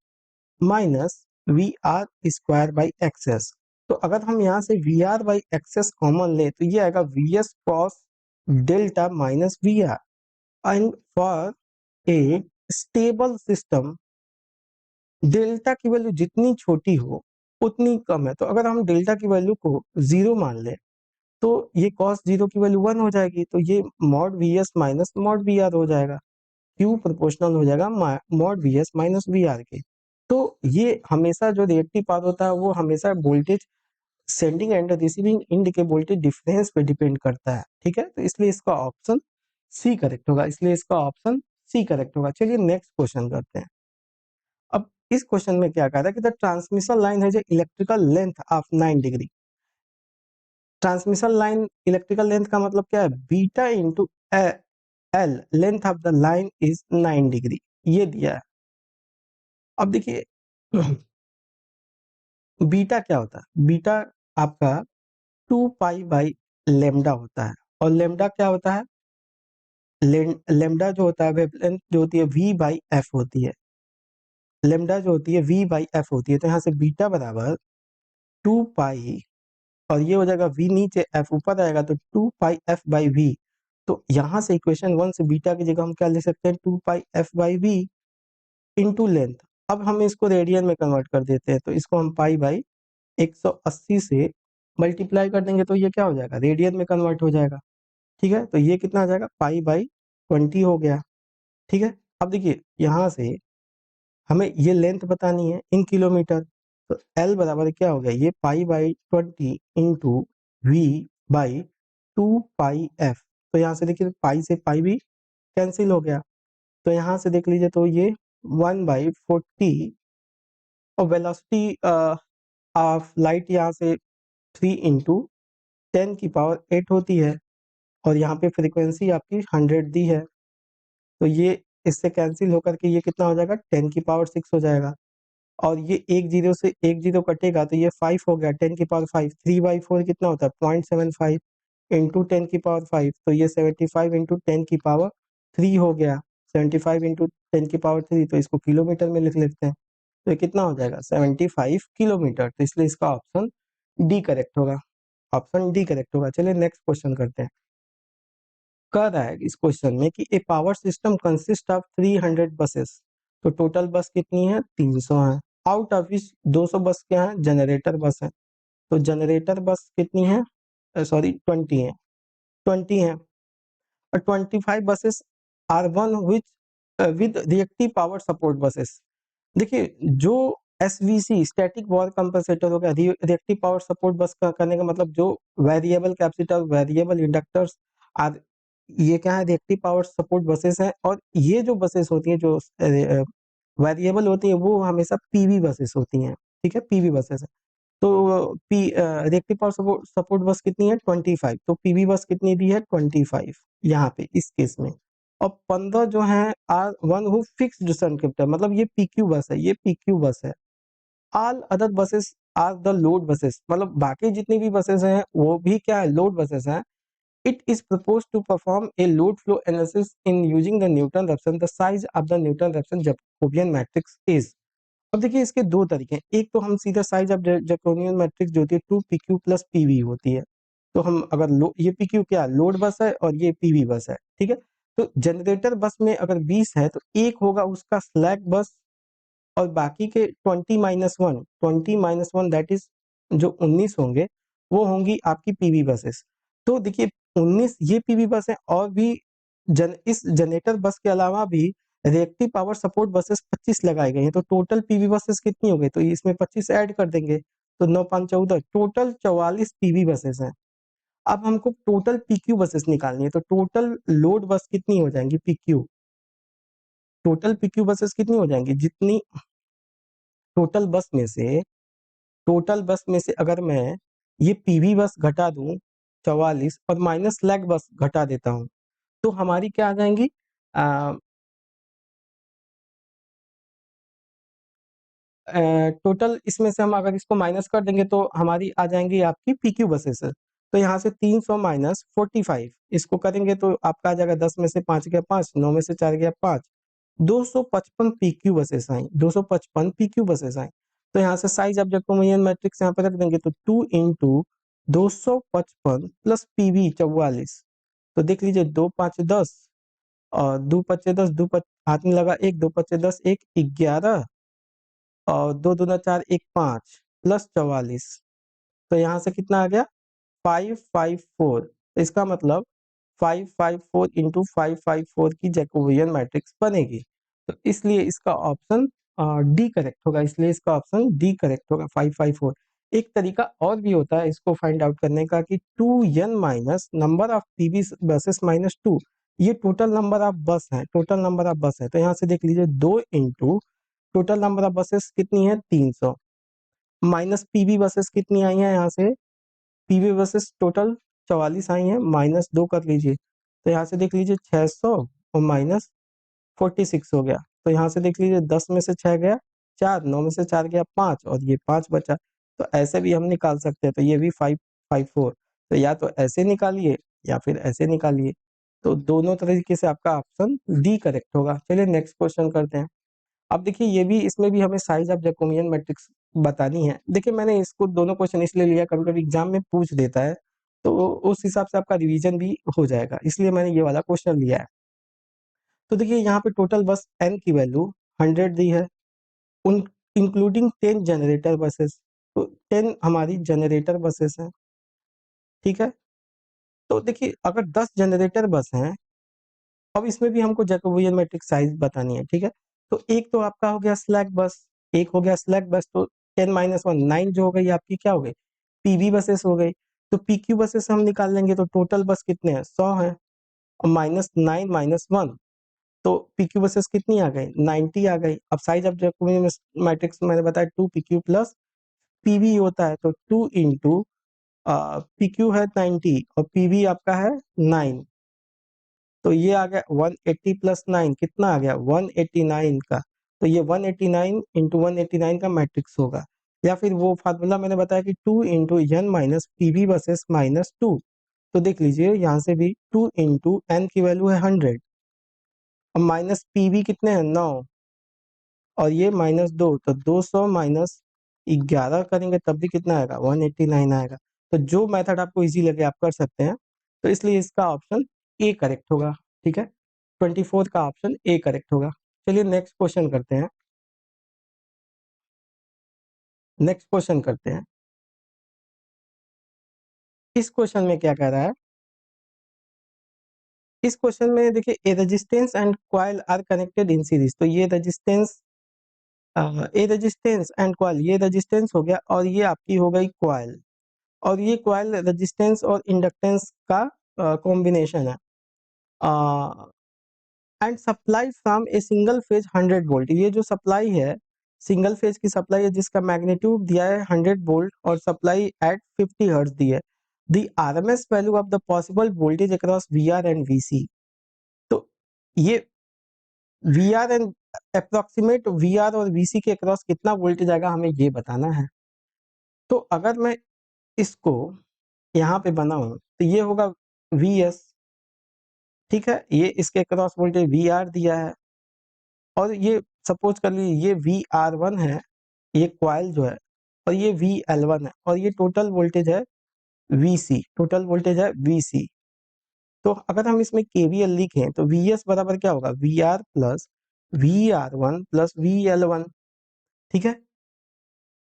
minus V R square by XS. तो अगर हम यहाँ से V R by XS common ले तो ये आएगा V S cos delta minus V R, and for a stable system delta की वैल्यू जितनी छोटी हो उतनी कम है, तो अगर हम डेल्टा की वैल्यू को जीरो मान लें तो ये कॉस जीरो की वैल्यू 1 हो जाएगी, तो ये mod V S minus mod V R हो जाएगा, क्यू प्रोपोर्शनल हो जाएगा mod V S minus V R के। तो ये हमेशा जो रिएक्टिव पावर होता है वो हमेशा voltage sending end receiving end के वोल्टेज डिफरेंस पे डिपेंड करता है, ठीक है, तो इसलिए इसका ऑप्शन सी करेक्ट होगा, इसलिए इसका ऑप्शन सी करेक्ट होगा। चलिए नेक्स्ट क्वेश्चन करते हैं। अब इस क्वेश्चन में क्या कह रहा है कि द ट्रांसमिशन लाइन है जो electrical length of 9 degree, transmission line electrical length का मतलब क्या है, beta into L, length of the line is 9 degree, ये दिया है। अब देखिए बीटा क्या होता है, बीटा आपका 2 पाई बाई लेमडा होता है, और लेमडा क्या होता है, लेमडा जो होता है वेवलेंथ जो होती है वी बाई एफ होती है, लेमडा जो होती है वी बाई एफ होती है, तो यहाँ से बीटा बराबर 2 पाई, और ये हो जाएगा वी नीचे एफ ऊपर आएगा तो 2 पाई एफ बाई वी, तो यहाँ से इक्वेशन 1 से बीटा की जगह हम क्या लिख सकते हैं, 2 pi F by V into length. अब हम इसको रेडियन में कन्वर्ट कर देते हैं, तो इसको हम पाई बाई 180 से मल्टीप्लाई कर देंगे तो ये क्या हो जाएगा, रेडियन में कन्वर्ट हो जाएगा, ठीक है, तो ये कितना आ जाएगा, पाई बाई 20 हो गया, ठीक है। अब देखिए यहाँ से हमें ये लेंथ बतानी है इन किलोमीटर, तो एल बराबर क्या हो गया, ये pi by 20 into V by 2 pi F, तो यहाँ से देखिए पाई से पाई भी कैंसिल हो गया, तो यहाँ से देख लीजिए तो ये 1/40, और वेलोसिटी ऑफ लाइट यहाँ से 3 इंटू 10⁸ होती है, और यहाँ पे फ्रीक्वेंसी आपकी 100 दी है, तो ये इससे कैंसिल होकर के ये कितना हो जाएगा, 10⁶ हो जाएगा, और ये एक जीरो से एक जीरो कटेगा तो ये 5 हो गया, 10⁵ 3/4 कितना होता है, 0.75, इंटू 10⁵ तो ये 75 इंटू 10⁵ हो गया। 75 इंटू 10⁵ तो इसको किलोमीटर में लिख लेते हैं, तो ये कितना हो जाएगा 75 किलोमीटर। तो इसलिए इसका ऑप्शन डी करेक्ट होगा, ऑप्शन डी करेक्ट होगा। चलिए नेक्स्ट क्वेश्चन करते हैं। कह रहा है इस क्वेश्चन में कि a power system consist of 300 buses, तो टोटल बस कितनी है 300 है। आउट ऑफ इस 200 बस क्या है जनरेटर बस है, तो जनरेटर बस कितनी है सॉरी 20 है, 20 है। और 25 buses are one which with reactive power support buses. देखिए जो एसवीसी स्टैटिक वॉर कंपनसेटर हो गया, रिएक्टिव पावर सपोर्ट बस का करने का मतलब जो variable capacitor variable inductors are, ये क्या है रिएक्टिव पावर सपोर्ट बसेस हैं। और ये जो बसेस होती हैं जो वेरिएबल होती है वो हमेशा पीवी बसेस होती हैं, ठीक है पीवी बसेस है। तो पी रिएक्टिव पावर सपोर्ट बस कितनी है 25, तो पीवी बस कितनी दी है 25 यहाँ पे इस केस में। और 15 जो है are one who fixed circuit, मतलब ये पीक्यू बस है, ये पीक्यू बस है। All other buses are the load buses, मतलब बाकी जितनी भी बसेस हैं वो भी क्या है लोड बसेस हैं। It is proposed to perform a load flow analysis in using the Newton-Raphson. The size of the Newton-Raphson Jacobian matrix is। अब देखिए इसके दो तरीके हैं, एक तो हम सीधा साइज ऑफ जैकोबियन मैट्रिक्स जो होती है 2pq प्लस पीवी होती है। तो हम अगर ये pq क्या लोड बस है और ये पीवी बस है, ठीक है। तो जनरेटर बस में अगर 20 है तो एक होगा उसका स्लैक बस, और बाकी के 20 - 1 दैट इज जो 19 होंगे वो होंगी आपकी पीवी बसेस। तो देखिए 19 ये पीवी बस है, और भी इस जनरेटर बस के अलावा भी रिएक्टिव पावर सपोर्ट बसेस 25 लगाए गए हैं। तो टोटल पीवी बसेस कितनी हो गई, तो इसमें 25 ऐड कर देंगे तो 9×5 = 14, टोटल 44 पीवी बसेस हैं। अब हमको टोटल पीक्यू बसेस निकालनी है, तो टोटल लोड बस कितनी हो जाएंगी पीक्यू, टोटल पीक्यू बसेस कितनी हो जाएंगी जितनी टोटल बस में से, टोटल बस में से अगर मैं ये पीवी बस घटा दूं 44 और माइनस स्लैक बस घटा देता हूं तो हमारी क्या आ जाएंगी टोटल इसमें से हम अगर इसको माइनस कर देंगे तो हमारी आ जाएंगी आपकी पीक्यू बसेस। तो यहाँ से 300 माइनस 45 इसको करेंगे तो आपका आ जाएगा 10 में से 5 गया 5, 9 में से 4 गया 5, 255 पीक्यू बसेस आई, 255 पीक्यू बसेस आई। तो यहाँ से साइज ऑफ जैकोबियन मैट्रिक्स यहाँ पे रख देंगे तो 2 इंटू 255 प्लस पीवी 44। तो देख लीजिए 2×5 = 10 और 2×5 = 10, हाथ में लगा 1, 2×5 = 10, 1 11 और 2×2 = 4, 1 5 प्लस 44। तो यहाँ से कितना आ गया 554। इसका मतलब 554 इंटू 554 की जैकोबियन मैट्रिक्स बनेगी। तो इसलिए इसका ऑप्शन डी करेक्ट होगा, इसलिए इसका ऑप्शन डी करेक्ट होगा 554। एक तरीका और भी होता है इसको फाइंड आउट करने का कि 2n minus number of PV buses minus 2, ये टोटल नंबर ऑफ बस है, टोटल नंबर ऑफ बस है। तो यहाँ से देख लीजिए 2 into total number of buses कितनी है 300 माइनस पीवी बसेस कितनी आई हैं, यहाँ से पीवी बसेस टोटल 44 आई हैं, माइनस 2 कर लीजिए तो यहाँ से देख लीजिए 600 और माइनस 46 हो गया। तो यहाँ से देख लीजिए 10 में से 6 गया 4, 9 में से 4 गया 5 और ये 5 बचा। तो ऐसे भी हम निकाल सकते हैं, तो ये भी 554। तो या तो ऐसे निकालिए या फिर ऐसे निकालिए, तो दोनों तरीके से आपका ऑप्शन डी करेक्ट होगा। चलिए नेक्स्ट क्वेश्चन करते हैं। अब देखिए ये भी इसमें भी हमें साइज ऑफ जैकोबियन मैट्रिक्स बतानी है। देखिए मैंने इसको दोनों क्वेश्चन इसलिए लिया कभी कभी एग्जाम में पूछ देता है तो उस हिसाब से आपका रिवीजन भी हो जाएगा, इसलिए मैंने ये वाला क्वेश्चन लिया है। तो देखिए यहाँ पे टोटल बस n की वैल्यू 100 दी है, उन इंक्लूडिंग 10 जनरेटर बसेस, तो 10 हमारी जनरेटर बसेस हैं, ठीक है। तो देखिए अगर 10 जनरेटर बस हैं, अब इसमें भी हमको जैकोबियन मैट्रिक्स साइज बतानी है, ठीक है। तो एक तो आपका हो गया स्लैक बस, एक हो गया स्लैक बस, तो 10 - 1 9 जो हो गई आपकी क्या हो गई पीवी बसेस हो गई। तो पीक्यू बसेस हम निकाल लेंगे तो टोटल बस कितने हैं 100 हैं, और -9 - 1 तो पीक्यू बसेस कितनी आ गई 90 आ गई। अब साइज ऑफ जैकोबियन मैट्रिक्स मैंने बताया 2pq प्लस पीवी होता है, तो 2 इंटू पीक्यू है 90 और पीवी आपका है 9, तो ये आ गया 180 प्लस 9 कितना आ गया 189 का। तो ये 189 इंटू 189 का मैट्रिक्स होगा, या फिर वो फार्मूला मैंने बताया कि 2 into n minus PV versus -2। तो देख लीजिए यहाँ से भी 2 इंटू एन की वैल्यू है 100, अब माइनस पी भी कितने हैं 9, और ये -2, तो 200 माइनस 11 करेंगे तब भी कितना आएगा 189 आएगा। तो जो मेथड आपको इजी लगे आप कर सकते हैं, तो इसलिए इसका ऑप्शन ए करेक्ट होगा। ठीक है, 24 का ऑप्शन ए करेक्ट होगा। चलिए नेक्स्ट क्वेश्चन करते हैं। नेक्स्ट क्वेश्चन करते हैं। इस क्वेश्चन में क्या कह रहा है, इस क्वेश्चन में देखिए a resistance and coil are connected in series, तो ये resistance a resistance and coil, ये रेजिस्टेंस हो गया और ये आपकी हो गई कॉइल, और ये कॉइल रेजिस्टेंस और इंडक्टेंस का कॉम्बिनेशन है, and supply from a single phase 100 volt, ये जो सप्लाई है सिंगल फेज की सप्लाई है जिसका मैग्नीट्यूड दिया है 100 वोल्ट और सप्लाई एट 50 हर्ट्ज दी है। The RMS value of the possible voltage across V R and VC, तो ये V R and approximate V R और वीसी के अक्रॉस कितना वोल्टेज आएगा हमें ये बताना है। तो अगर मैं इसको यहाँ पे बनाऊं तो ये होगा वी एस, ठीक है, ये इसके अक्रॉस वोल्टेज वी आर दिया है, और ये सपोज कर लीजिए ये वी आर वन है, ये क्वाइल जो है, और ये वी एल वन है, और ये टोटल वोल्टेज है वी सी, टोटल वोल्टेज है वी सी। तो अगर हम इसमें केवीएल लिखें तो वी एस बराबर क्या होगा, V R plus V R one plus V L one. ठीक है,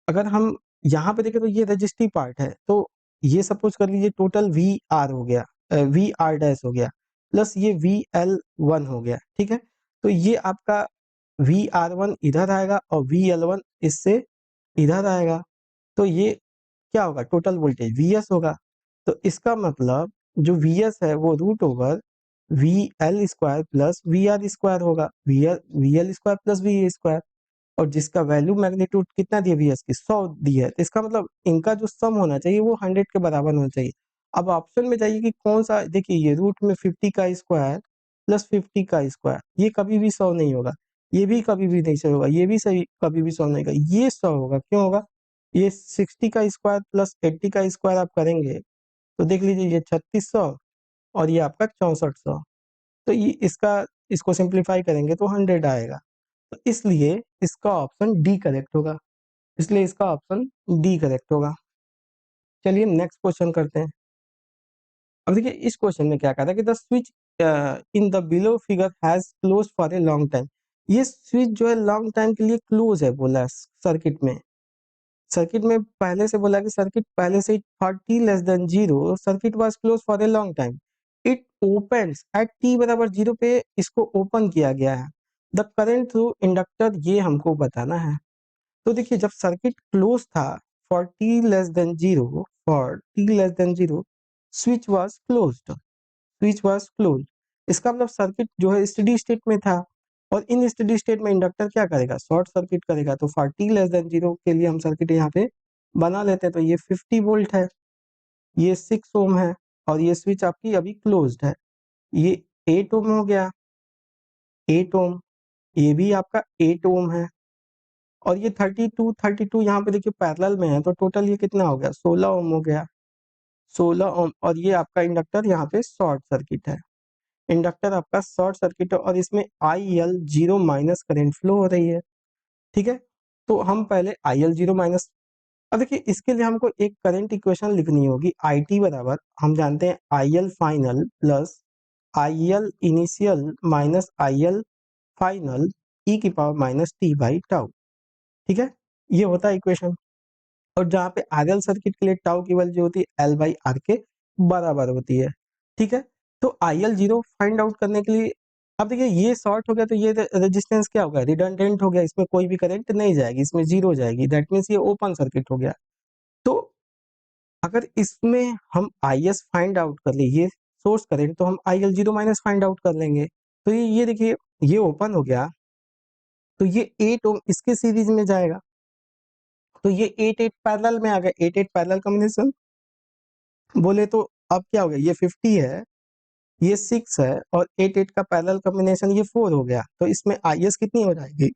अगर हम यहाँ पे देखें तो ये रजिस्ट्री पार्ट है, तो ये सपोज कर लीजिए टोटल वी आर हो गया, वी आर डैश हो गया, प्लस ये वी एल वन हो गया। ठीक है, तो ये आपका वी आर वन इधर आएगा और वी एल वन इससे इधर आएगा, तो ये क्या होगा, टोटल वोल्टेज वी एस होगा। तो इसका मतलब जो वी एस है वो root over V L square plus V R square होगा, V L square plus V square, और जिसका वैल्यू मैग्नीट्यूड कितना दिया वी एस की 100 दी है, तो इसका मतलब इनका जो सम होना चाहिए वो 100 के बराबर होना चाहिए। अब ऑप्शन में जाइए कि कौन सा, देखिए ये रूट में 50 का स्क्वायर प्लस 50 का स्क्वायर, ये कभी भी 100 नहीं होगा, ये भी कभी भी नहीं 100 होगा, ये भी सही कभी भी 100 नहीं होगा, ये 100 होगा। क्यों होगा, ये 60 का स्क्वायर प्लस 80 का स्क्वायर आप करेंगे तो देख लीजिए ये 3600 और ये आपका 6400, तो ये इसका, इसको सिंप्लीफाई करेंगे तो 100 आएगा, तो इसलिए इसका ऑप्शन डी करेक्ट होगा, इसलिए इसका ऑप्शन डी करेक्ट होगा। चलिए नेक्स्ट क्वेश्चन करते हैं। अब देखिए इस क्वेश्चन में क्या कहा था कि the switch in the below figure has close for a long time, ये स्विच जो है लॉन्ग टाइम के लिए क्लोज है बोला है सर्किट में। सर्किट में पहले से बोला कि सर्किट पहले से 40 less than 0, circuit was close for a long time, it opens eight t बराबर 0 पे इसको ओपन किया गया है, द करंट थ्रू इंडक्टर ये हमको बताना है। तो देखिए जब सर्किट क्लोज था for t less than 0, for t less than 0 switch was closed, switch was closed, इसका मतलब सर्किट जो है स्टेडी स्टेट में था, और इन स्टेडी स्टेट में इंडक्टर क्या करेगा, शॉर्ट सर्किट करेगा। तो 40 लेस देन 0 के लिए हम सर्किट यहाँ पे बना लेते हैं, तो ये 50 वोल्ट है, ये 6 ओम है, और ये स्विच आपकी अभी क्लोज्ड है, ये 8 ओम हो गया, 8 ओम, ये भी आपका 8 ओम है, और ये 32 यहाँ पे देखिए पैरेलल में है, तो टोटल ये कितना हो गया 16 ओम हो गया, 16 ओम, और ये आपका इंडक्टर यहाँ पे शॉर्ट सर्किट है, इंडक्टर आपका शॉर्ट सर्किट है, और इसमें I L zero minus current flow हो रही है। ठीक है, तो हम पहले आई एल जीरो माइनस, अब देखिए इसके लिए हमको एक करंट इक्वेशन लिखनी होगी, आई टी बराबर हम जानते हैं I L final plus I L initial minus I L final E की power minus T by tau. ठीक है, ये होता है इक्वेशन, और जहाँ पे आरएल सर्किट के लिए टाउ की वैल्यू होती है एल बाई आर के बराबर होती है। ठीक है, तो I L zero find out करने के लिए, अब देखिए ये शॉर्ट हो गया तो ये रेजिस्टेंस क्या हो गया, रिडंडेंट हो गया, इसमें कोई भी करंट नहीं जाएगी, इसमें जीरो जाएगी, दैट मीन्स ये ओपन सर्किट हो गया। तो अगर इसमें हम आई एस फाइंड आउट कर ले, ये सोर्स करंट, तो हम I L zero minus find out कर लेंगे, तो ये देखिए ये ओपन हो गया, तो ये 8 ओम इसके सीरीज में जाएगा, तो ये 8 पैरेलल में आ गया, 8 पैरेलल कॉम्बिनेशन बोले तो अब क्या हो गया, ये 50 है, ये 6 है, और 8 का पैरेलल कॉम्बिनेशन ये 4 हो गया, तो इसमें आई एस कितनी हो जाएगी,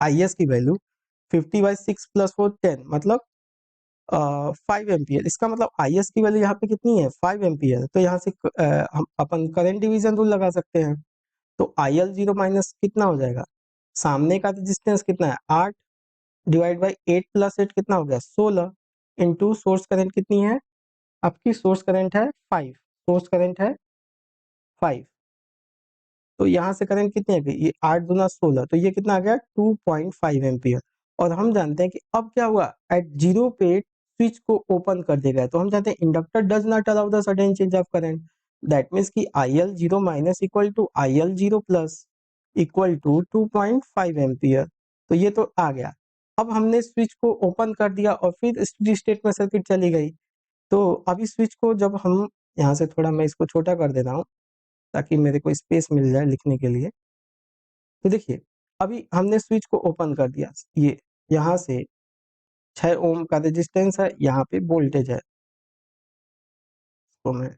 आई एस की वैल्यू 50 बाई 6 प्लस 4 10, मतलब 5 एम्पियर। इसका मतलब IS की वैल्यू यहाँ पे कितनी है 5 एम्पियर। तो यहाँ से हम अपन करंट डिवीजन रूल लगा सकते हैं। तो IL0 माइनस कितना हो जाएगा, सामने का रेजिस्टेंस कितना है 8 डिवाइड बाई 8 प्लस 8 कितना हो गया 16 इंटू सोर्स करंट कितनी है आपकी, सोर्स करंट है 5, सोर्स करंट है 5। तो यहाँ से करंट कितनी आ गई, ये 8 दूना 16, तो ये कितना आ गया 2.5 एम्पियर। और हम जानते हैं कि अब क्या हुआ, एट जीरो पे स्विच को ओपन कर देगा। तो हम जानते हैं inductor does not allow the sudden change of current, that means कि IL0 minus equal to IL0 plus equal to 2.5 ampere. तो ये तो आ गया। अब हमने स्विच को ओपन कर दिया और फिर स्टेडी स्टेट में सर्किट चली गई। तो अभी स्विच को जब हम यहाँ से थोड़ा मैं इसको छोटा कर दे रहा हूँ ताकि मेरे को स्पेस मिल जाए लिखने के लिए। तो देखिए अभी हमने स्विच को ओपन कर दिया, ये यहाँ से 6 ओम का रेजिस्टेंस है, यहाँ पे वोल्टेज है, तो मैं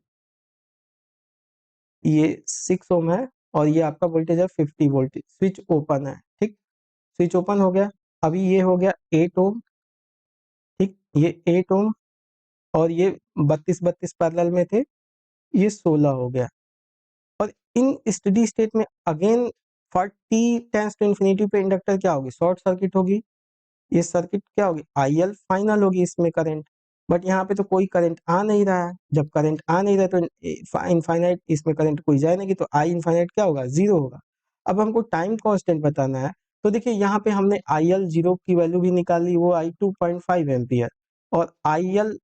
ये 6 ओम है और ये आपका वोल्टेज है 50 वोल्ट। स्विच ओपन है, ठीक, स्विच ओपन हो गया। अभी ये हो गया 8 ओम, ठीक, ये 8 ओम और ये 32 पैरेलल में थे, ये 16 हो गया। और इन स्टेडी स्टेट में अगेन 40 टेंस टू इन्फिनिटी पे इंडक्टर क्या होगी, शॉर्ट सर्किट होगी। ये सर्किट क्या होगी, IL फाइनल होगी इसमें करंट। बट यहाँ पे तो कोई करंट आ नहीं रहा है, जब करंट आ नहीं रहा है तो इनफाइनाइट इसमें करंट कोई जाए नहीं, तो आई इनफाइनाइट क्या होगा, जीरो होगा। अब हमको टाइम कांस्टेंट बताना है। तो देखिए यहाँ पे हमने IL0 की वैल्यू भी निकाली, वो आई 2.5 एम्पियर, और IL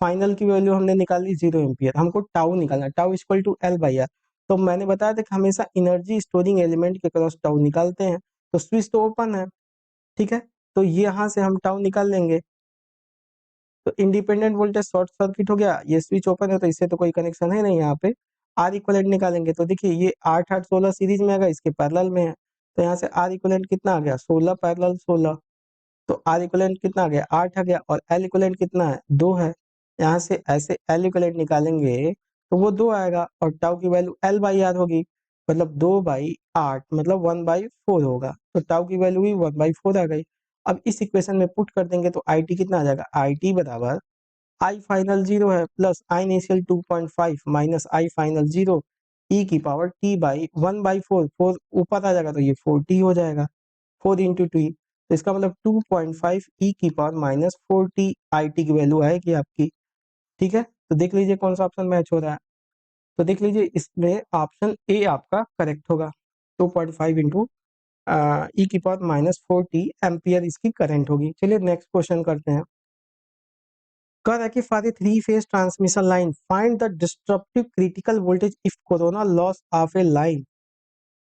फाइनल की वैल्यू हमने निकाली 0 एम्पियर। हमको टाउ निकालना, टाउ इक्वल टू L/R। तो मैंने बताया था कि हमेशा एनर्जी स्टोरिंग एलिमेंट के क्रॉस टाउ निकालते हैं। तो स्विच तो ओपन है, ठीक है, तो यहाँ से हम टाउ निकाल लेंगे। तो इंडिपेंडेंट वोल्टेज शॉर्ट सर्किट हो गया, ये स्विच ओपन है तो इससे तो कोई कनेक्शन है नहीं। यहाँ पे आर इक्वलेंट निकालेंगे, तो देखिए ये 8 8 16 सीरीज में आ गया, इसके पैरेलल में है। तो यहाँ से आर इक्वलेंट कितना आ गया 16 पैरेलल 16। तो आर इक्वलेंट कितना आ गया 8 आ गया, और एल इक्वलेंट कितना है 2 है। यहाँ से ऐसे एल इक्वलेंट निकालेंगे तो वो 2 आएगा, और टाउ की वैल्यू L/R होगी, मतलब 2/8 मतलब 1/4 होगा। तो टाउ की वैल्यू भी 1/4 आ गई। अब इस इक्वेशन में पुट कर देंगे तो आई टी कितना आ जाएगा, आई टी बराबर आई फाइनल 0 है plus I initial 2.5 minus I final 0 ई की पावर टी बाई 1/4, 4 ऊपर आ जाएगा तो ये 4t हो जाएगा, 4 इंटू टी। तो इसका मतलब 2.5 ई की power minus 4t I T की वैल्यू आएगी आपकी, ठीक है। तो देख लीजिए कौन सा ऑप्शन मैच हो रहा है। तो देख लीजिए इसमें ऑप्शन ए आपका करेक्ट होगा, 2.5 इंटू ई की पावर माइनस 4t एम्पियर इसकी करंट होगी। चलिए नेक्स्ट क्वेश्चन करते हैं। कह रहा है कि for a three phase transmission line find the disruptive critical voltage if corona loss of A line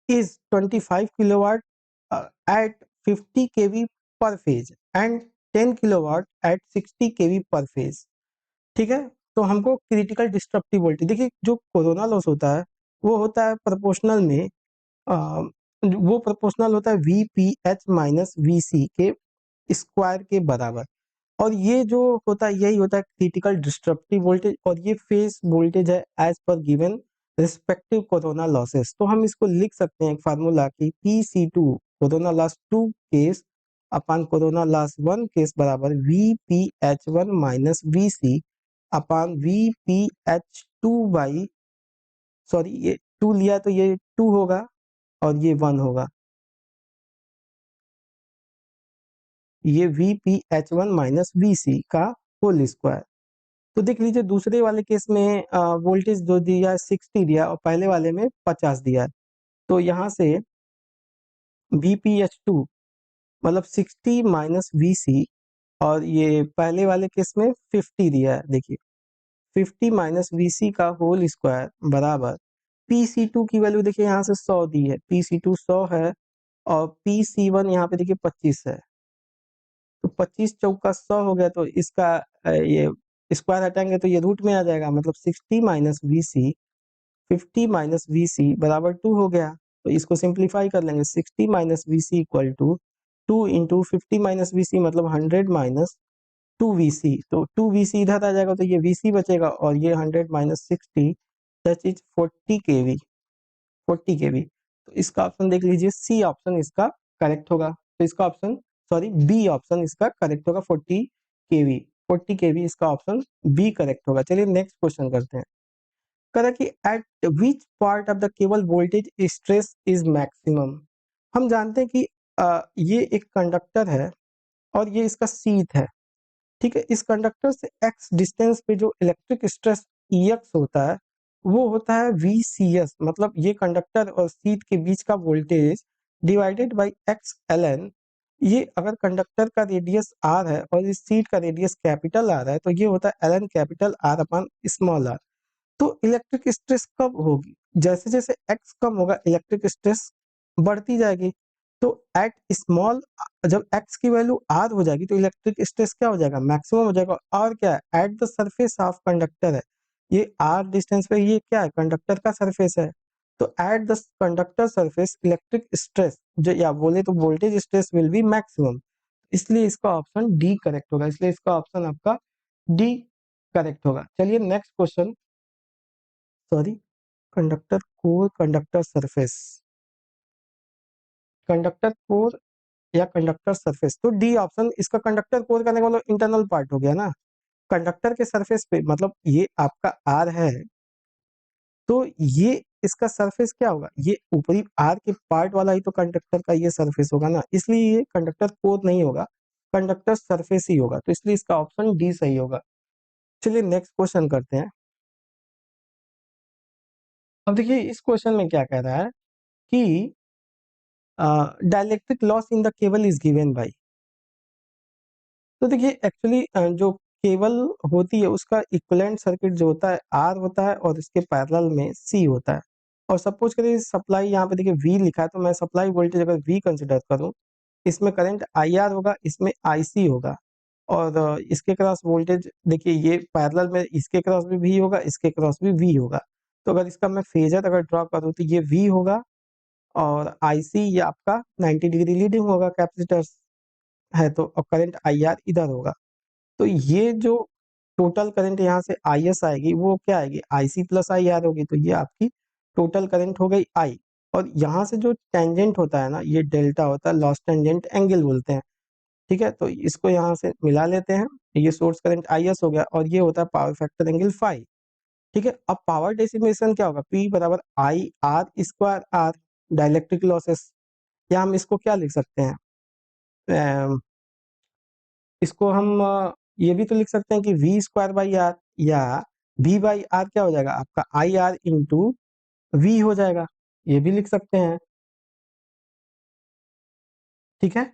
is 25 kilowatt at 50 kV per phase and 10 kilowatt at 60 kV per phase, ठीक है। तो हमको क्रिटिकल डिस्ट्रप्टिव वोल्टेज, देखिए जो corona loss होता है वो होता है प्रोपोर्शनल में, अ, वो प्रोपोर्शनल होता है VPH माइनस VC के स्क्वायर के बराबर। और ये जो होता है यही होता है क्रिटिकल डिस्ट्रप्टिव वोल्टेज, और ये फेज वोल्टेज है as per given respective corona losses. तो हम इसको लिख सकते हैं एक फार्मूला की PC2 कोरोना लॉस 2 केस अपान कोरोना लॉस 1 केस बराबर VPH1 minus VC upon VPH2 by, sorry ये 2 लिया तो ये 2 होगा और ये 1 होगा, ये VPH1 माइनस VC का होल स्क्वायर। तो देख लीजिए दूसरे वाले केस में वोल्टेज जो दिया है 60 दिया और पहले वाले में 50 दिया है। तो यहाँ से VPH2 मतलब 60 माइनस VC, और ये पहले वाले केस में 50 दिया है, देखिए 50 माइनस VC का होल स्क्वायर बराबर PC2 की वैल्यू देखिए यहाँ से 100 दी है, PC2 100 है, और PC1 यहाँ पे देखिए 25 है। तो 25 चौका 100 हो गया, तो इसका ये स्क्वायर हटाएंगे तो ये रूट में आ जाएगा, मतलब 60 माइनस VC 50 माइनस VC बराबर 2 हो गया। तो इसको सिंप्लीफाई कर लेंगे, 60 minus VC equal to 2 into 50 minus VC मतलब 100 माइनस 2VC। तो 2VC इधर आ जाएगा तो ये VC बचेगा, और ये 100 minus 60 that is 40 kV, 40 kV। तो इसका ऑप्शन देख लीजिए, सी ऑप्शन इसका करेक्ट होगा। तो इसका ऑप्शन, सॉरी बी ऑप्शन इसका करेक्ट होगा 40 kV। 40 kV, इसका ऑप्शन बी करेक्ट होगा। चलिए नेक्स्ट क्वेश्चन करते हैं। कह कि eight which part of the cable voltage stress is maximum. हम जानते हैं कि ये एक कंडक्टर है और ये इसका शीथ है, ठीक है। इस कंडक्टर से एक्स डिस्टेंस पे जो इलेक्ट्रिक स्ट्रेस EX होता है वो होता है VCS, मतलब ये कंडक्टर और शीथ के बीच का voltage divided by x LN। ये अगर कंडक्टर का रेडियस R है और इस शीथ का रेडियस कैपिटल R है तो ये होता है LN capital R upon small r। तो इलेक्ट्रिक स्ट्रेस कब होगी, जैसे जैसे एक्स कम होगा इलेक्ट्रिक स्ट्रेस बढ़ती जाएगी। तो एट स्मॉल, जब एक्स की वैल्यू आर हो जाएगी तो इलेक्ट्रिक स्ट्रेस क्या हो जाएगा, मैक्सिमम हो जाएगा। और क्या है, at the surface of conductor है, ये आर डिस्टेंस पे ये क्या है, कंडक्टर का सरफेस है। तो at the conductor surface electric stress जो, या बोले तो voltage stress will be maximum. इसलिए इसका ऑप्शन डी करेक्ट होगा, इसलिए इसका ऑप्शन आपका डी करेक्ट होगा। चलिए next question, sorry, conductor core, conductor surface, conductor core या कंडक्टर सरफेस, तो डी ऑप्शन इसका। कंडक्टर कोर करने का मतलब इंटरनल पार्ट हो गया ना। कंडक्टर के सरफेस पे मतलब ये आपका आर है, तो ये इसका सरफेस क्या होगा, ये ऊपरी आर के पार्ट वाला ही तो कंडक्टर का ये सरफेस होगा ना, इसलिए ये कंडक्टर कोर नहीं होगा, कंडक्टर सरफेस ही होगा। तो इसलिए इसका ऑप्शन डी सही होगा। चलिए नेक्स्ट क्वेश्चन करते हैं। अब देखिए इस क्वेश्चन में क्या कह रहा है कि dielectric loss in the cable is given bye. तो देखिए एक्चुअली जो केबल होती है उसका इक्विवेलेंट सर्किट जो होता है आर होता है और इसके पैरेलल में सी होता है। और सपोज करिए सप्लाई, यहाँ पे देखिए वी लिखा है, तो मैं सप्लाई वोल्टेज अगर वी कंसिडर करूँ, इसमें करंट IR होगा, इसमें IC होगा। और इसके क्रॉस वोल्टेज देखिए ये पैरेलल में, इसके क्रॉस भी वी होगा, इसके क्रॉस भी वी होगा। तो अगर इसका मैं फेजर अगर ड्रॉ करूँ तो ये वी होगा और IC ये आपका 90 डिग्री लीडिंग होगा, कैपेसिटर है तो, और करंट IR इधर होगा। तो ये जो टोटल करंट यहाँ से IS आएगी वो क्या आएगी, IC प्लस IR होगी। तो ये आपकी टोटल करंट हो गई I। और यहाँ से जो टेंजेंट होता है ना, ये डेल्टा होता है, लॉस टेंजेंट एंगल बोलते हैं, ठीक है। तो इसको यहाँ से मिला लेते हैं, ये सोर्स करंट IS हो गया और ये होता है पावर फैक्टर एंगल फाई, ठीक है। अब पावर डेसिमेशन क्या होगा, P बराबर IR square R, dielectric losses, या हम इसको क्या लिख सकते हैं, इसको हम ये भी तो लिख सकते हैं कि V स्क्वायर बाई आर, या V बाई आर क्या हो जाएगा आपका IR इंटू V हो जाएगा, ये भी लिख सकते हैं, ठीक है।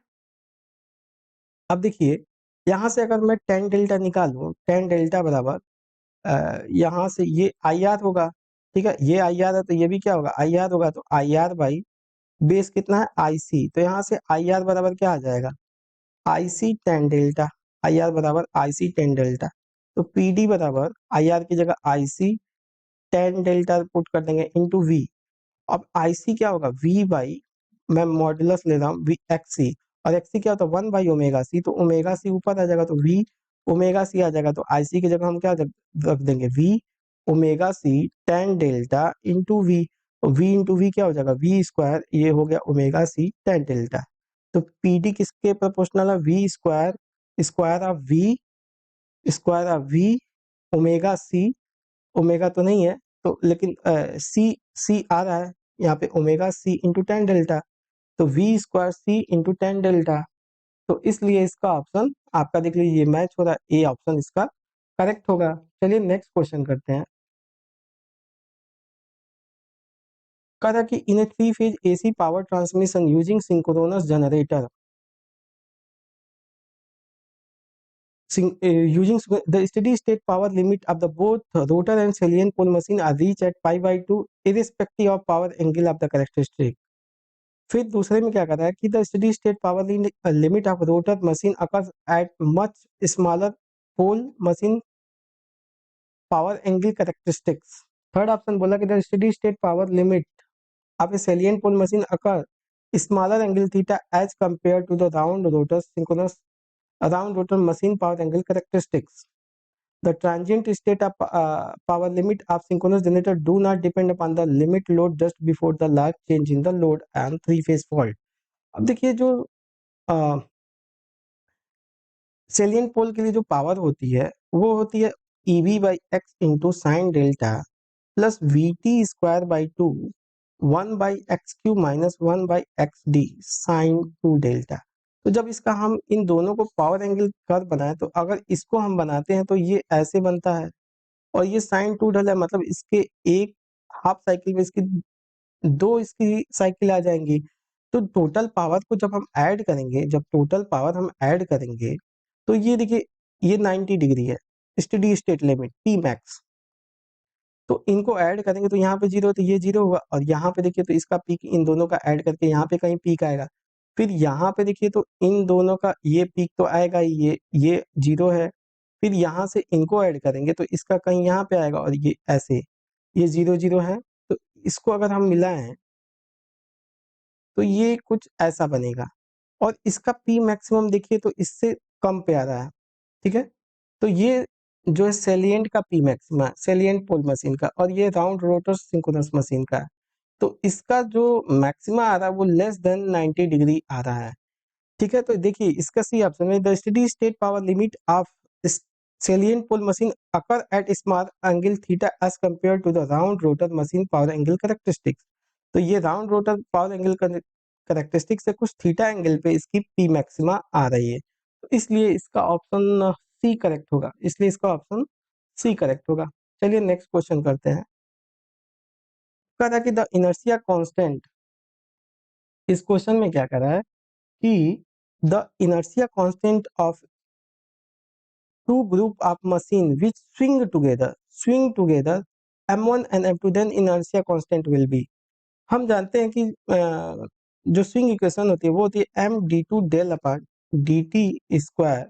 अब देखिए यहाँ से अगर मैं टेन डेल्टा निकालूं, टेन डेल्टा बराबर यहाँ से ये IR होगा, ठीक है, ये IR है तो ये भी क्या होगा IR होगा। तो IR बाई बेस कितना है IC, तो यहाँ से IR बराबर क्या आ जाएगा IC टेन डेल्टा, IR बराबर IC टेन डेल्टा। तो PD बराबर IR की जगह IC टेन डेल्टा पुट कर देंगे इंटू V। अब IC क्या होगा V बाई, मैं मॉड्यूलस ले रहा हूँ V XC, और XC क्या होता है 1/ओमेगा C, तो ओमेगा C ऊपर आ जाएगा तो V ओमेगा C आ जाएगा। तो IC की जगह हम क्या रख देंगे V omega C tan delta into V। तो V इंटू V क्या हो जाएगा V स्क्वायर, ये हो गया ओमेगा C टेन डेल्टा। तो PD किसके प्रोपोर्शनल है, V square, square of V, square of V omega C, omega तो नहीं है तो, लेकिन सी सी आ रहा है यहाँ पे, omega C into tan delta, तो V square C into tan delta. तो इसलिए इसका ऑप्शन आपका देख लीजिए ये मैच हो रहा है, ए ऑप्शन इसका करेक्ट होगा। चलिए नेक्स्ट क्वेश्चन करते हैं। कहा था कि in a three phase AC power transmission using synchronous generator, using the steady state power limit of the both rotor and salient pole machine are reached at pi by 2 irrespective of power angle of the characteristic। फिर दूसरे में क्या कहता है कि the steady state power limit of rotor machine occurs at much smaller pole machine power angle characteristics. Third option बोला कि the steady state power limit of a salient pole machine occur smaller angle theta as compare to the round rotor synchronous round rotor machine power angle characteristics. The transient state of power limit of synchronous generator do not depend upon the limit load just before the large change in the load and three phase fault। अब देखिए जो salient पोल के लिए जो power होती है वो होती है EV by X into sine delta plus V T square by two 1/x³ minus 1/xd sine 2 delta. तो जब इसका हम इन दोनों को पावर एंगल कर्व बनाए तो अगर इसको हम बनाते हैं तो ये ऐसे बनता है और ये साइन 2 डेल्टा मतलब इसके एक हाफ साइकिल में इसकी दो इसकी साइकिल आ जाएंगी। तो टोटल पावर को जब हम ऐड करेंगे, जब टोटल पावर हम ऐड करेंगे तो ये देखिए ये 90 डिग्री है, steady state limit P max. तो इनको ऐड करेंगे तो यहाँ पे जीरो, तो ये जीरो होगा और यहाँ पे देखिए तो इसका पीक इन दोनों का ऐड करके यहाँ पे कहीं पीक आएगा। फिर यहाँ पे देखिए तो इन दोनों का ये पीक तो आएगा ही, ये जीरो है। फिर यहाँ से इनको ऐड करेंगे तो इसका कहीं यहाँ पे आएगा और ये ऐसे ये जीरो जीरो है। तो इसको अगर हम मिलाएं तो ये कुछ ऐसा बनेगा और इसका पी मैक्सिमम देखिए तो इससे कम पे आ रहा है। ठीक है, तो ये जो है सेलिएंट का P maxima, salient pole machine का, और ये राउंड रोटर सिंक्रोनस मशीन का है। तो इसका जो मैक्सिमा आ रहा है वो लेस देन 90 डिग्री आ रहा है। ठीक है, तो देखिए इसका सी ऑप्शन में the steady state power limit of salient pole machine occur at small angle theta as compare to the round rotor machine power angle characteristics. तो ये round rotor power angle characteristic से कुछ theta angle पे इसकी P maxima आ रही है। तो इसलिए इसका ऑप्शन सी करेक्ट होगा, इसलिए इसका ऑप्शन सी करेक्ट होगा। चलिए नेक्स्ट क्वेश्चन करते हैं। कह रहा है कि द इनर्शिया कांस्टेंट, इस क्वेश्चन में क्या कह रहा है कि the inertia constant of two group of machine which swing together m1 and m2 then inertia constant will be। हम जानते हैं कि जो स्विंग इक्वेशन होती है वो होती है M D two del upon D T square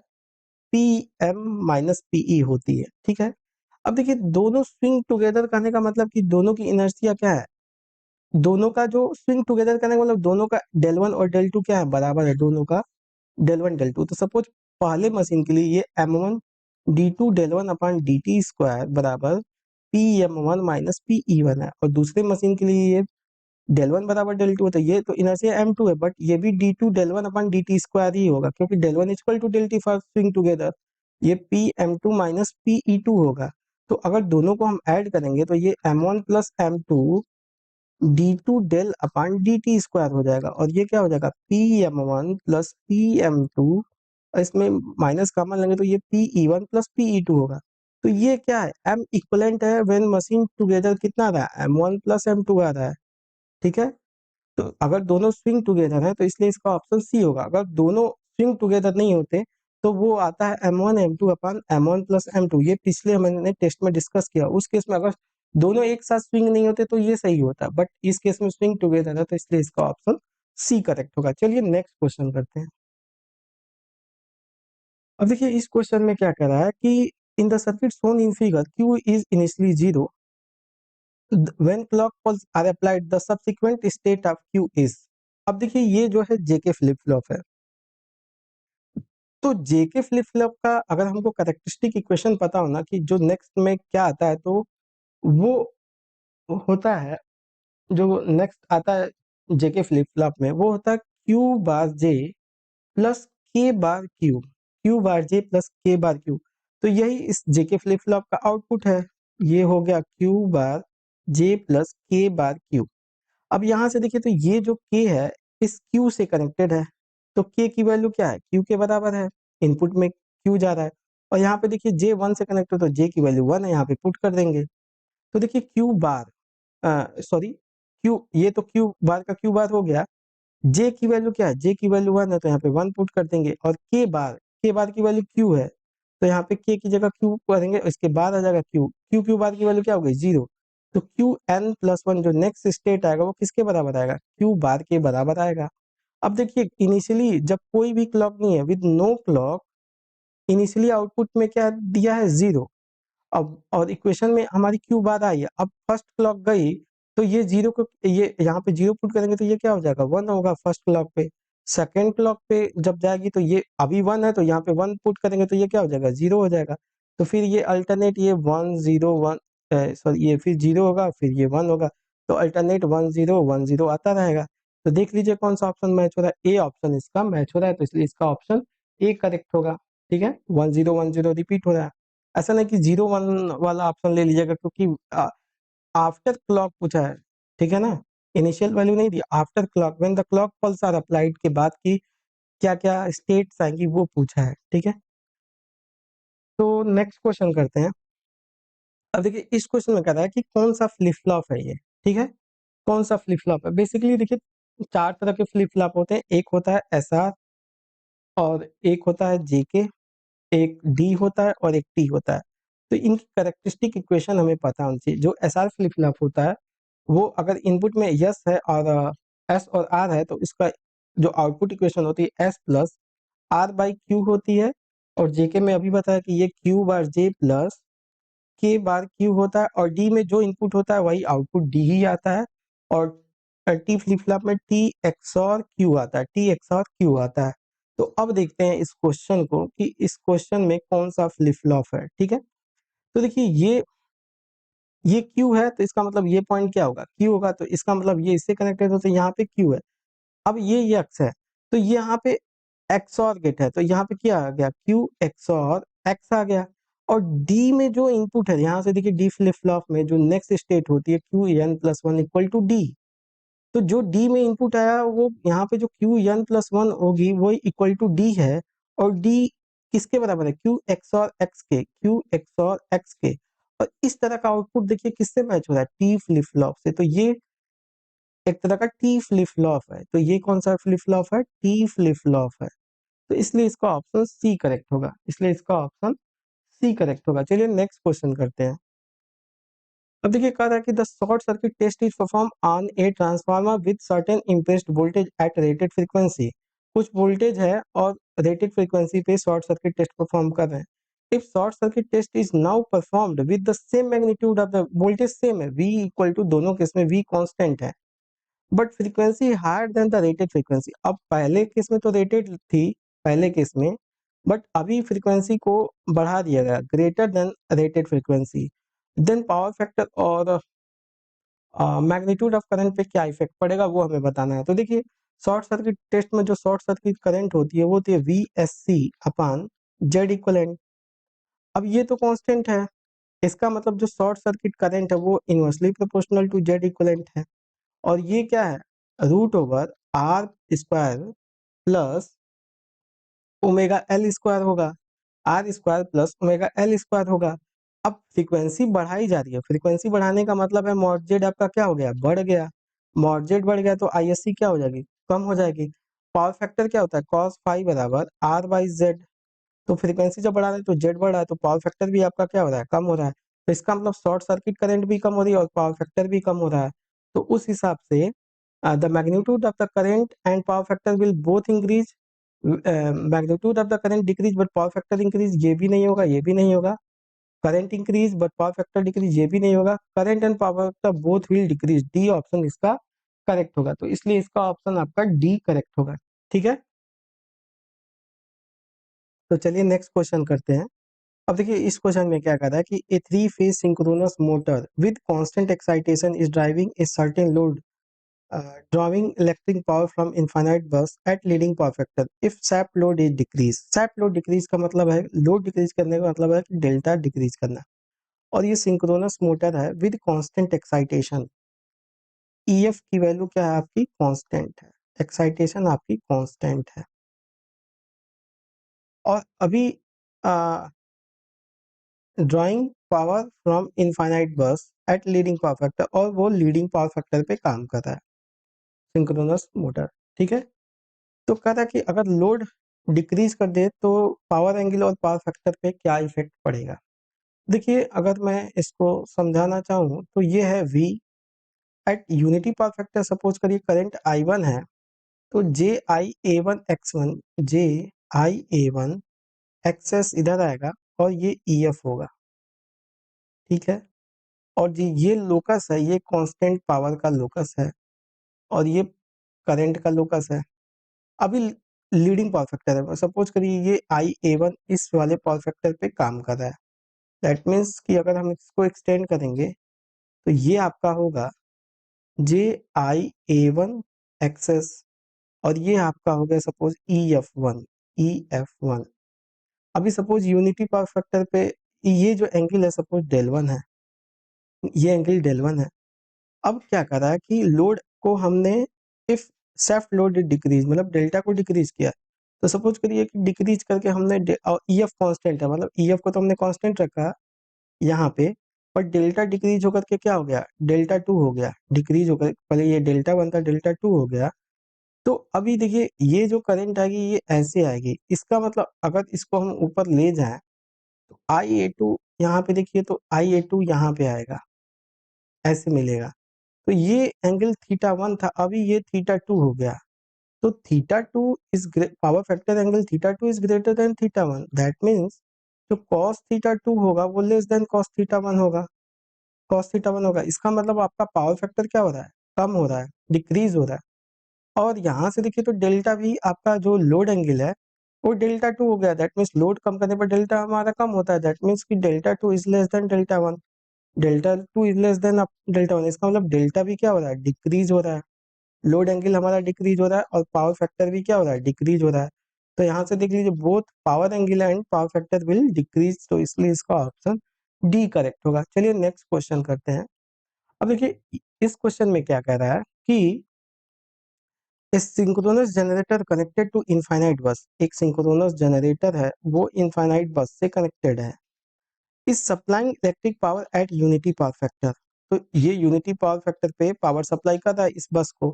P M minus PE होती है। ठीक है, अब देखिए दोनों स्विंग टुगेदर करने का मतलब कि दोनों की इनर्शिया क्या है, दोनों का जो स्विंग टुगेदर करने का मतलब दोनों का डेल वन और डेल टू क्या है, बराबर है दोनों का डेल वन डेल टू। तो सपोज पहले मशीन के लिए ये M one D two del one upon D T square बराबर P M one minus P E one है, और दूसरे मशीन के लिए ये डेल वन बराबर डेल टू है। तो ये तो इनर्शिया एम टू है बट ये भी D two del one upon D T square ही होगा क्योंकि del one equal to del T for swing together, ये P M two minus P E two होगा। तो अगर दोनों को हम ऐड करेंगे तो ये M one plus M two D two del upon D T square हो जाएगा और ये क्या हो जाएगा P M one plus P M two, इसमें माइनस कॉमन लेंगे तो ये P E one plus P E two होगा। तो ये क्या है, एम इक्वलेंट है व्हेन मशीन टुगेदर कितना आ रहा है M one plus M two आ रहा है। ठीक है, तो अगर दोनों स्विंग टुगेदर है तो इसलिए इसका ऑप्शन सी होगा। अगर दोनों स्विंग टुगेदर नहीं होते तो वो आता है M one M two upon M one plus M two. ये पिछले मैंने टेस्ट में डिस्कस किया, उस केस में अगर दोनों एक साथ स्विंग नहीं होते तो ये सही होता है बट इस केस में स्विंग टुगेदर है तो इसलिए इसका ऑप्शन सी करेक्ट होगा। चलिए नेक्स्ट क्वेश्चन करते हैं। अब देखिए इस क्वेश्चन में क्या कह रहा है कि in the circuit shown in figure Q is initially zero when clock pulse are applied the subsequent state of q is। अब देखिए ये जो है जेके फ्लिप फ्लॉप है, तो जेके फ्लिप फ्लॉप का अगर हमको कैरेक्टरिस्टिक इक्वेशन पता हो ना कि जो नेक्स्ट में क्या आता है तो वो होता है, जो नेक्स्ट आता है जेके फ्लिप फ्लॉप में वो होता है क्यू बार जे प्लस के बार क्यू, क्यू बार जे प्लस के बार क्यू। तो यही इस जेके फ्लिप फ्लॉप का आउटपुट है, ये हो गया क्यू बार जे प्लस के बार क्यू। अब यहाँ से देखिए तो ये जो k है इस q से कनेक्टेड है, तो k की वैल्यू क्या है q के बराबर है, इनपुट में q जा रहा है और यहाँ पे देखिए j 1 से कनेक्टेड तो j की वैल्यू 1 है, यहाँ पे पुट कर देंगे। तो देखिए q बार सॉरी q, ये तो q बार का q बार हो गया, j की वैल्यू क्या है j की वैल्यू 1 है तो यहाँ पे 1 पुट कर देंगे और k बार की वैल्यू q है तो यहाँ पे k की जगह q करेंगे, इसके बाद आ जाएगा q बार की वैल्यू क्या हो गई 0। तो क्यू एन प्लस वन जो नेक्स्ट स्टेट आएगा वो किसके बराबर आएगा क्यू बार के बराबर आएगा। अब देखिए इनिशियली जब कोई भी क्लॉक नहीं है with no clock, initially output में क्या दिया है 0। अब और इक्वेशन में हमारी क्यू बार आई है, अब फर्स्ट क्लॉक गई तो ये 0 को ये यहाँ पे 0 पुट करेंगे तो ये क्या हो जाएगा 1 होगा फर्स्ट क्लॉक पे। सेकेंड क्लॉक पे जब जाएगी तो ये अभी 1 है तो यहाँ पे 1 पुट करेंगे तो ये क्या हो जाएगा 0 हो जाएगा। तो फिर ये अल्टरनेट ये 1 0 1 सॉरी ये फिर 0 होगा फिर ये 1 होगा, तो अल्टरनेट 1 0 1 0 आता रहेगा। तो देख लीजिए कौन सा ऑप्शन मैच हो रहा है, ए ऑप्शन इसका मैच हो रहा है तो इसलिए इसका ऑप्शन ए करेक्ट होगा। ठीक है, 1010 रिपीट हो रहा है। ऐसा नहीं कि 01 वाला ऑप्शन ले लीजिएगा, क्योंकि आफ्टर क्लॉक पूछा है, ठीक है ना, इनिशियल वैल्यू नहीं दी, after clock when the clock pulse are applied के बाद की क्या क्या स्टेट्स आएंगी वो पूछा है, ठीक है। तो नेक्स्ट क्वेश्चन करते हैं। अब देखिए इस क्वेश्चन में कह रहा है कि कौन सा फ्लिप फ्लॉप है ये, ठीक है, कौन सा फ्लिप फ्लॉप है। बेसिकली देखिए 4 तरह के फ्लिप फ्लॉप होते हैं, एक होता है एसआर, और एक होता है जेके, एक डी होता है और एक टी होता है। तो इनकी कैरेक्टरिस्टिक इक्वेशन हमें पता होनी चाहिए। जो एसआर फ्लिप फ्लॉप होता है वो अगर इनपुट में यस है और एस और आर है, तो इसका जो आउटपुट इक्वेशन होती है S plus R by Q होती है। और जेके में अभी बताया कि ये क्यू बार जे प्लस के बार क्यू होता है, और डी में जो इनपुट होता है वही आउटपुट डी ही आता है। और टी फ्लिप फ्लॉप में टी एक्सॉर क्यू आता है, टी एक्सॉर क्यू आता है। तो अब देखते हैं इस क्वेश्चन को कि इस क्वेश्चन में कौन सा फ्लिप फ्लॉप है, ठीक है। तो देखिए ये क्यू है, तो इसका मतलब ये पॉइंट क्या होगा, क्यू होगा, तो इसका मतलब ये इससे कनेक्टेड होता है, यहाँ पे क्यू है। अब ये एक्स है, तो ये यहाँ पे एक्सॉर गेट है, तो यहाँ पे क्या आ गया, क्यू एक्सॉर एक्स आ गया। और डी में जो इनपुट है, यहाँ से देखिए डी फ्लिप फ्लॉप में जो नेक्स्ट स्टेट होती है Q N plus one equal to D. तो जो डी में इनपुट आया वो यहाँ पे जो क्यू एन प्लस वन होगी वो इक्वल टू डी है। और डी किसके बराबर है, क्यू एक्स और एक्स के, क्यू एक्स और एक्स के। और इस तरह का आउटपुट देखिए किससे मैच हो रहा है, टी फ्लिप फ्लॉप से। तो ये एक तरह का टी फ्लिप फ्लॉप है। तो ये कौन सा फ्लिप फ्लॉप है, टी फ्लिप फ्लॉप है। तो इसलिए इसका ऑप्शन सी करेक्ट होगा, इसलिए इसका ऑप्शन सी करेक्ट होगा। चलिए नेक्स्ट क्वेश्चन करते हैं। अब देखिए कह रहा है कि the short circuit test is perform on a transformer with certain impressed voltage at rated frequency. कुछ वोल्टेज है और रेटेड फ्रीक्वेंसी पे शॉर्ट सर्किट टेस्ट परफॉर्म कर रहे हैं। If short circuit test is now performed with the same magnitude of the voltage, same है, V equal to, दोनों case में V कांस्टेंट है, but frequency higher than the rated frequency. अब पहले case में तो रेटेड थी, पहले केस में, बट अभी फ्रीक्वेंसी को बढ़ा दिया गया, greater than rated frequency. Then power factor और मैग्नीट्यूड ऑफ करंट पे क्या इफेक्ट पड़ेगा वो हमें बताना है। तो देखिए शॉर्ट सर्किट टेस्ट में जो शॉर्ट सर्किट करंट होती है वो होती है V S C upon Z equivalent. अब ये तो कांस्टेंट है, इसका मतलब जो शॉर्ट सर्किट करंट है वो inversely proportional to Z equivalent है। और ये क्या है, root over R square plus omega L square होगा, R square plus omega L square होगा। अब फ्रीक्वेंसी बढ़ाई जा रही है, फ्रीक्वेंसी बढ़ाने का मतलब है मॉड जेड आपका क्या हो गया, बढ़ गया। मॉड जेड बढ़ गया तो आईएससी क्या हो जाएगी, कम हो जाएगी। पावर फैक्टर क्या होता है, कॉस फाई बराबर आर बाई जेड। तो फ्रीक्वेंसी जब बढ़ा रहे हैं तो जेड बढ़ रहा है, तो पावर फैक्टर भी आपका क्या हो रहा है, कम हो रहा है। तो इसका मतलब शॉर्ट सर्किट करंट भी कम हो रही है और पावर फैक्टर भी कम हो रहा है। तो उस हिसाब से the magnitude of the current and power factor will both increase. Magnitude of the current decrease but power factor increase, ये भी नहीं होगा, ये भी नहीं होगा। Current increase but power factor decrease, ये भी नहीं होगा। Current and power factor both will decrease, D option इसका करेक्ट होगा। तो इसलिए इसका ऑप्शन आपका डी करेक्ट होगा, ठीक है। तो चलिए नेक्स्ट क्वेश्चन करते हैं। अब देखिए इस क्वेश्चन में क्या कहता है कि a three phase synchronous motor with constant excitation is driving a certain load, drawing electric power from infinite bus at leading power factor if sap load is decrease। sap load decrease का मतलब है, load decrease करने का मतलब है कि delta decrease करना। और ये सिंक्रोनस मोटर है विद कांस्टेंट एक्साइटेशन। ईएफ की वैल्यू क्या है आपकी, कांस्टेंट है, एक्साइटेशन आपकी कांस्टेंट है। और अभी ड्राइंग पावर फ्रॉम इनफाइनाइट बस एट लीडिंग पावर फैक्टर, और वो लीडिंग पावर फैक्टर पे काम कर रहा है सिंक्रोनस मोटर, ठीक है। तो कह रहा है कि अगर लोड डिक्रीज कर दे तो पावर एंगल और पावर फैक्टर पे क्या इफेक्ट पड़ेगा। देखिए अगर मैं इसको समझाना चाहूँ तो ये है V eight unity power factor. Suppose करिए करंट I1 है, तो जे आई ए वन एक्स वन, जे आई ए वन एक्सेस इधर आएगा और ये EF होगा, ठीक है। और जी ये लोकस है, ये कांस्टेंट पावर का लोकस है, और ये करंट का लोकस है। अभी लीडिंग पावर फैक्टर है, सपोज करिए ये आई ए वन इस वाले पावर फैक्टर पे काम कर रहा है। दैट मीन्स कि अगर हम इसको एक्सटेंड करेंगे तो ये आपका होगा जे आई ए वन एक्सेस, और ये आपका हो गया suppose E F one, E F one. अभी सपोज यूनिटी पावर फैक्टर पे ये जो एंगल है सपोज डेल 1 है, ये एंगल डेल 1 है। अब क्या करा है कि लोड को हमने इफ सेफ्ट लोड डिक्रीज मतलब डेल्टा को डिक्रीज किया, तो सपोज करिए कि डिक्रीज करके हमने ईएफ कांस्टेंट है, मतलब ईएफ को तो हमने कांस्टेंट रखा यहाँ पे, पर डेल्टा डिक्रीज होकर के क्या हो गया, डेल्टा 2 हो गया, डिक्रीज होकर पहले ये डेल्टा 1 था डेल्टा 2 हो गया। तो अभी देखिए ये जो करंट आएगी ये ऐसे आएगी, इसका मतलब अगर इसको हम ऊपर ले जाएं तो Ia2 यहाँ पे देखिए तो Ia2 यहाँ पे आएगा, ऐसे मिलेगा। तो ये एंगल थीटा 1 था, अभी ये थीटा 2 हो गया। तो theta 2 is power factor angle theta 2 is greater then theta 1, that means जो कॉस थीटा 2 होगा वो लेस देन कॉस थीटा 1 होगा, कॉस थीटा 1 होगा। इसका मतलब आपका पावर फैक्टर क्या हो रहा है, कम हो रहा है, डिक्रीज हो रहा है। और यहाँ से देखिए तो डेल्टा भी आपका जो लोड एंगल है वो डेल्टा 2 हो गया, दैट मीन्स लोड कम करने पर डेल्टा हमारा कम होता है, दैट मीन्स कि delta 2 is less than delta 1, delta 2 is less than delta 1। इसका मतलब डेल्टा भी क्या हो रहा है, डिक्रीज हो रहा है, लोड एंगल हमारा डिक्रीज हो रहा है और पावर फैक्टर भी क्या हो रहा है, डिक्रीज हो रहा है। तो यहाँ से देख लीजिए both power angle and power factor will decrease, तो इसलिए इसका ऑप्शन डी करेक्ट होगा। चलिए नेक्स्ट क्वेश्चन करते हैं। अब देखिए इस क्वेश्चन में क्या कह रहा है कि a synchronous generator connected to infinite bus, एक सिंक्रोनस जनरेटर है वो इनफाइनाइट बस से कनेक्टेड है, is supplying electric power eight unity power factor. तो ये यूनिटी पावर फैक्टर पे पावर सप्लाई कर रहा है इस बस को,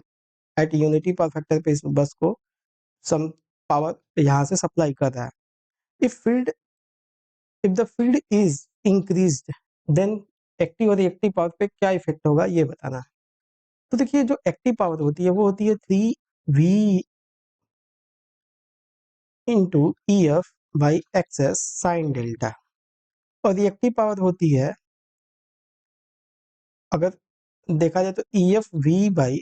एट यूनिटी पावर फैक्टर पे इस बस को सम पावर यहाँ से सप्लाई कर रहा है। If field if the field is increased then active और रिएक्टिव पावर पे क्या इफेक्ट होगा ये बताना है। तो देखिए जो एक्टिव पावर होती है वो होती है 3V into E F by X S sine delta, और रिएक्टिव पावर होती है, अगर देखा जाए तो ई एफ वी बाई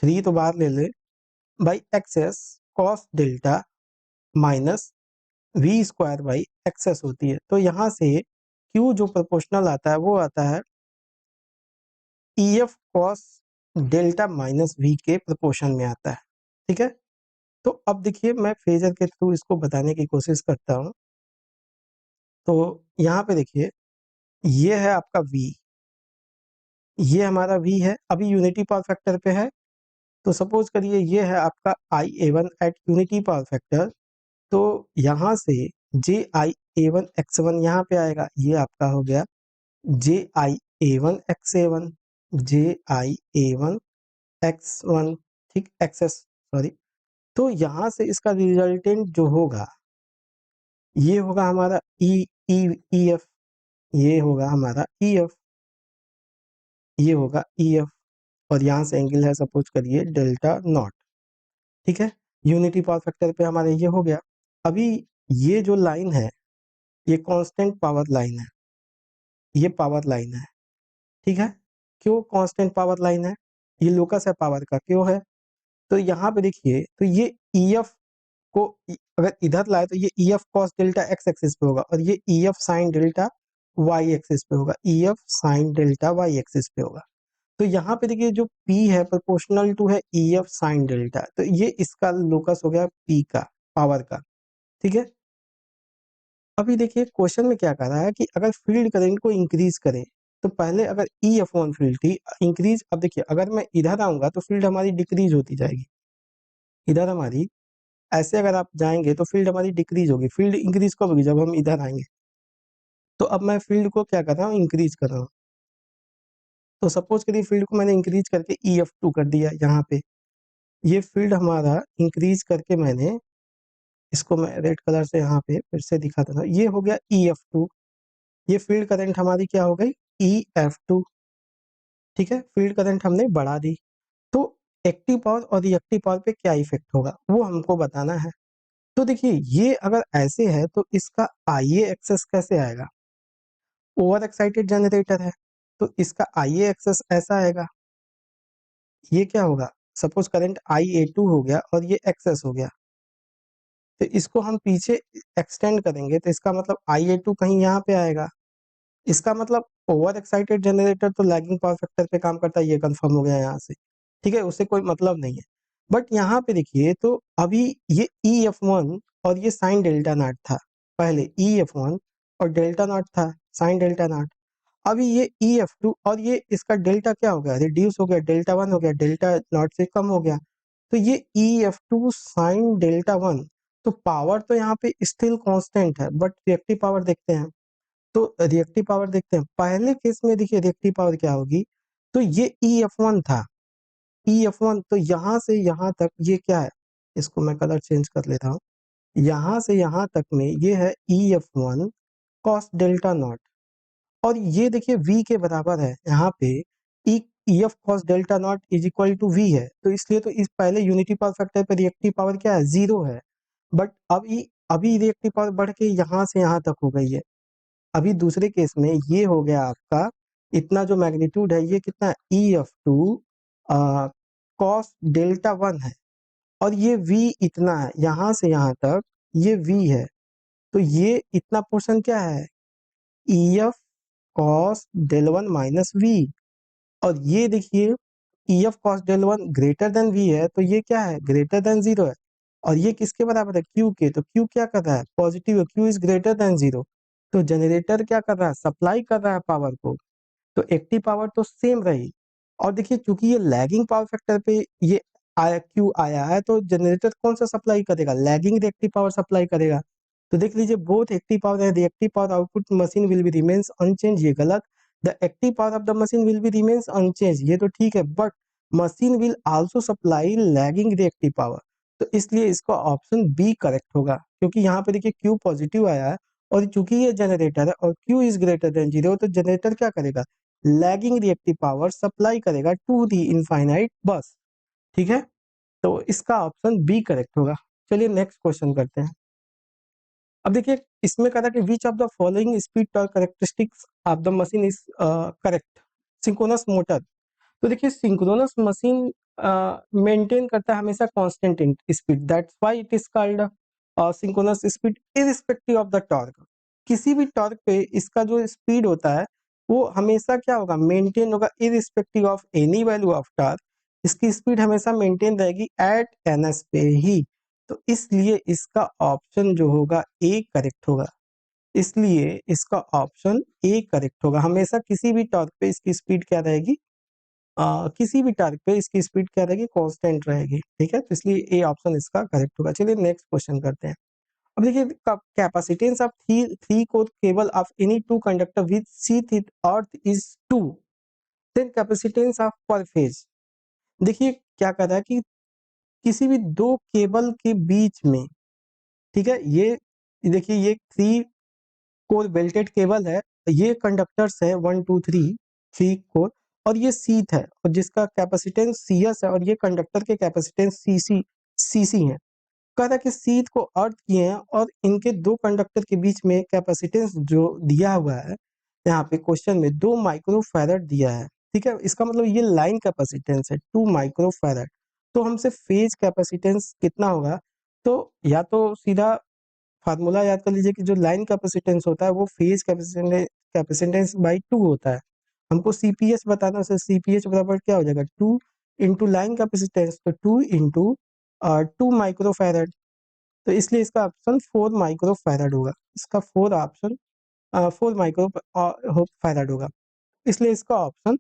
3 तो बाहर ले ले, by X S cos delta minus V square by X S होती है। तो यहाँ से क्यू जो प्रोपोर्शनल आता है वो आता है E F cos delta minus V के प्रोपोर्शन में आता है, ठीक है। तो अब देखिए मैं फेजर के थ्रू इसको बताने की कोशिश करता हूँ। तो यहाँ पे देखिए ये है आपका V, ये हमारा V है, अभी यूनिटी पावर फैक्टर पे है। तो सपोज करिए ये है आपका IA1 eight unity power factor, तो यहाँ से JIA1 X1 यहाँ पे आएगा, ये आपका हो गया JIA1 X1, JIA1 X1, ठीक, एक्सेस सॉरी। तो यहाँ से इसका रिजल्टेंट जो होगा ये होगा हमारा EF, ये होगा हमारा EF, ये होगा EF, और यहाँ से एंगल है सपोज करिए डेल्टा 0, ठीक है। यूनिटी पावर फैक्टर पे हमारे ये हो गया। अभी ये जो लाइन है ये कांस्टेंट पावर लाइन है, ये पावर लाइन है, ठीक है। क्यों कांस्टेंट पावर लाइन है, ये लोकस है पावर का, क्यों है, तो यहाँ पे देखिए तो ये EF को अगर इधर लाए तो ये EF cos delta x axis पे होगा और ये EF sin delta y axis पे होगा, EF sin delta y axis पे होगा। तो यहाँ पे देखिए जो P है प्रोपोर्शनल टू है EF sin डेल्टा, तो ये इसका लोकस हो गया P का, पावर का, ठीक है। अभी देखिए क्वेश्चन में क्या कह रहा है कि अगर फील्ड करंट को इंक्रीज करें, तो पहले अगर EF1 फील्ड थी इंक्रीज, अब देखिए अगर मैं इधर आऊंगा तो फील्ड हमारी डिक्रीज होती जाएगी, इधर हमारी ऐसे अगर आप जाएंगे तो फील्ड हमारी डिक्रीज होगी, फील्ड इंक्रीज कब होगी, जब हम इधर आएंगे। तो अब मैं फील्ड को क्या कर रहा हूँ, इंक्रीज कर रहा हूँ। तो सपोज करिए फील्ड को मैंने इंक्रीज करके EF2 कर दिया, यहाँ पे ये फील्ड हमारा इंक्रीज करके मैंने इसको मैं रेड कलर से यहाँ पे फिर से दिखा देता हूँ, ये हो गया EF2, ये फील्ड करंट हमारी क्या हो गई EF2, ठीक है, फील्ड करंट हमने बढ़ा दी। तो एक्टिव पावर और रिएक्टिव पावर पे क्या इफेक्ट होगा वो हमको बताना है। तो देखिए ये अगर ऐसे है तो इसका IA एक्सेस कैसे आएगा, ओवर एक्साइटेड जनरेटर है तो इसका IA एक्सेस ऐसा आएगा, ये क्या होगा, सपोज करंट IA2 हो गया और ये एक्सेस हो गया, तो इसको हम पीछे एक्सटेंड करेंगे तो इसका मतलब IA2 कहीं यहाँ पे आएगा, इसका मतलब ओवर एक्साइटेड जनरेटर तो लैगिंग पावर फैक्टर पे काम करता है, ये कंफर्म हो गया यहाँ से, ठीक है, उससे कोई मतलब नहीं है। बट यहाँ पे देखिए तो अभी ये EF1 और ये साइन डेल्टा नॉट था, पहले EF1 और डेल्टा नॉट था, साइन डेल्टा नॉट। अभी ये EF2 और ये इसका डेल्टा क्या हो गया, रिड्यूस हो गया, डेल्टा 1 हो गया, डेल्टा नॉट से कम हो गया। तो ये EF2 साइन डेल्टा 1, तो पावर तो यहाँ पे स्टिल कांस्टेंट है, बट रिएक्टिव पावर देखते हैं। तो रिएक्टिव पावर देखते हैं, पहले केस में देखिए रिएक्टिव पावर क्या होगी। तो ये EF1 था, EF1, तो यहाँ से यहाँ तक ये क्या है, इसको मैं कलर चेंज कर लेता हूँ। यहाँ से यहाँ तक में ये है EF1 कॉस डेल्टा नॉट, और ये देखिए V के बराबर है यहाँ पे, E EF cos delta not is equal to V है, तो इसलिए तो इस पहले यूनिटी पावर फैक्टर पे रिएक्टिव पावर क्या है, 0 है। बट अभी रिएक्टिव पावर बढ़ के यहाँ से यहाँ तक हो गई है। अभी दूसरे केस में ये हो गया आपका, इतना जो मैग्नीट्यूड है ये कितना, EF2 कॉस डेल्टा 1 है, और ये V इतना है, यहाँ से यहाँ तक ये V है, तो ये इतना पोर्शन क्या है, EF cos del 1 minus V। और ये देखिए EF cos del 1 greater than V है, तो ये क्या है, ग्रेटर देन 0 है। और ये किसके बराबर है, Q के, तो Q क्या कर रहा है, पॉजिटिव है, Q इज ग्रेटर देन 0। तो जनरेटर क्या कर रहा है, सप्लाई कर रहा है पावर को, तो एक्टिव पावर तो सेम रही। और देखिए चूंकि ये लैगिंग पावर फैक्टर पे ये आया, क्यू आया है, तो जनरेटर कौन सा सप्लाई करेगा, लैगिंग रिएक्टिव पावर सप्लाई करेगा। तो देख लीजिए both active power and reactive power output machine will be remains unchange, ये गलत। The active power of the machine will be remains unchange, ये तो ठीक है, but machine will also supply lagging reactive power, तो इसलिए इसका ऑप्शन बी करेक्ट होगा, क्योंकि यहाँ पे देखिए क्यू पॉजिटिव आया है, और चूंकि ये जनरेटर है और Q इज ग्रेटर देन 0, तो जनरेटर क्या करेगा, लैगिंग रिएक्टिव पावर सप्लाई करेगा टू दी इनफाइनाइट बस। ठीक है, तो इसका ऑप्शन बी करेक्ट होगा। चलिए नेक्स्ट क्वेश्चन करते हैं। अब देखिए इसमें कहा था कि which of the following speed torque characteristics of the machine is correct, synchronous motor. तो देखिए सिंक्रोनस मशीन मेंटेन करता है हमेशा constant speed, that's why it is called synchronous speed irrespective of the torque. किसी भी टॉर्क पे इसका जो स्पीड होता है वो हमेशा क्या होगा, मेंटेन होगा, irrespective of any value of torque. इसकी स्पीड हमेशा मेंटेन रहेगी एट ns पे ही, तो इसलिए इसका ऑप्शन जो होगा ए करेक्ट होगा। इसलिए इसका ऑप्शन ए करेक्ट होगा, हमेशा किसी भी टॉर्क पे इसकी स्पीड क्या रहेगी, किसी भी टारगेट पे इसकी स्पीड क्या रहेगी, कांस्टेंट रहेगी। ठीक है, तो इसलिए ए ऑप्शन इसका करेक्ट होगा। चलिए नेक्स्ट क्वेश्चन करते हैं। अब देखिए capacitance of three core cable of any two conductor with sheath in earth is 2, then capacitance of per phase. देखिए क्या कह रहा है कि किसी भी दो केबल के बीच में, ठीक है, ये देखिए ये थ्री कोर बेल्टेड केबल है, ये कंडक्टर्स है 1 2 3 3 कोर, और ये शीथ है और जिसका कैपेसिटेंस सीएस है, और ये कंडक्टर के कैपेसिटेंस सीसी है। कह रहा है कि शीथ को अर्थ किए हैं और इनके दो कंडक्टर के बीच में कैपेसिटेंस जो दिया हुआ है यहाँ पे क्वेश्चन में 2 माइक्रोफैरड दिया है। ठीक है, इसका मतलब ये लाइन कैपेसिटेंस है 2 माइक्रोफैरड। तो हमसे फेज कैपेसिटेंस कितना होगा, तो या तो सीधा फार्मूला याद कर लीजिए कि जो लाइन कैपेसिटेंस होता है वो फेज कैपेसिटेंस बाई 2 होता है। हमको सीपीएच बताना है, सीपीएच बराबर क्या हो जाएगा, 2 इंटू लाइन कैपेसिटेंस, तो 2 इंटू 2 माइक्रोफैरड, तो इसलिए इसका ऑप्शन 4 माइक्रोफैरड होगा। इसका 4 ऑप्शन 4 माइक्रो फैरड होगा, इसलिए इसका ऑप्शन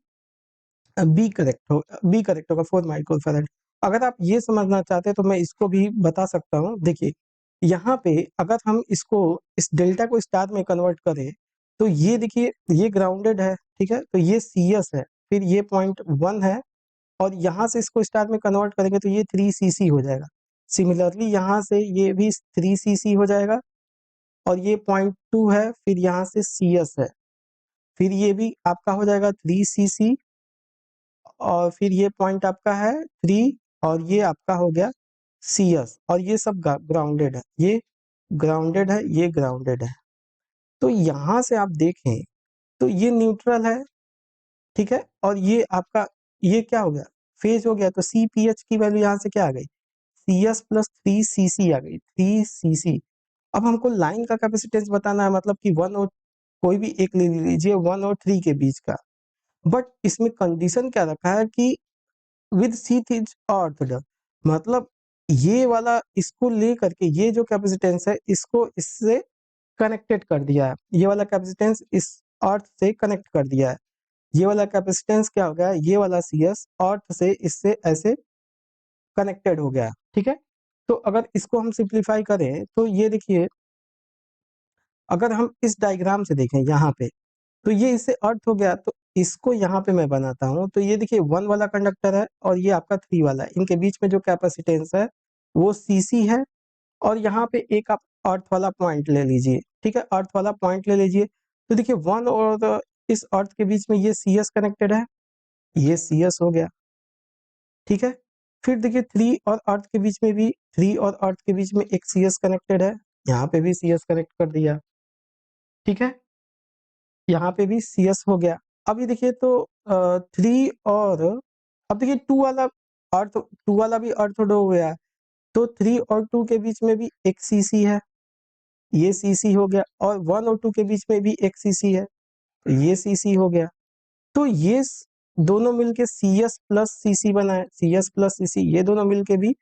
बी करेक्ट होगा, 4 माइक्रोफैरड। अगर आप ये समझना चाहते हैं तो मैं इसको भी बता सकता हूँ। देखिए यहाँ पे अगर हम इसको इस डेल्टा को स्टार में कन्वर्ट करें, तो ये देखिए ये ग्राउंडेड है, ठीक है, तो ये CS है, फिर ये पॉइंट 1 है, और यहाँ से इसको स्टार में कन्वर्ट करेंगे तो ये 3cc हो जाएगा। सिमिलरली यहाँ से ये भी 3cc हो जाएगा, और ये पॉइंट 2 है, फिर यहाँ से CS है, फिर ये भी आपका हो जाएगा 3cc, और फिर ये पॉइंट आपका है 3, और ये आपका हो गया CS, और ये सब ग्राउंडेड है, ये ग्राउंडेड है, ये ग्राउंडेड है। तो यहाँ से आप देखें तो ये न्यूट्रल है, ठीक है, और ये आपका ये क्या हो गया, फेज हो गया, तो CPH की वैल्यू यहाँ से क्या आ गई, CS प्लस 3cc आ गई, 3cc। अब हमको लाइन का कैपेसिटेंस बताना है, मतलब कि 1 और कोई भी एक ले लीजिए 1 और 3 के बीच का, बट इसमें कंडीशन क्या रखा है कि विद शीथ इज अर्थड, मतलब ये वाला इसको ले करके ये जो कैपेसिटेंस है इसको इससे कनेक्टेड कर दिया है, ये वाला कैपेसिटेंस इस अर्थ से कनेक्ट कर दिया है, ये वाला कैपेसिटेंस क्या हो गया, ये वाला CS अर्थ से इससे ऐसे कनेक्टेड हो गया, ठीक है। तो अगर इसको हम सिंप्लीफाई करें तो ये देखिए, अगर हम इस डायग्राम से देखें यहाँ पे, तो ये इससे अर्थ हो गया, तो इसको यहाँ पे मैं बनाता हूँ, तो ये देखिए 1 वाला कंडक्टर है और ये आपका 3 वाला है, इनके बीच में जो कैपेसिटेंस है वो CC है, और यहाँ पे एक आप अर्थ वाला पॉइंट ले लीजिए, ठीक है, अर्थ वाला पॉइंट ले लीजिए। तो देखिए 1 और इस अर्थ के बीच में ये CS कनेक्टेड है, ये CS हो गया, ठीक है। फिर देखिए 3 और अर्थ के बीच में भी, 3 और अर्थ के बीच में एक CS कनेक्टेड है, यहाँ पे भी CS कनेक्ट कर दिया, ठीक है, यहाँ पे भी CS हो गया। अब ये देखिए तो 3 और अब देखिए 2 वाला अर्थ, 2 वाला भी अर्थ हो गया, तो 3 और 2 के बीच में भी एक CC है, ये CC हो गया, और 1 और 2 के बीच में भी एक CC है, तो ये CC हो गया। तो ये दोनों मिलके CS प्लस CC बनाए, CS प्लस CC, ये दोनों मिलके भी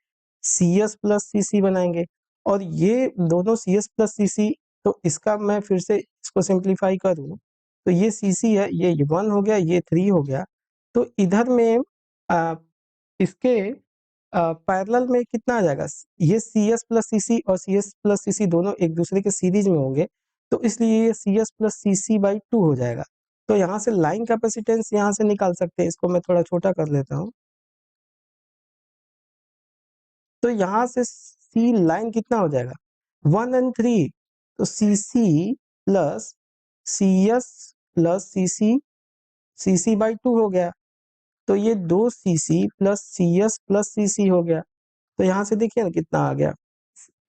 CS प्लस CC बनाएंगे, और ये दोनों CS प्लस CC, तो इसका मैं फिर से इसको सिंप्लीफाई करूं, तो ये CC है, ये 1 हो गया, ये 3 हो गया, तो इधर में आ, इसके पैरेलल में कितना आ जाएगा, ये CS प्लस CC और CS प्लस CC दोनों एक दूसरे के सीरीज में होंगे, तो इसलिए ये CS प्लस CC बाई 2 हो जाएगा। तो यहाँ से लाइन कैपेसिटेंस यहाँ से निकाल सकते हैं, इसको मैं थोड़ा छोटा कर लेता हूँ, तो यहाँ से C लाइन कितना हो जाएगा, 1 एंड 3, तो CC plus CS plus CC by 2 हो गया, तो ये 2CC plus CS plus CC हो गया, तो यहाँ से देखिए ना कितना आ गया,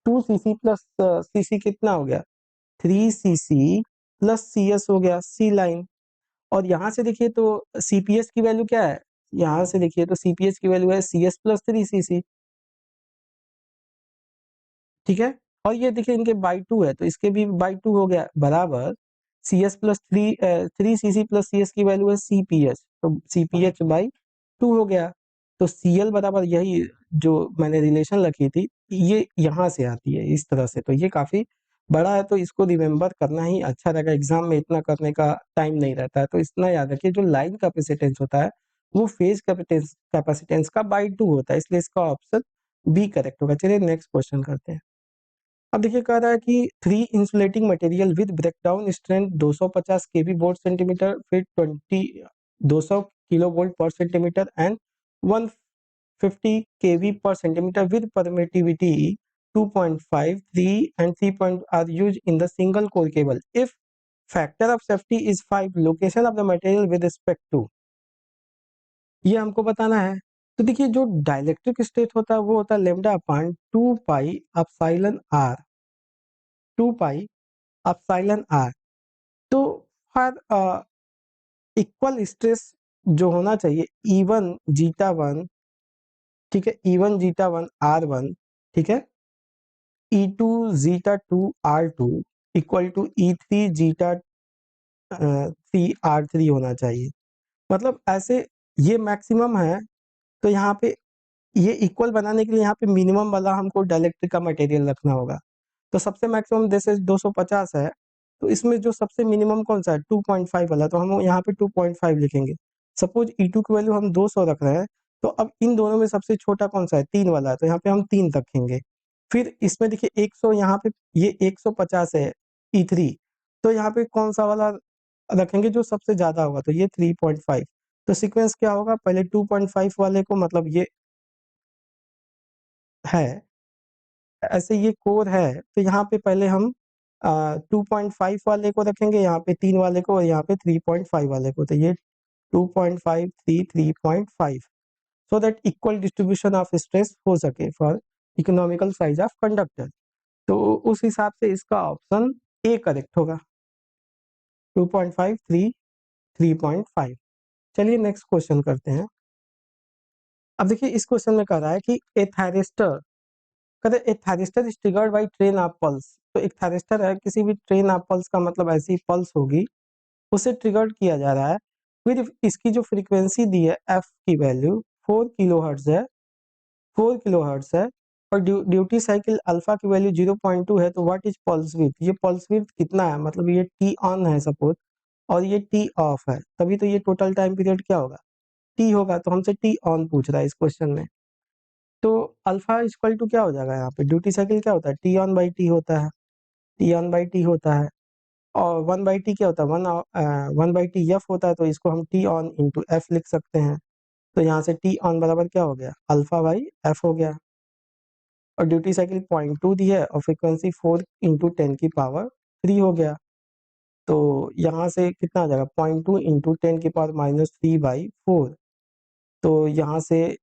2CC प्लस CC कितना हो गया, 3CC प्लस CS हो गया, C लाइन। और यहाँ से देखिए तो CPS की वैल्यू क्या है, यहाँ से देखिए तो CPS की वैल्यू है CS प्लस 3CC, ठीक है। और ये देखिए इनके बाई 2 है, तो इसके भी बाई 2 हो गया, बराबर CS plus 3CC plus CS की वैल्यू है CPH, तो CPH बाई 2 हो गया, तो CL बराबर यही जो मैंने रिलेशन रखी थी, ये यहाँ से आती है इस तरह से, तो ये काफी बड़ा है, तो इसको रिमेम्बर करना ही अच्छा रहेगा, एग्जाम में इतना करने का टाइम नहीं रहता है, तो इतना याद रखिए, जो लाइन कैपेसिटेंस होता है वो फेज कैपेसिटेंस कैपेसिटेंस का बाई 2 होता है, इसलिए इसका ऑप्शन बी करेक्ट होगा। चलिए नेक्स्ट क्वेश्चन करते हैं। अब देखिए कह रहा है कि 3 insulating material with breakdown strength 250 KV volt centimeter, फिर 200 kilo volt per centimeter and 150 KV per centimeter with permittivity 2.5, 3 and 3 point are used in the single core cable. If factor of safety is 5, location of the material with respect to, ये हमको बताना है। तो देखिए जो dielectric state होता है वो होता है lambda upon 2 pi epsilon R, 2 pi epsilon R. तो हर इक्वल स्ट्रेस जो होना चाहिए E1 जीटा 1, ठीक है, E1 जीटा 1 R1, ठीक है, E2 zeta 2 R2 equal to E3 zeta 3 R3 होना चाहिए, मतलब ऐसे ये मैक्सिमम है। तो यहाँ पे ये इक्वल बनाने के लिए यहाँ पे मिनिमम वाला हमको डाइलेक्ट्रिक का मटेरियल रखना होगा, तो सबसे मैक्सिमम जैसे 250 है, तो इसमें जो सबसे मिनिमम कौन सा है 2.5 वाला, तो हम यहाँ पे 2.5 लिखेंगे। सपोज E2 की वैल्यू हम 200 रख रहे हैं, तो अब इन दोनों में सबसे छोटा कौन सा है 3 वाला है, तो यहाँ पे हम 3 रखेंगे। फिर इसमें देखिए 100, यहाँ पे ये 150 है E3, तो यहाँ पे कौन सा वाला रखेंगे जो सबसे ज्यादा होगा, तो ये 3.5। तो सीक्वेंस क्या होगा, पहले 2.5 वाले को, मतलब ये है ऐसे, ये कोर है, तो यहाँ पे पहले हम 2.5 वाले को रखेंगे, यहाँ पे 3 वाले को, और यहाँ पे 3.5 वाले को, तो ये 2.5 3 3.5, so that equal distribution of stress हो सके for economical size of conductor. तो उस हिसाब से इसका ऑप्शन ए करेक्ट होगा, 2.5 3 3.5। चलिए नेक्स्ट क्वेश्चन करते हैं। अब देखिए इस क्वेश्चन में कह रहा है कि ए थायरिस्टर, कहते हैं एक thyristor is triggered by train of pulse. तो एक थायरिस्टर है, किसी भी ट्रेन ऑफ पल्स का मतलब ऐसी पल्स होगी, उसे ट्रिगर्ड किया जा रहा है, फिर इसकी जो फ्रीक्वेंसी दी है एफ की वैल्यू 4 किलोहर्ट्ज है, 4 किलोहर्ट्ज है, और ड्यूटी साइकिल अल्फा की वैल्यू 0.2 है, तो व्हाट इज पल्स विड्थ, ये पल्स विड्थ कितना है, मतलब ये टी ऑन है सपोज और ये टी ऑफ है, तभी तो ये टोटल टाइम पीरियड क्या होगा, टी होगा। तो हमसे टी ऑन पूछ रहा है इस क्वेश्चन में, तो अल्फा इक्वल टू क्या हो जाएगा, यहाँ पे ड्यूटी साइकिल क्या होता है, टी ऑन बाई टी होता है, टी ऑन बाई टी होता है, और वन बाई टी क्या होता है, वन बाई टी एफ होता है, तो इसको हम टी ऑन इंटू एफ लिख सकते हैं। तो यहाँ से टी ऑन बराबर क्या हो गया, अल्फा बाई एफ हो गया। और ड्यूटी साइकिल 0.2 दी है और फ्रीक्वेंसी 4 × 10⁻³ हो गया। तो यहाँ से कितना आ जाएगा, 0.2 × 10⁻³ तो यहाँ से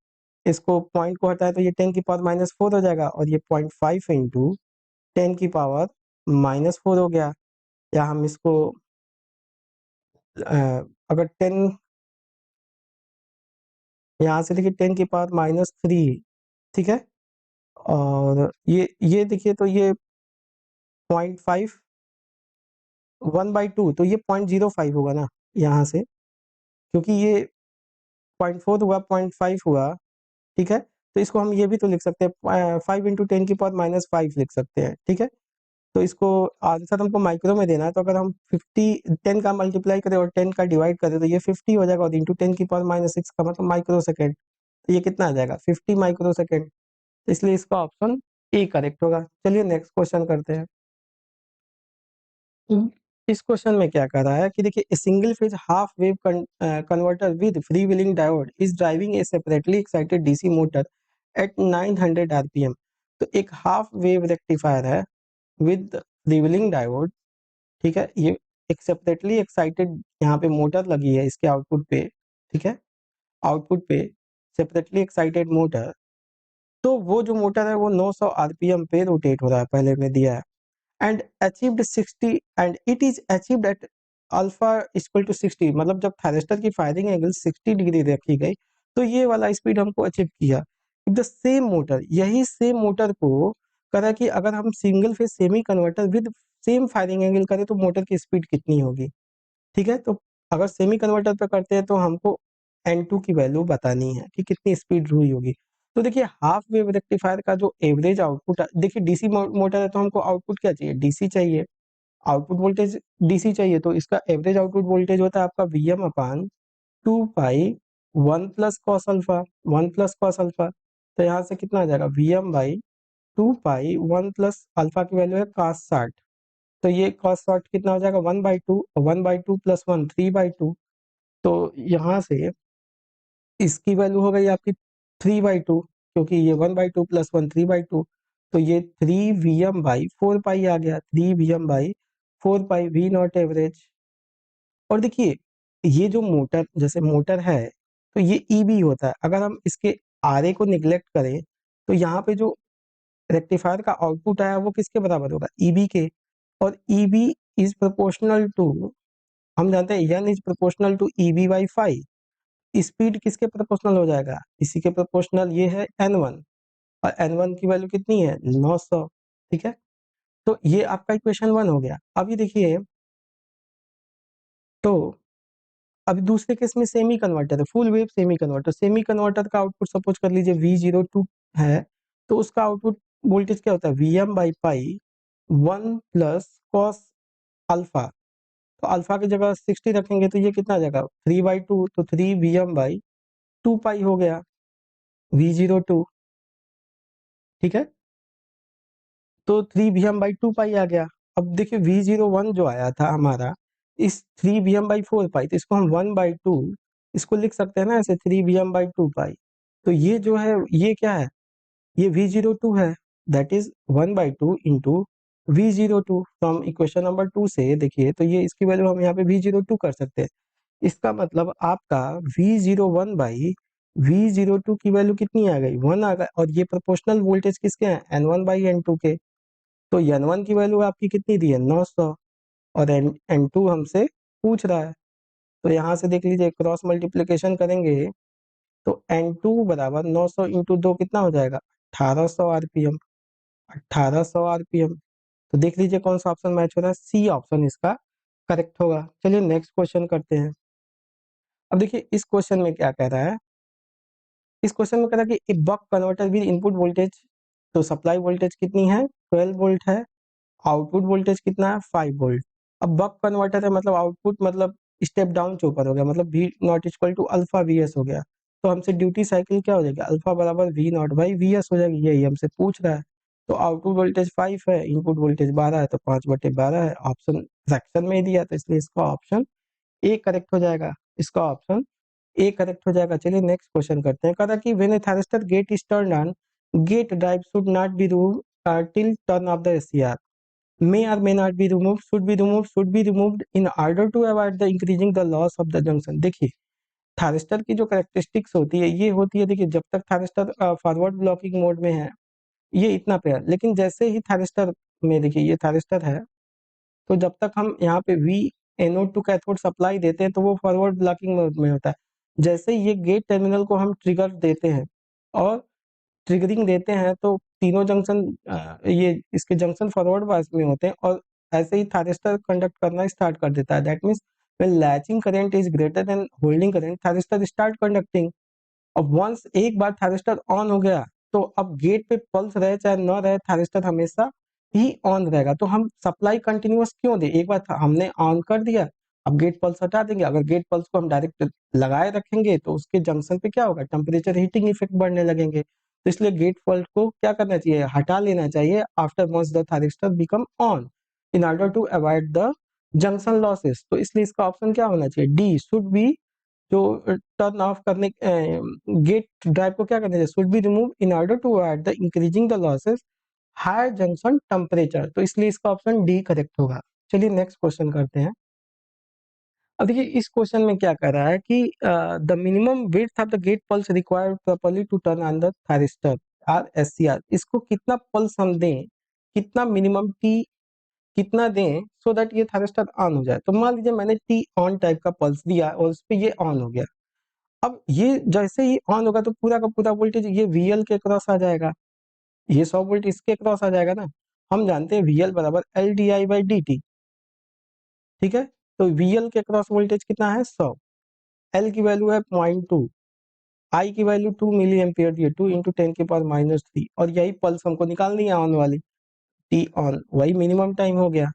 इसको पॉइंट को हटाए तो ये 10⁻⁴ हो जाएगा, और ये 0.5 × 10⁻⁻⁴ हो गया। या हम इसको अगर 10 यहाँ से देखिए 10⁻⁻3, ठीक है, और ये देखिए तो ये 0.5 1/2, तो ये 0.05 होगा ना यहाँ से, क्योंकि ये 0.4 हुआ, 0.5 हुआ, ठीक है। तो इसको हम ये भी तो लिख सकते हैं, 5 × 10⁻⁵ लिख सकते हैं, ठीक है। तो इसको आंसर हमको माइक्रो में देना है, तो अगर हम 10 का मल्टीप्लाई करें और 10 का डिवाइड करें तो ये 50 हो जाएगा, और इंटू 10⁻⁶ का मतलब माइक्रो सेकेंड, तो ये कितना आ जाएगा, 50 माइक्रो सेकेंड। इसलिए इसका ऑप्शन ए करेक्ट होगा। चलिए नेक्स्ट क्वेश्चन करते हैं। इस क्वेश्चन में क्या कर रहा है कि देखिए, single phase half wave converter with free wheeling diode is driving A separately excited DC motor eight 900 RPM. तो एक हाफ वेव रेक्टिफायर है विद फ्री व्हीलिंग डायोड, ठीक है, ये एक सेपरेटली एक्साइटेड यहाँ पे मोटर लगी है इसके आउटपुट पे, ठीक है, आउटपुट पे सेपरेटली एक्साइटेड मोटर। तो वो जो मोटर है वो 900 आरपीएम पे रोटेट हो रहा है, पहले में दिया है, and achieved 60 and it is achieved at alpha equal to 60, मतलब जब थायरिस्टर की फायरिंग एंगल 60 डिग्री रखी गई तो ये वाला स्पीड हमको अचीव किया। द सेम मोटर, यही सेम मोटर को करा कि अगर हम single phase semi converter with same firing angle करें तो मोटर की स्पीड कितनी होगी, ठीक है। तो अगर सेमी कन्वर्टर पे करते हैं तो हमको N2 की वैल्यू बतानी है कि कितनी स्पीड हुई होगी। तो देखिए हाफ वेव रेक्टिफायर का जो एवरेज आउटपुट, देखिए डीसी मोटर है तो हमको आउटपुट क्या चाहिए, डीसी चाहिए, आउटपुट वोल्टेज डीसी चाहिए, तो इसका एवरेज आउटपुट वोल्टेज होता है आपका Vm अपान 2 पाई 1 plus cos alpha, 1 plus cos alpha. तो यहाँ से कितना आ जाएगा, Vm by 2 pi 1 plus alpha की वैल्यू है cos 60, तो ये cos 60 कितना हो जाएगा, 1/2, 1/2 प्लस 1 3/2। तो यहाँ से इसकी वैल्यू हो गई आपकी 3/2, क्योंकि ये 1/2 प्लस 1 3/2, तो ये 3 Vm/4 पाई आ गया, 3 Vm/4 pi we not average. और देखिए ये जो मोटर, जैसे मोटर है तो ये ईबी होता है, अगर हम इसके आरए को निग्लेक्ट करें तो यहाँ पे जो रेक्टिफायर का आउटपुट आया वो किसके बराबर होगा, ईबी के, और ईबी इज प्रोपोर्शनल टू, हम जानते हैं एन इज प्रोपोर्शनल टू ईबी/5। स्पीड किसके प्रोपोर्शनल हो जाएगा, इसी के प्रोपोर्शनल, ये है N1, और N1 की वैल्यू कितनी है, 900, ठीक है। तो ये आपका इक्वेशन 1 हो गया। अभी देखिए, तो अभी दूसरे केस में सेमी कन्वर्टर है, full wave semi converter, semi converter का आउटपुट सपोज कर लीजिए V02 है, तो उसका आउटपुट वोल्टेज क्या होता है, Vm/पाई 1 प्लस कॉस अल्फा। तो अल्फा की जगह 60 रखेंगे तो ये कितना आ जाएगा, 3/2, तो 3 Vm/2 पाई हो गया V02, ठीक है। तो 3 Vm/2 पाई आ गया। अब देखिए V01 जो आया था हमारा, इस 3 Vm/4 पाई, तो इसको हम 1/2 इसको लिख सकते हैं ना ऐसे, 3 Vm/2 पाई। तो ये जो है ये क्या है, ये V02 है, that is 1/2 into V02। From equation number 2 से देखिए तो ये इसकी वैल्यू हम यहाँ पे V02 कर सकते हैं। इसका मतलब आपका V01/V02 की वैल्यू कितनी आ गई, 1 आ गई, और ये प्रोपोर्शनल वोल्टेज किसके हैं, N1/N2 के। तो N1 की वैल्यू आपकी कितनी दी है, 900, और N2 हमसे पूछ रहा है। तो यहाँ से देख लीजिए क्रॉस मल्टीप्लिकेशन करेंगे तो N2 बराबर 900 इंटू 2 कितना हो जाएगा, 1800 आरपीएम, 1800 आरपीएम। तो देख लीजिए कौन सा ऑप्शन मैच हो रहा है, सी ऑप्शन इसका करेक्ट होगा। चलिए नेक्स्ट क्वेश्चन करते हैं। अब देखिए इस क्वेश्चन में क्या कह रहा है, इस क्वेश्चन में कह रहा है कि buck converter with input voltage तो सप्लाई वोल्टेज कितनी है 12 वोल्ट है, आउटपुट वोल्टेज कितना है 5 वोल्ट। अब बक कन्वर्टर है मतलब आउटपुट मतलब स्टेप डाउन चोपर हो गया, मतलब V not equal to alpha VS हो गया। तो हमसे ड्यूटी साइकिल क्या हो जाएगी, अल्फा बराबर V नॉट बाई VS हो जाएगी, यही हमसे पूछ रहा है। तो आउटपुट वोल्टेज 5 है, इनपुट वोल्टेज 12 है, तो 5/12 है, ऑप्शन फ्रैक्शन में ही दिया, तो इसलिए इसका ऑप्शन ए करेक्ट हो जाएगा, इसका ऑप्शन ए करेक्ट हो जाएगा। चलिए नेक्स्ट क्वेश्चन करते हैं। कहा कि when a thyristor gate is turned on, gate drive should not be removed till turn off the SCR, may or may not be removed, should be removed in order to avoid the increasing the loss of the junction। देखिए thyristor की जो characteristics होती है ये होती है, देखिए जब तक थारिस्टर फॉरवर्ड ब्लॉकिंग मोड में है ये इतना पे है, लेकिन जैसे ही थारिस्टर में देखिए ये थारिस्टर है, तो जब तक हम यहाँ पे V anode to cathode supply देते हैं तो वो फॉरवर्ड ब्लॉकिंग मोड में होता है। जैसे ये गेट टर्मिनल को हम ट्रिगर देते हैं और ट्रिगरिंग देते हैं तो तीनों जंक्शन ये इसके जंक्शन फॉरवर्ड बायस में होते हैं और ऐसे ही थारिस्टर कंडक्ट करना स्टार्ट कर देता है। That means when latching current is greater then holding current, thyristor start conducting. अब वंस एक बार थारिस्टर ऑन हो गया तो अब गेट पे पल्स रहे चाहे न रहे, थारिस्टर हमेशा ही ऑन रहेगा। तो हम सप्लाई कंटिन्यूअस क्यों दे, एक बार हमने ऑन कर दिया, अब गेट पल्स हटा देंगे। अगर गेट पल्स को हम डायरेक्ट लगाए रखेंगे तो उसके जंक्शन पे क्या होगा, टेम्परेचर हीटिंग इफेक्ट बढ़ने लगेंगे। तो इसलिए गेट पल्स को क्या करना चाहिए, हटा लेना चाहिए after once the thyristor become on in order to avoid the junction losses. तो इसलिए इसका ऑप्शन क्या होना चाहिए, डी शुड बी, जो टर्न ऑफ करने गेट ड्राइव को क्या करना चाहिए, should be remove in order to avoid the increasing the losses higher junction temperature. तो इसलिए इसका ऑप्शन डी करेक्ट होगा। चलिए नेक्स्ट क्वेश्चन करते हैं। अब देखिए इस क्वेश्चन में क्या कर रहा है कि the minimum width of the gate pulse required properly to turn on the thyristor or SCR, इसको कितना पल्स हम दें, कितना मिनिमम टी कितना दें सो दैट ये थारिस्टर ऑन हो जाए। तो मान लीजिए मैंने टी ऑन टाइप का पल्स दिया और उस पर ये ऑन हो गया। अब ये जैसे ही ऑन होगा तो पूरा का पूरा वोल्टेज ये VL के क्रॉस आ जाएगा, ये 100 वोल्ट इसके क्रॉस आ जाएगा ना। हम जानते हैं VL बराबर LdI/dt, ठीक है। तो VL के क्रॉस वोल्टेज कितना है 100, L की वैल्यू है 0.2, I की वैल्यू 2 मिली एम्पियर दी है, 2 इंटू 10⁻³ और यही पल्स हमको निकालनी है ऑन वाली, टी ऑन वही मिनिमम टाइम हो गया।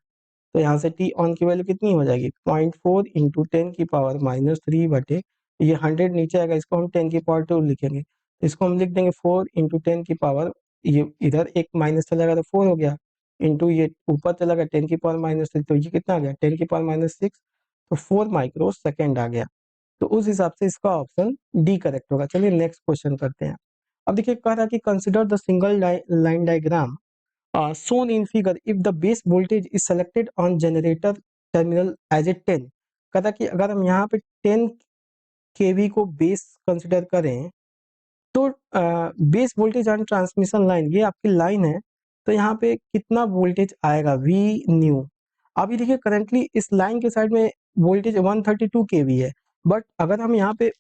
तो यहाँ से टी ऑन की वैल्यू कितनी हो जाएगी 0.4 इंटू 10⁻³ बटे ये 100 नीचे आएगा, इसको हम 10⁻² लिखेंगे। इसको हम लिख देंगे 4 इंटू 10 ये इधर एक माइनस चला गया तो 4 हो गया, इंटू ये ऊपर चला गया 10⁻³ तो ये कितना आ गया 10⁻6, तो 4 माइक्रो सेकेंड आ गया। तो उस हिसाब से इसका ऑप्शन डी करेक्ट होगा। चलिए नेक्स्ट क्वेश्चन करते हैं। अब देखिए कह रहा है कि consider the single line diagram shown in figure if the base voltage is selected on generator terminal as a 10। कहता कि अगर हम यहाँ पे 10 kV को बेस कंसिडर करें तो base voltage on transmission line, ये आपकी लाइन है, तो यहाँ पे कितना वोल्टेज आएगा V न्यू। अभी देखिए करंटली इस लाइन के साइड में वोल्टेज 132 kV है, बट अगर हम यहाँ पे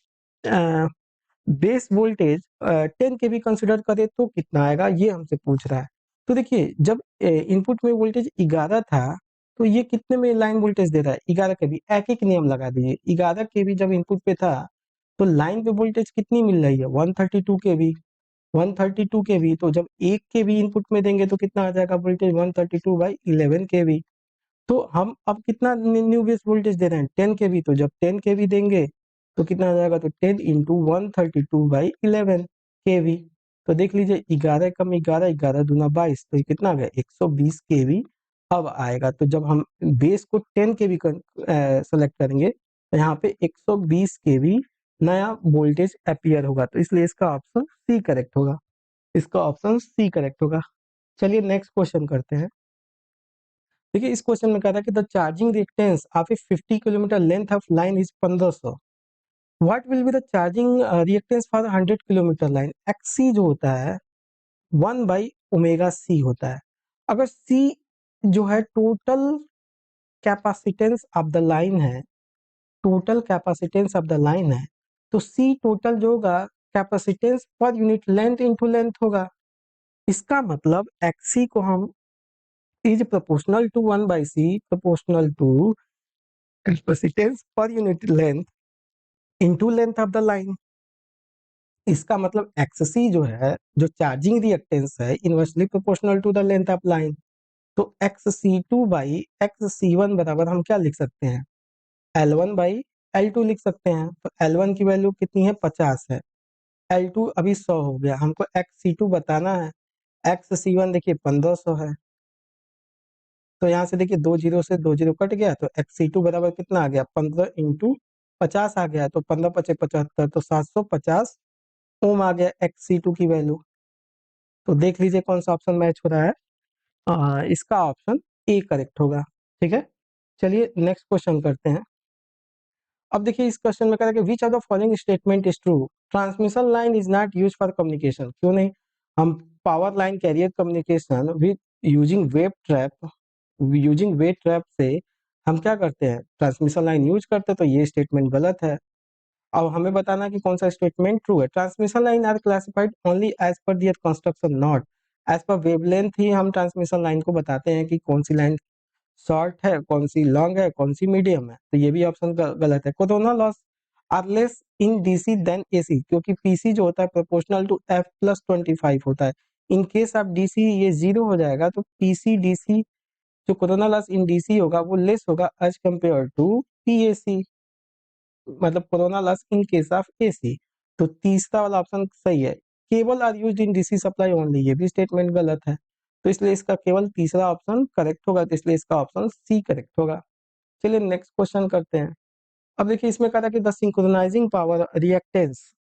बेस वोल्टेज 10 kV कंसिडर करें तो कितना आएगा ये हमसे पूछ रहा है। तो देखिए जब इनपुट में वोल्टेज 11 था तो ये कितने में लाइन वोल्टेज दे रहा है 11 kV, एक एक नियम लगा दीजिए, 11 kV जब इनपुट पे था तो लाइन पे वोल्टेज कितनी मिल रही है 132 kV, 132 kV। तो जब 1 kV इनपुट में देंगे तो कितना आ जाएगा वोल्टेज 132/11 kV। तो हम अब कितना न्यू बेस वोल्टेज दे रहे हैं 10 kV, तो जब 10 kV देंगे तो कितना आ जाएगा, तो 10 इंटू 132/11 kV। तो देख लीजिए 11 कम 11, 11 दूना 22, तो ये कितना आ गया 120 kV अब आएगा। तो जब हम बेस को 10 kV सेलेक्ट करेंगे तो यहाँ पे 120 kV नया वोल्टेज अपीयर होगा। तो इसलिए इसका ऑप्शन सी करेक्ट होगा, इसका ऑप्शन सी करेक्ट होगा। चलिए नेक्स्ट क्वेश्चन करते हैं। देखिए इस क्वेश्चन में कहा था कि the charging reactance of A 50 kilometre length of line is 1500, what will be the charging reactance for 100 kilometre line. XC जो होता है 1/ω/C होता है। अगर C जो है total capacitance of the line है, total capacitance of the line है, तो C टोटल जो होगा capacitance per unit length into length होगा। इसका मतलब XC को हम is proportional to 1/C proportional to capacitance per unit length into length of the line. इसका मतलब XC जो है, जो चार्जिंग रिएक्टेंस है, inversely proportional to the length of line. तो XC2 बाई XC1 बराबर हम क्या लिख सकते हैं, L1 बाई L2 लिख सकते हैं। तो L1 की वैल्यू कितनी है, 50 है। L2 अभी 100 हो गया, हमको XC2 बताना है। XC1 देखिए 1500 है। तो यहाँ से देखिए 2 जीरो से 2 जीरो कट गया, तो XC2 बराबर कितना आ गया, 15 इंटू 50 आ गया। तो 15 पचे 75, तो 750 ओम आ गया XC2 की वैल्यू। तो देख लीजिए कौन सा ऑप्शन मैच हो रहा है। इसका ऑप्शन ए करेक्ट होगा। ठीक है, चलिए नेक्स्ट क्वेश्चन करते हैं। अब देखिए इस क्वेश्चन में कह रहा है कि which of the following statement is true. Transmission line is not use for communication. क्यों नहीं, हम power line carrier communication with using wave trap, using wave trap से हम क्या करते हैं, ट्रांसमिशन लाइन यूज करते हैं। तो ये स्टेटमेंट गलत है। अब हमें बताना कि कौन सा स्टेटमेंट ट्रू है। Transmission line are classified only as per their construction, not as per wavelength. ही हम ट्रांसमिशन लाइन को बताते हैं कि कौन सी लाइन शॉर्ट है, कौन सी लॉन्ग है, कौन सी मीडियम है। तो ये भी ऑप्शन गलत है। Corona loss are less in DC than AC, क्योंकि पीसी जो होता है प्रोपोर्शनल टू एफ प्लस 25 होता है। इन केस ऑफ डीसी ये 0 हो जाएगा, तो पीसी डीसी जो कोरोना लॉस इन डीसी होगा वो लेस होगा एज कंपेयर टू पीएसी, मतलब corona loss in case of AC. तो तीसरा वाला ऑप्शन सही है। Cable are used in DC supply only, ये भी स्टेटमेंट गलत है। तो इसलिए इसका केवल तीसरा ऑप्शन करेक्ट होगा। तो इसलिए इसका ऑप्शन सी करेक्ट होगा। चलिए नेक्स्ट क्वेश्चन करते हैं। अब देखिए इसमें कहा था कि द सिंक्रोनाइजिंग पावर रिएक्टेंस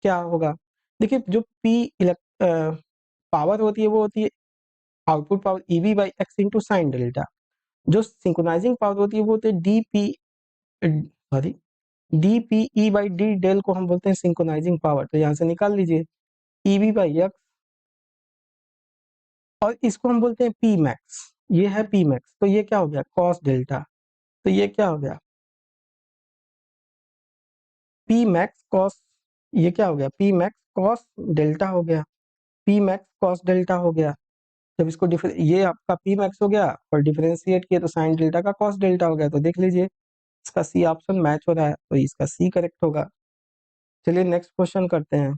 क्या होगा। देखिए जो पी पावर होती है वो होती है output power EV by X into sine delta. जो सिंक्रोनाइजिंग पावर होती है वो होती है sorry DPE by D del को हम बोलते हैं सिंक्रोनाइजिंग पावर। तो यहाँ से निकाल लीजिए ईवी बाई एक्स, और इसको हम बोलते हैं पी मैक्स। ये है पी मैक्स, तो ये क्या हो गया, कॉस डेल्टा। तो ये क्या हो गया, पी मैक्स कॉस, ये क्या हो गया, पी मैक्स कॉस डेल्टा हो गया। पी मैक्स कॉस डेल्टा हो गया। जब इसको ये आपका पी मैक्स हो गया और डिफरेंशिएट किया तो साइन डेल्टा का कॉस डेल्टा हो गया। तो देख लीजिए इसका सी ऑप्शन मैच हो रहा है, तो इसका सी करेक्ट होगा। चलिए नेक्स्ट क्वेश्चन करते हैं।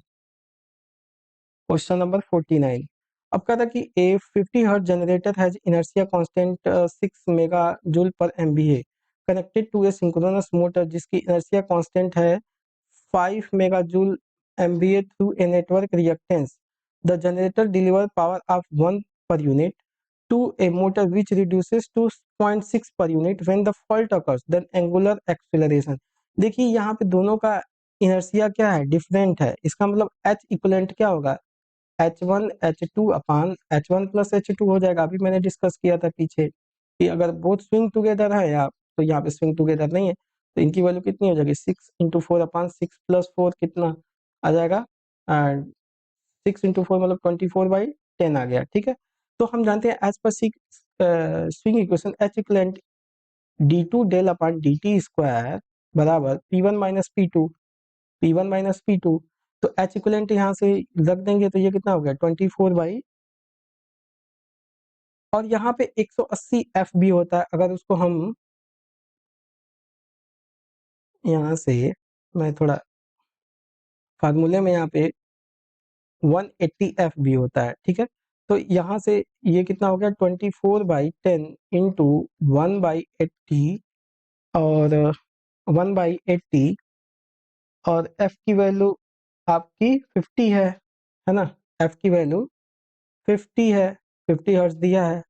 Question number 49। अब कहा था कि a 50 hertz generator has inertia constant 6 mega joule per MVA connected to a synchronous motor जिसकी इनर्शिया कांस्टेंट है 5 mega joule MVA through a network reactance. The generator deliver power of 1 per unit to a motor which reduces to 0.6 per unit when the fault occurs, then angular acceleration। देखिए यहाँ पे दोनों का inertia क्या है, different है। इसका मतलब एच इक्वलेंट क्या होगा, H1 H2 अपान H1 प्लस H2 हो जाएगा। अभी मैंने डिस्कस किया था पीछे कि अगर बोथ स्विंग टुगेदर है या, तो यहाँ पे स्विंग टुगेदर नहीं है, तो इनकी वैल्यू कितनी हो जाएगी, 6 × 4 अपान 6 + 4 कितना आ जाएगा, 6 × 4 मतलब 24/10 आ गया। ठीक है, तो हम जानते हैं as per swing equation H equivalent d2 del upon dt square बराबर P1 माइनस P2। तो एच इक्वलेंट यहाँ से रख देंगे तो ये कितना हो गया 24 और यहाँ पे 180 एफ भी होता है। अगर उसको हम यहाँ से, मैं थोड़ा फार्मूले में यहाँ पे 180 एफ भी होता है। ठीक है, तो यहाँ से ये कितना हो गया 24/10 इंटू 1/80 और 1/80 और एफ की वैल्यू आपकी 50 है ना, एफ की वैल्यू 50 है, 50 हर्ट्ज दिया है।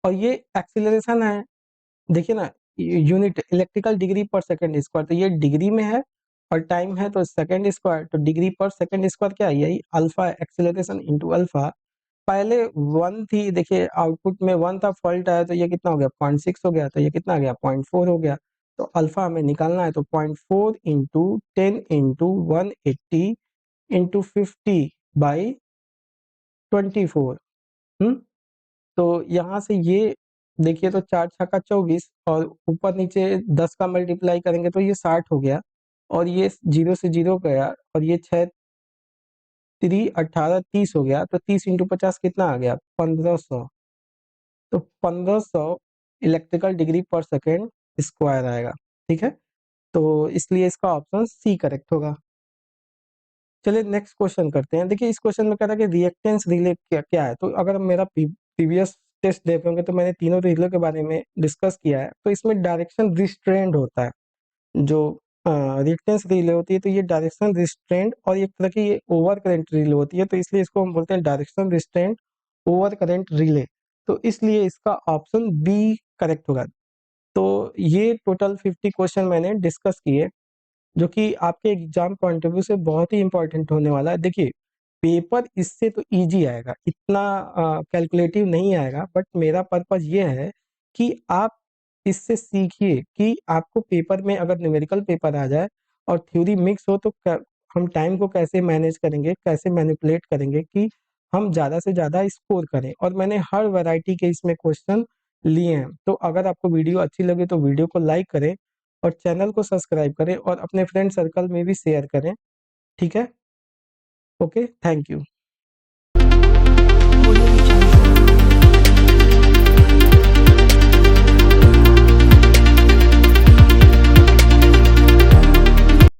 और ये एक्सीलरेशन है, देखिए ना, यूनिट इलेक्ट्रिकल डिग्री पर सेकंड स्क्वायर, तो ये डिग्री में है और टाइम है तो सेकंड स्क्वायर, तो डिग्री पर सेकंड स्क्वायर क्या है, यही अल्फा एक्सीलरेशन इनटू अल्फा। पहले 1 थी, देखिए आउटपुट में 1 था, फॉल्ट आया तो ये कितना हो गया 0.6 हो गया, तो ये कितना आ गया 0.4 हो गया। तो अल्फा हमें निकालना है, तो 0.4 इंटू 10 इंटू 180 इंटू 50/24। तो यहाँ से ये देखिए, तो 4 × 6 = 24 और ऊपर नीचे 10 का मल्टीप्लाई करेंगे तो ये 60 हो गया, और ये 0 से 0 गया, और ये 6×3 = 18, 30 हो गया। तो 30 × 50 कितना आ गया 1500। तो 1500 इलेक्ट्रिकल डिग्री पर सेकेंड स्क्वायर आएगा। ठीक है, तो इसलिए इसका ऑप्शन सी करेक्ट होगा। चलिए नेक्स्ट क्वेश्चन करते हैं। देखिए इस क्वेश्चन में कह रहा है कि रिएक्टेंस रिले क्या क्या है। तो अगर मेरा प्रीवियस टेस्ट देखे होंगे तो मैंने तीनों रिले के बारे में डिस्कस किया है। तो इसमें डायरेक्शन रिस्ट्रेंड होता है, जो रिएक्टेंस रिले होती है तो ये डायरेक्शन रिस्ट्रेंट, और एक तरह की ये ओवर करंट रिले होती है, तो इसलिए इसको हम बोलते हैं direction restraint over current relay. तो इसलिए इसका ऑप्शन बी करेक्ट होगा। तो ये टोटल 50 क्वेश्चन मैंने डिस्कस किए, जो कि आपके एग्जाम पॉइंट ऑफ व्यू से बहुत ही इंपॉर्टेंट होने वाला है। देखिए पेपर इससे तो इजी आएगा, इतना कैलकुलेटिव नहीं आएगा, बट मेरा पर्पज ये है कि आप इससे सीखिए कि आपको पेपर में अगर न्यूमेरिकल पेपर आ जाए और थ्योरी मिक्स हो तो हम टाइम को कैसे मैनेज करेंगे, कैसे मैनिपुलेट करेंगे कि हम ज़्यादा से ज़्यादा स्कोर करें। और मैंने हर वैरायटी के इसमें क्वेश्चन लिए हैं। तो अगर आपको वीडियो अच्छी लगे तो वीडियो को लाइक करें और चैनल को सब्सक्राइब करें और अपने फ्रेंड सर्कल में भी शेयर करें। ठीक है, ओके, थैंक यू।